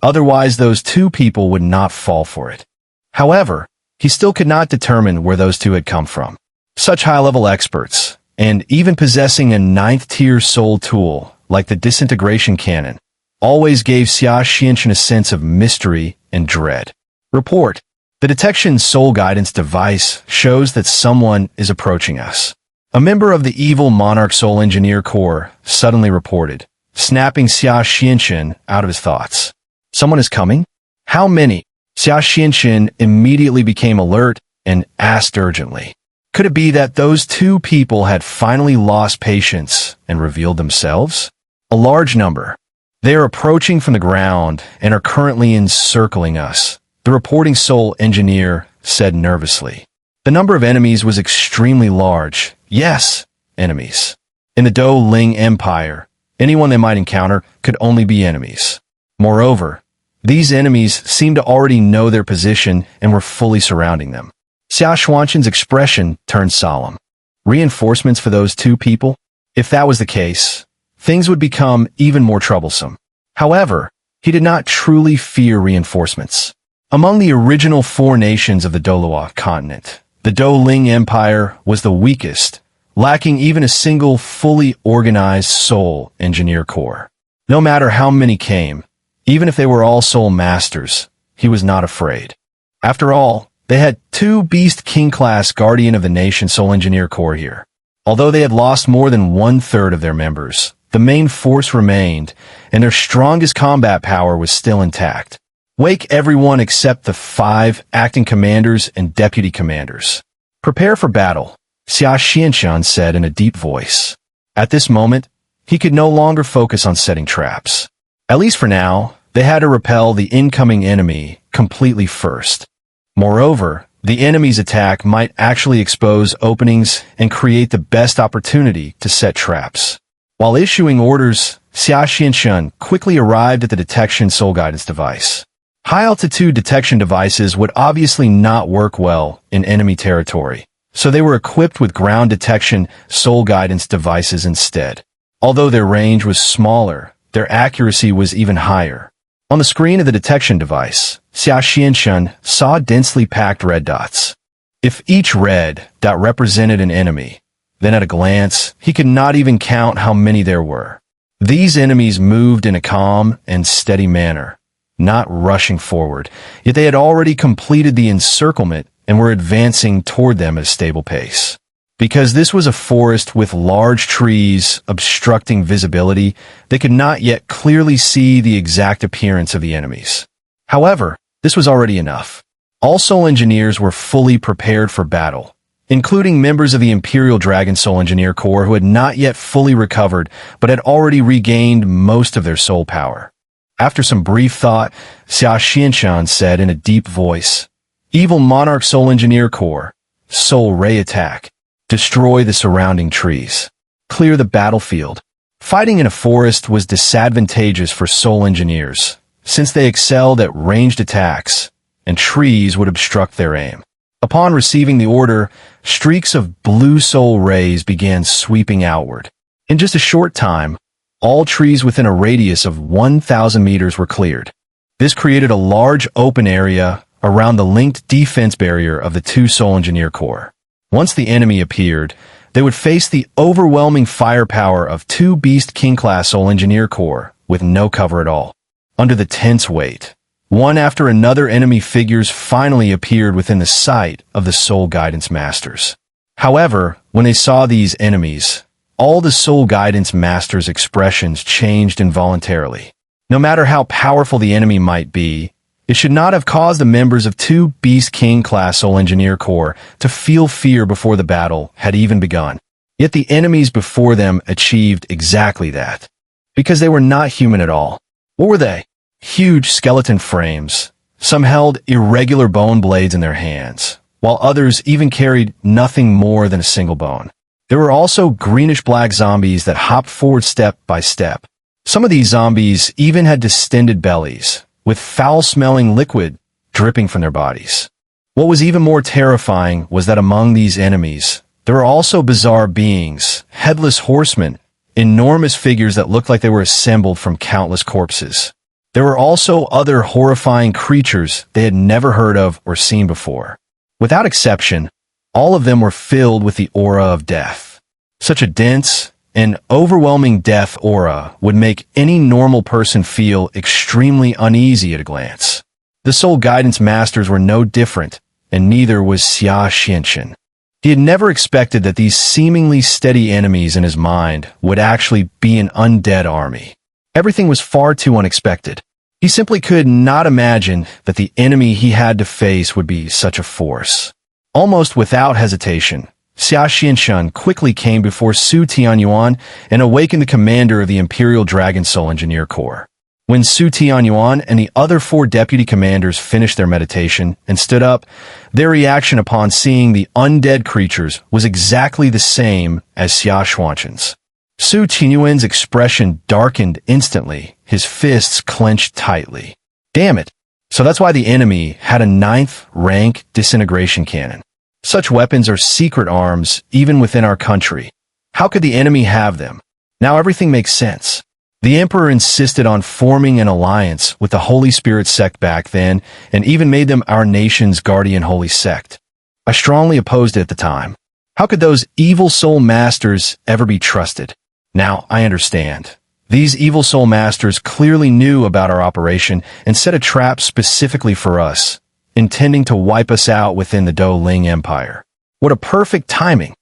otherwise those two people would not fall for it. However, he still could not determine where those two had come from. Such high-level experts, and even possessing a 9th-tier soul tool like the Disintegration Cannon, always gave xianxia a sense of mystery and dread. Report. The detection soul guidance device shows that someone is approaching us. A member of the evil Monarch Soul Engineer Corps suddenly reported, snapping xianxia out of his thoughts. Someone is coming? How many? Xianxia immediately became alert and asked urgently. Could it be that those two people had finally lost patience and revealed themselves? A large number. They are approaching from the ground and are currently encircling us, the reporting soul engineer said nervously. The number of enemies was extremely large. Yes, enemies. In the Douluo Empire, anyone they might encounter could only be enemies. Moreover, these enemies seemed to already know their position and were fully surrounding them. Xianxia's expression turned solemn. Reinforcements for those two people? If that was the case, things would become even more troublesome. However, he did not truly fear reinforcements. Among the original 4 nations of the Douluo continent, the Douluo Empire was the weakest, lacking even a single fully organized soul engineer corps. No matter how many came, even if they were all soul masters, he was not afraid. After all, they had 2 Beast King-class Guardian of the Nation Soul Engineer Corps here. Although they had lost more than 1/3 of their members, the main force remained, and their strongest combat power was still intact. Wake everyone except the 5 acting commanders and deputy commanders. Prepare for battle, xianxia said in a deep voice. At this moment, he could no longer focus on setting traps. At least for now, they had to repel the incoming enemy completely first. Moreover, the enemy's attack might actually expose openings and create the best opportunity to set traps. While issuing orders, xianxia quickly arrived at the detection soul guidance device. High-altitude detection devices would obviously not work well in enemy territory, so they were equipped with ground detection soul guidance devices instead. Although their range was smaller, their accuracy was even higher. On the screen of the detection device, xianxia saw densely packed red dots. If each red dot represented an enemy, then at a glance, he could not even count how many there were. These enemies moved in a calm and steady manner, not rushing forward, yet they had already completed the encirclement and were advancing toward them at a stable pace. Because this was a forest with large trees obstructing visibility, they could not yet clearly see the exact appearance of the enemies. However, this was already enough. All soul engineers were fully prepared for battle, including members of the Imperial Dragon Soul Engineer Corps who had not yet fully recovered but had already regained most of their soul power. After some brief thought, xianxia said in a deep voice, "Evil Monarch Soul Engineer Corps, Soul Ray Attack. Destroy the surrounding trees. Clear the battlefield." Fighting in a forest was disadvantageous for soul engineers, since they excelled at ranged attacks, and trees would obstruct their aim. Upon receiving the order, streaks of blue soul rays began sweeping outward. In just a short time, all trees within a radius of 1,000 meters were cleared. This created a large open area around the linked defense barrier of the 2 Soul Engineer Corps. Once the enemy appeared, they would face the overwhelming firepower of 2 Beast King-class Soul Engineer Corps with no cover at all. Under the tense weight, one after another enemy figures finally appeared within the sight of the Soul Guidance Masters. However, when they saw these enemies, all the Soul Guidance Masters' expressions changed involuntarily. No matter how powerful the enemy might be, it should not have caused the members of 2 Beast King-class Soul Engineer Corps to feel fear before the battle had even begun. Yet the enemies before them achieved exactly that. Because they were not human at all. What were they? Huge skeleton frames. Some held irregular bone blades in their hands, while others even carried nothing more than a single bone. There were also greenish-black zombies that hopped forward step by step. Some of these zombies even had distended bellies, with foul-smelling liquid dripping from their bodies. What was even more terrifying was that among these enemies, there were also bizarre beings, headless horsemen, enormous figures that looked like they were assembled from countless corpses. There were also other horrifying creatures they had never heard of or seen before. Without exception, all of them were filled with the aura of death. Such a dense and overwhelming death aura would make any normal person feel extremely uneasy at a glance. The Soul Guidance Masters were no different, and neither was xianxia. He had never expected that these seemingly steady enemies in his mind would actually be an undead army. Everything was far too unexpected. He simply could not imagine that the enemy he had to face would be such a force. Almost without hesitation, xianxia quickly came before Su Tianyuan and awakened the commander of the Imperial Dragon Soul Engineer Corps. When Su Tianyuan and the other 4 deputy commanders finished their meditation and stood up, their reaction upon seeing the undead creatures was exactly the same as xianxia's. Su Tianyuan's expression darkened instantly, his fists clenched tightly. Damn it! So that's why the enemy had a 9th rank Disintegration Cannon. Such weapons are secret arms even within our country. How could the enemy have them? Now everything makes sense. The Emperor insisted on forming an alliance with the Holy Spirit sect back then and even made them our nation's guardian holy sect. I strongly opposed it at the time. How could those evil soul masters ever be trusted? Now, I understand. These evil soul masters clearly knew about our operation and set a trap specifically for us, intending to wipe us out within the Douluo Empire. What a perfect timing!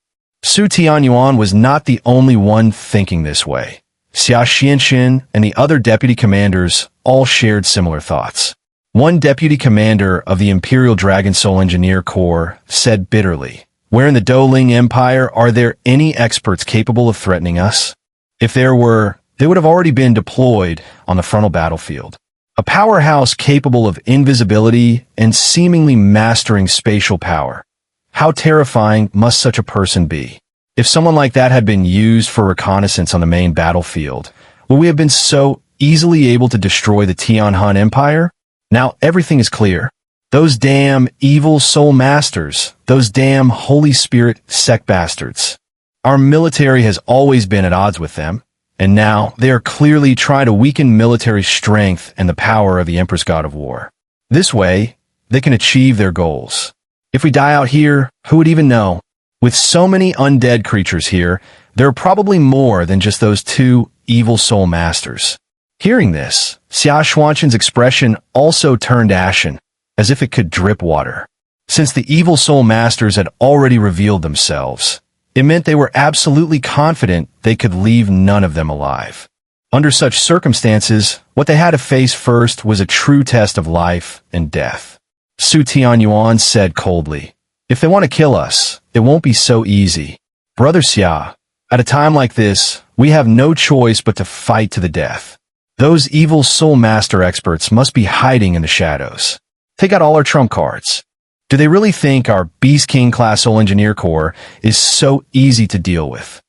Su Tianyuan was not the only one thinking this way. Xianxia and the other deputy commanders all shared similar thoughts. One deputy commander of the Imperial Dragon Soul Engineer Corps said bitterly, "Where in the Douluo Empire are there any experts capable of threatening us? If there were, they would have already been deployed on the frontal battlefield. A powerhouse capable of invisibility and seemingly mastering spatial power. How terrifying must such a person be? If someone like that had been used for reconnaissance on the main battlefield, would we have been so easily able to destroy the Tianhan Empire? Now everything is clear. Those damn evil soul masters, those damn Holy Spirit sect bastards. Our military has always been at odds with them, and now they are clearly trying to weaken military strength and the power of the Empress God of War. This way, they can achieve their goals. If we die out here, who would even know? With so many undead creatures here, there are probably more than just those 2 evil soul masters." Hearing this, xianxia's expression also turned ashen, as if it could drip water. Since the evil soul masters had already revealed themselves, it meant they were absolutely confident they could leave none of them alive. Under such circumstances, what they had to face first was a true test of life and death. Su Tianyuan said coldly, "If they want to kill us, it won't be so easy. Brother Xia, at a time like this, we have no choice but to fight to the death. Those evil soul master experts must be hiding in the shadows. Take out all our trump cards. Do they really think our Beast King class Soul Engineer Corps is so easy to deal with?"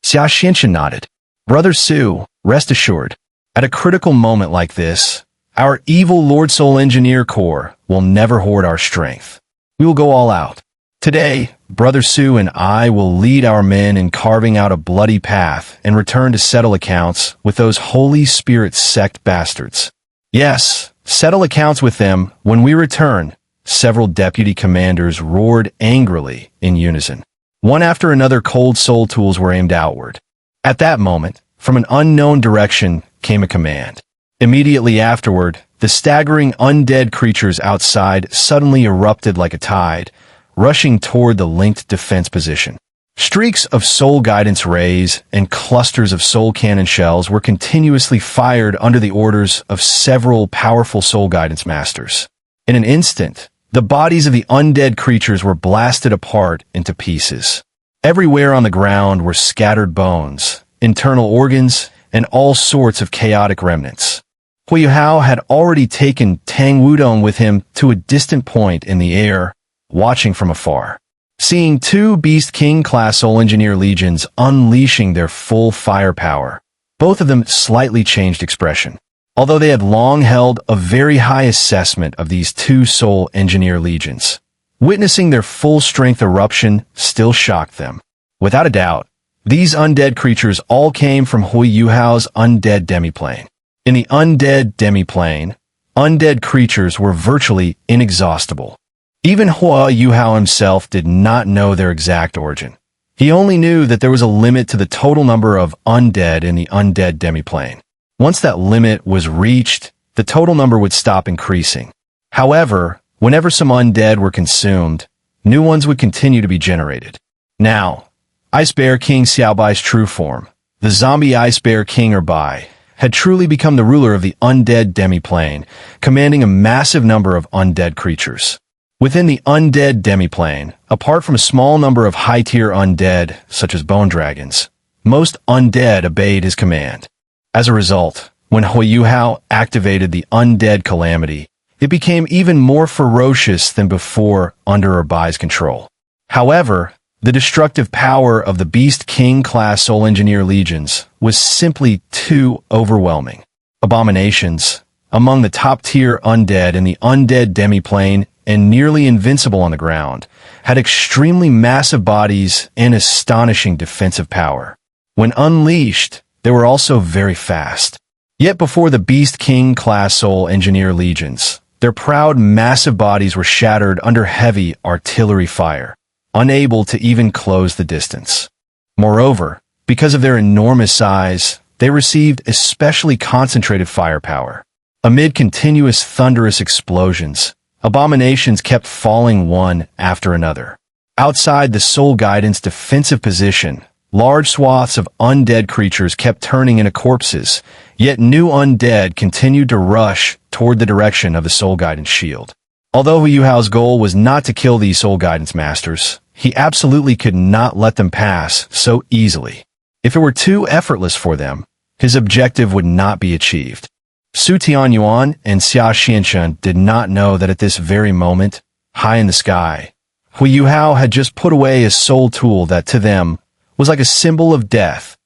Xianxia nodded. "Brother Su, rest assured, at a critical moment like this, our evil Lord Soul Engineer Corps will never hoard our strength. We will go all out. Today, Brother Su and I will lead our men in carving out a bloody path and return to settle accounts with those Holy Spirit sect bastards. Yes, settle accounts with them when we return." Several deputy commanders roared angrily in unison. One after another cold soul tools were aimed outward. At that moment, from an unknown direction came a command. Immediately afterward, the staggering undead creatures outside suddenly erupted like a tide, rushing toward the linked defense position. Streaks of soul guidance rays and clusters of soul cannon shells were continuously fired under the orders of several powerful soul guidance masters. In an instant, the bodies of the undead creatures were blasted apart into pieces. Everywhere on the ground were scattered bones, internal organs, and all sorts of chaotic remnants. Huo Yuhao had already taken Tang Wutong with him to a distant point in the air, watching from afar. Seeing 2 Beast King class Soul Engineer legions unleashing their full firepower, both of them slightly changed expression. Although they had long held a very high assessment of these 2 Soul Engineer legions, Witnessing their full-strength eruption still shocked them. Without a doubt, these undead creatures all came from Huo Yuhao's Undead Demiplane. In the Undead Demiplane, undead creatures were virtually inexhaustible. Even Huo Yuhao himself did not know their exact origin. He only knew that there was a limit to the total number of undead in the Undead Demiplane. Once that limit was reached, the total number would stop increasing. However, whenever some undead were consumed, new ones would continue to be generated. Now, Ice Bear King Xiaobai's true form, the zombie Ice Bear King or Bai, had truly become the ruler of the Undead Demiplane, commanding a massive number of undead creatures. Within the Undead Demiplane, apart from a small number of high-tier undead, such as bone dragons, most undead obeyed his command. As a result, when Huo Yuhao activated the Undead Calamity, it became even more ferocious than before under Bai's control. However, the destructive power of the Beast King-class Soul Engineer legions was simply too overwhelming. Abominations, among the top-tier undead in the Undead Demiplane and nearly invincible on the ground, had extremely massive bodies and astonishing defensive power. When unleashed, they were also very fast. Yet before the Beast King-class Soul Engineer legions, their proud, massive bodies were shattered under heavy artillery fire, unable to even close the distance. Moreover, because of their enormous size, they received especially concentrated firepower. Amid continuous thunderous explosions, abominations kept falling one after another. Outside the Soul Guidance defensive position, large swaths of undead creatures kept turning into corpses, yet new undead continued to rush toward the direction of the Soul Guidance shield. Although Huo Yuhao's goal was not to kill these Soul Guidance masters, he absolutely could not let them pass so easily. If it were too effortless for them, his objective would not be achieved. Su Tianyuan and Xia Xianxia did not know that at this very moment, high in the sky, Huo Yuhao had just put away a soul tool that to them was like a symbol of death,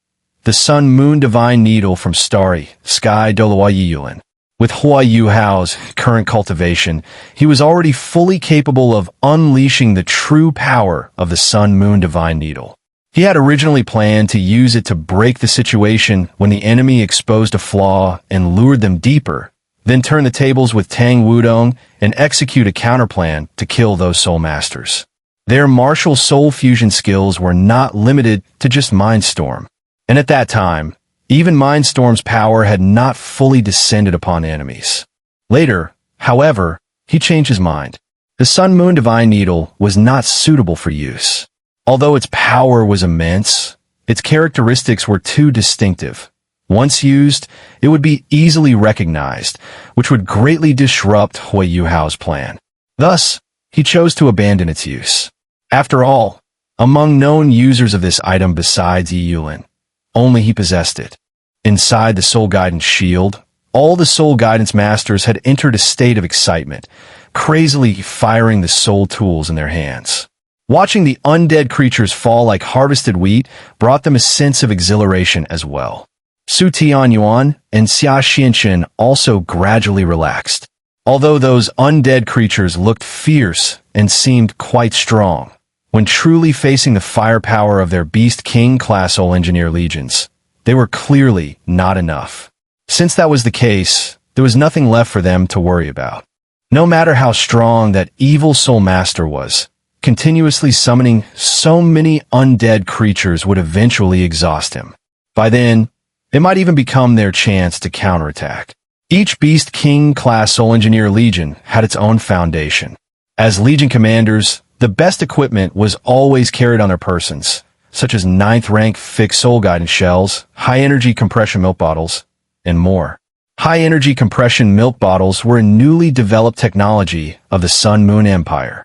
the Sun-Moon Divine Needle from Starry Sky Douluo Dalu. With Huo Yuhao's current cultivation, he was already fully capable of unleashing the true power of the Sun-Moon Divine Needle. He had originally planned to use it to break the situation when the enemy exposed a flaw and lured them deeper, then turn the tables with Tang Wutong and execute a counterplan to kill those soul masters. Their martial soul fusion skills were not limited to just Mindstorm, and at that time, even Mindstorm's power had not fully descended upon enemies. Later, however, he changed his mind. The Sun-Moon Divine Needle was not suitable for use. Although its power was immense, its characteristics were too distinctive. Once used, it would be easily recognized, which would greatly disrupt Huo Yuhao's plan. Thus, he chose to abandon its use. After all, among known users of this item besides Yi Yulin, only he possessed it. Inside the Soul Guidance shield, all the Soul Guidance masters had entered a state of excitement, crazily firing the soul tools in their hands. Watching the undead creatures fall like harvested wheat brought them a sense of exhilaration as well. Su Tianyuan and Xia Xianxia also gradually relaxed. Although those undead creatures looked fierce and seemed quite strong, when truly facing the firepower of their Beast King-class Soul Engineer legions, they were clearly not enough. Since that was the case, there was nothing left for them to worry about. No matter how strong that evil soul master was, continuously summoning so many undead creatures would eventually exhaust him. By then, it might even become their chance to counterattack. Each Beast King-class Soul Engineer Legion had its own foundation. As Legion commanders, the best equipment was always carried on their persons, such as 9th rank fixed soul guidance shells, high-energy compression milk bottles, and more. High-energy compression milk bottles were a newly developed technology of the Sun-Moon Empire.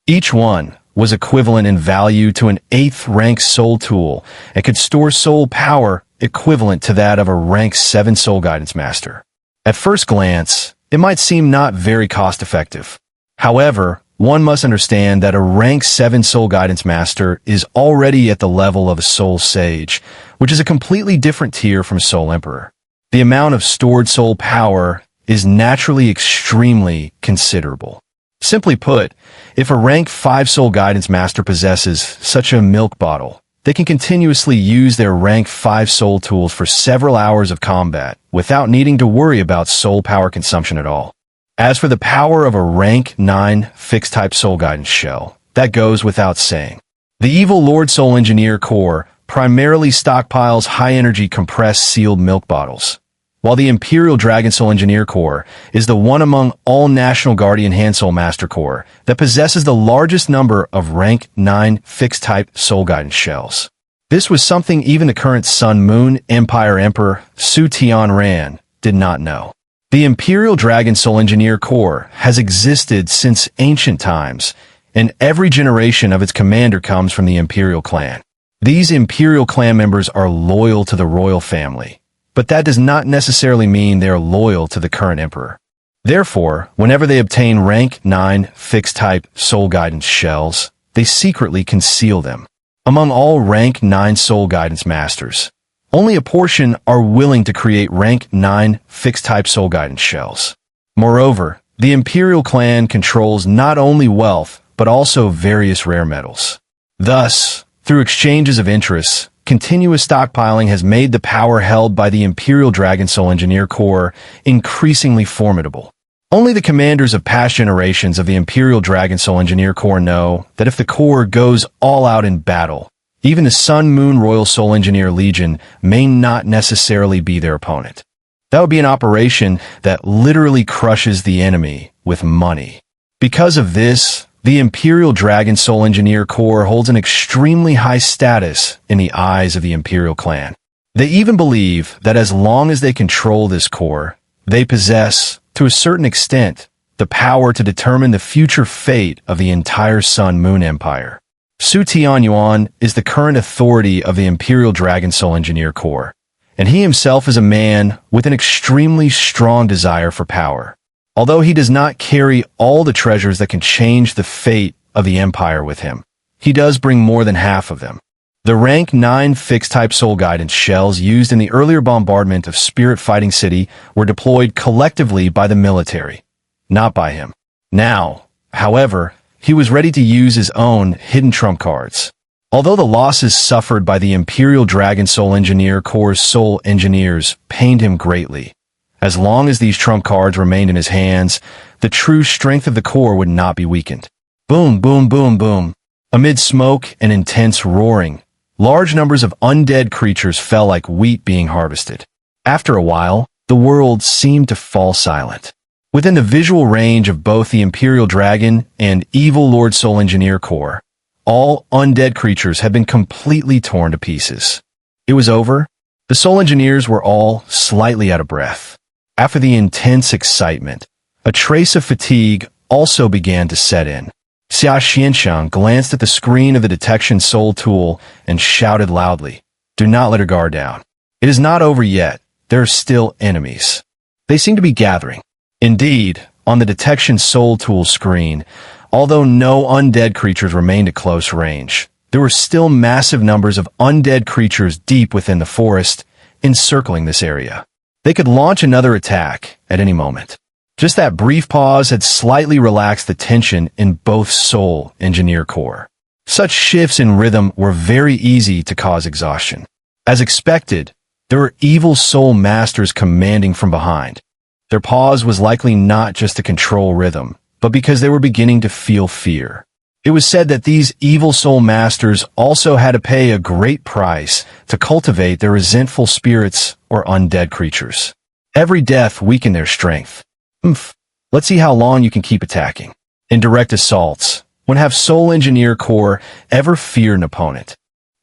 Each one was equivalent in value to an 8th rank soul tool and could store soul power equivalent to that of a rank 7 soul guidance master. At first glance, it might seem not very cost-effective. However, one must understand that a rank 7 soul guidance master is already at the level of a soul sage, which is a completely different tier from soul emperor. The amount of stored soul power is naturally extremely considerable. Simply put, if a rank 5 soul guidance master possesses such a milk bottle, they can continuously use their rank 5 soul tools for several hours of combat without needing to worry about soul power consumption at all. As for the power of a rank 9 fixed-type soul guidance shell, that goes without saying. The Evil Lord Soul Engineer Corps primarily stockpiles high-energy compressed sealed milk bottles, while the Imperial Dragon Soul Engineer Corps is the one among all National Guardian Hand Soul Master Corps that possesses the largest number of rank 9 fixed-type soul guidance shells. This was something even the current Sun Moon Empire Emperor Su Tianran did not know. The Imperial Dragon Soul Engineer Corps has existed since ancient times, and every generation of its commander comes from the Imperial clan. These Imperial clan members are loyal to the royal family, but that does not necessarily mean they are loyal to the current emperor. Therefore, whenever they obtain rank 9 fixed-type soul guidance shells, they secretly conceal them. Among all rank 9 soul guidance masters, only a portion are willing to create rank 9 fixed-type soul guidance shells. Moreover, the Imperial clan controls not only wealth, but also various rare metals. Thus, through exchanges of interests, continuous stockpiling has made the power held by the Imperial Dragon Soul Engineer Corps increasingly formidable. Only the commanders of past generations of the Imperial Dragon Soul Engineer Corps know that if the Corps goes all out in battle, even the Sun Moon Royal Soul Engineer Legion may not necessarily be their opponent. That would be an operation that literally crushes the enemy with money. Because of this, the Imperial Dragon Soul Engineer Corps holds an extremely high status in the eyes of the Imperial clan. They even believe that as long as they control this corps, they possess, to a certain extent, the power to determine the future fate of the entire Sun Moon Empire. Su Tianyuan is the current authority of the Imperial Dragon Soul Engineer Corps, and he himself is a man with an extremely strong desire for power. Although he does not carry all the treasures that can change the fate of the Empire with him, he does bring more than half of them. The rank 9 fixed-type soul guidance shells used in the earlier bombardment of Spirit Fighting City were deployed collectively by the military, not by him. Now, however, he was ready to use his own hidden trump cards. Although the losses suffered by the Imperial Dragon Soul Engineer Corps' soul engineers pained him greatly, as long as these trump cards remained in his hands, the true strength of the Corps would not be weakened. Boom, boom, boom, boom. Amid smoke and intense roaring, large numbers of undead creatures fell like wheat being harvested. After a while, the world seemed to fall silent. Within the visual range of both the Imperial Dragon and Evil Lord Soul Engineer Corps, all undead creatures had been completely torn to pieces. It was over. The Soul Engineers were all slightly out of breath. After the intense excitement, a trace of fatigue also began to set in. Xianxia glanced at the screen of the detection soul tool and shouted loudly, "Do not let her guard down. It is not over yet. There are still enemies. They seem to be gathering." Indeed, on the detection soul tool screen, although no undead creatures remained at close range, there were still massive numbers of undead creatures deep within the forest, encircling this area. They could launch another attack at any moment. Just that brief pause had slightly relaxed the tension in both Soul Engineer Corps. Such shifts in rhythm were very easy to cause exhaustion. As expected, there were evil soul masters commanding from behind. Their pause was likely not just to control rhythm, but because they were beginning to feel fear. It was said that these evil soul masters also had to pay a great price to cultivate their resentful spirits or undead creatures. Every death weakened their strength. Let's see how long you can keep attacking. In direct assaults, when have Soul Engineer Corps ever feared an opponent?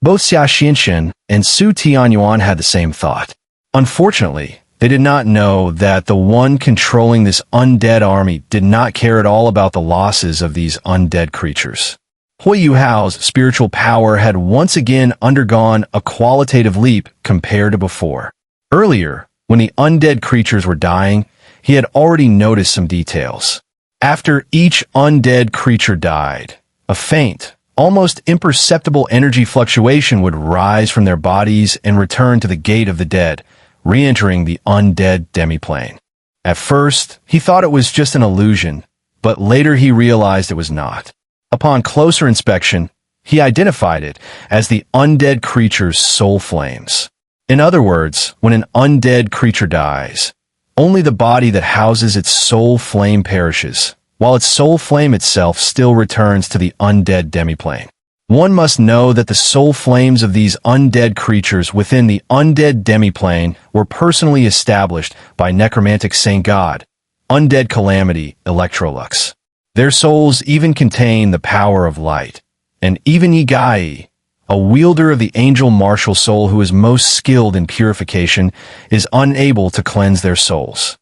Both Xia Xianxin and Su Tianyuan had the same thought. Unfortunately, they did not know that the one controlling this undead army did not care at all about the losses of these undead creatures. Huo Yuhao's spiritual power had once again undergone a qualitative leap compared to before. Earlier, when the undead creatures were dying, he had already noticed some details. After each undead creature died, a faint, almost imperceptible energy fluctuation would rise from their bodies and return to the gate of the dead, re-entering the Undead Demiplane. At first, he thought it was just an illusion, but later he realized it was not. Upon closer inspection, he identified it as the undead creature's soul flames. In other words, when an undead creature dies, only the body that houses its soul flame perishes, while its soul flame itself still returns to the undead demiplane. One must know that the soul flames of these undead creatures within the undead demiplane were personally established by necromantic saint god, undead calamity Electrolux. Their souls even contain the power of light, and even Yigai, a wielder of the angel martial soul who is most skilled in purification, is unable to cleanse their souls.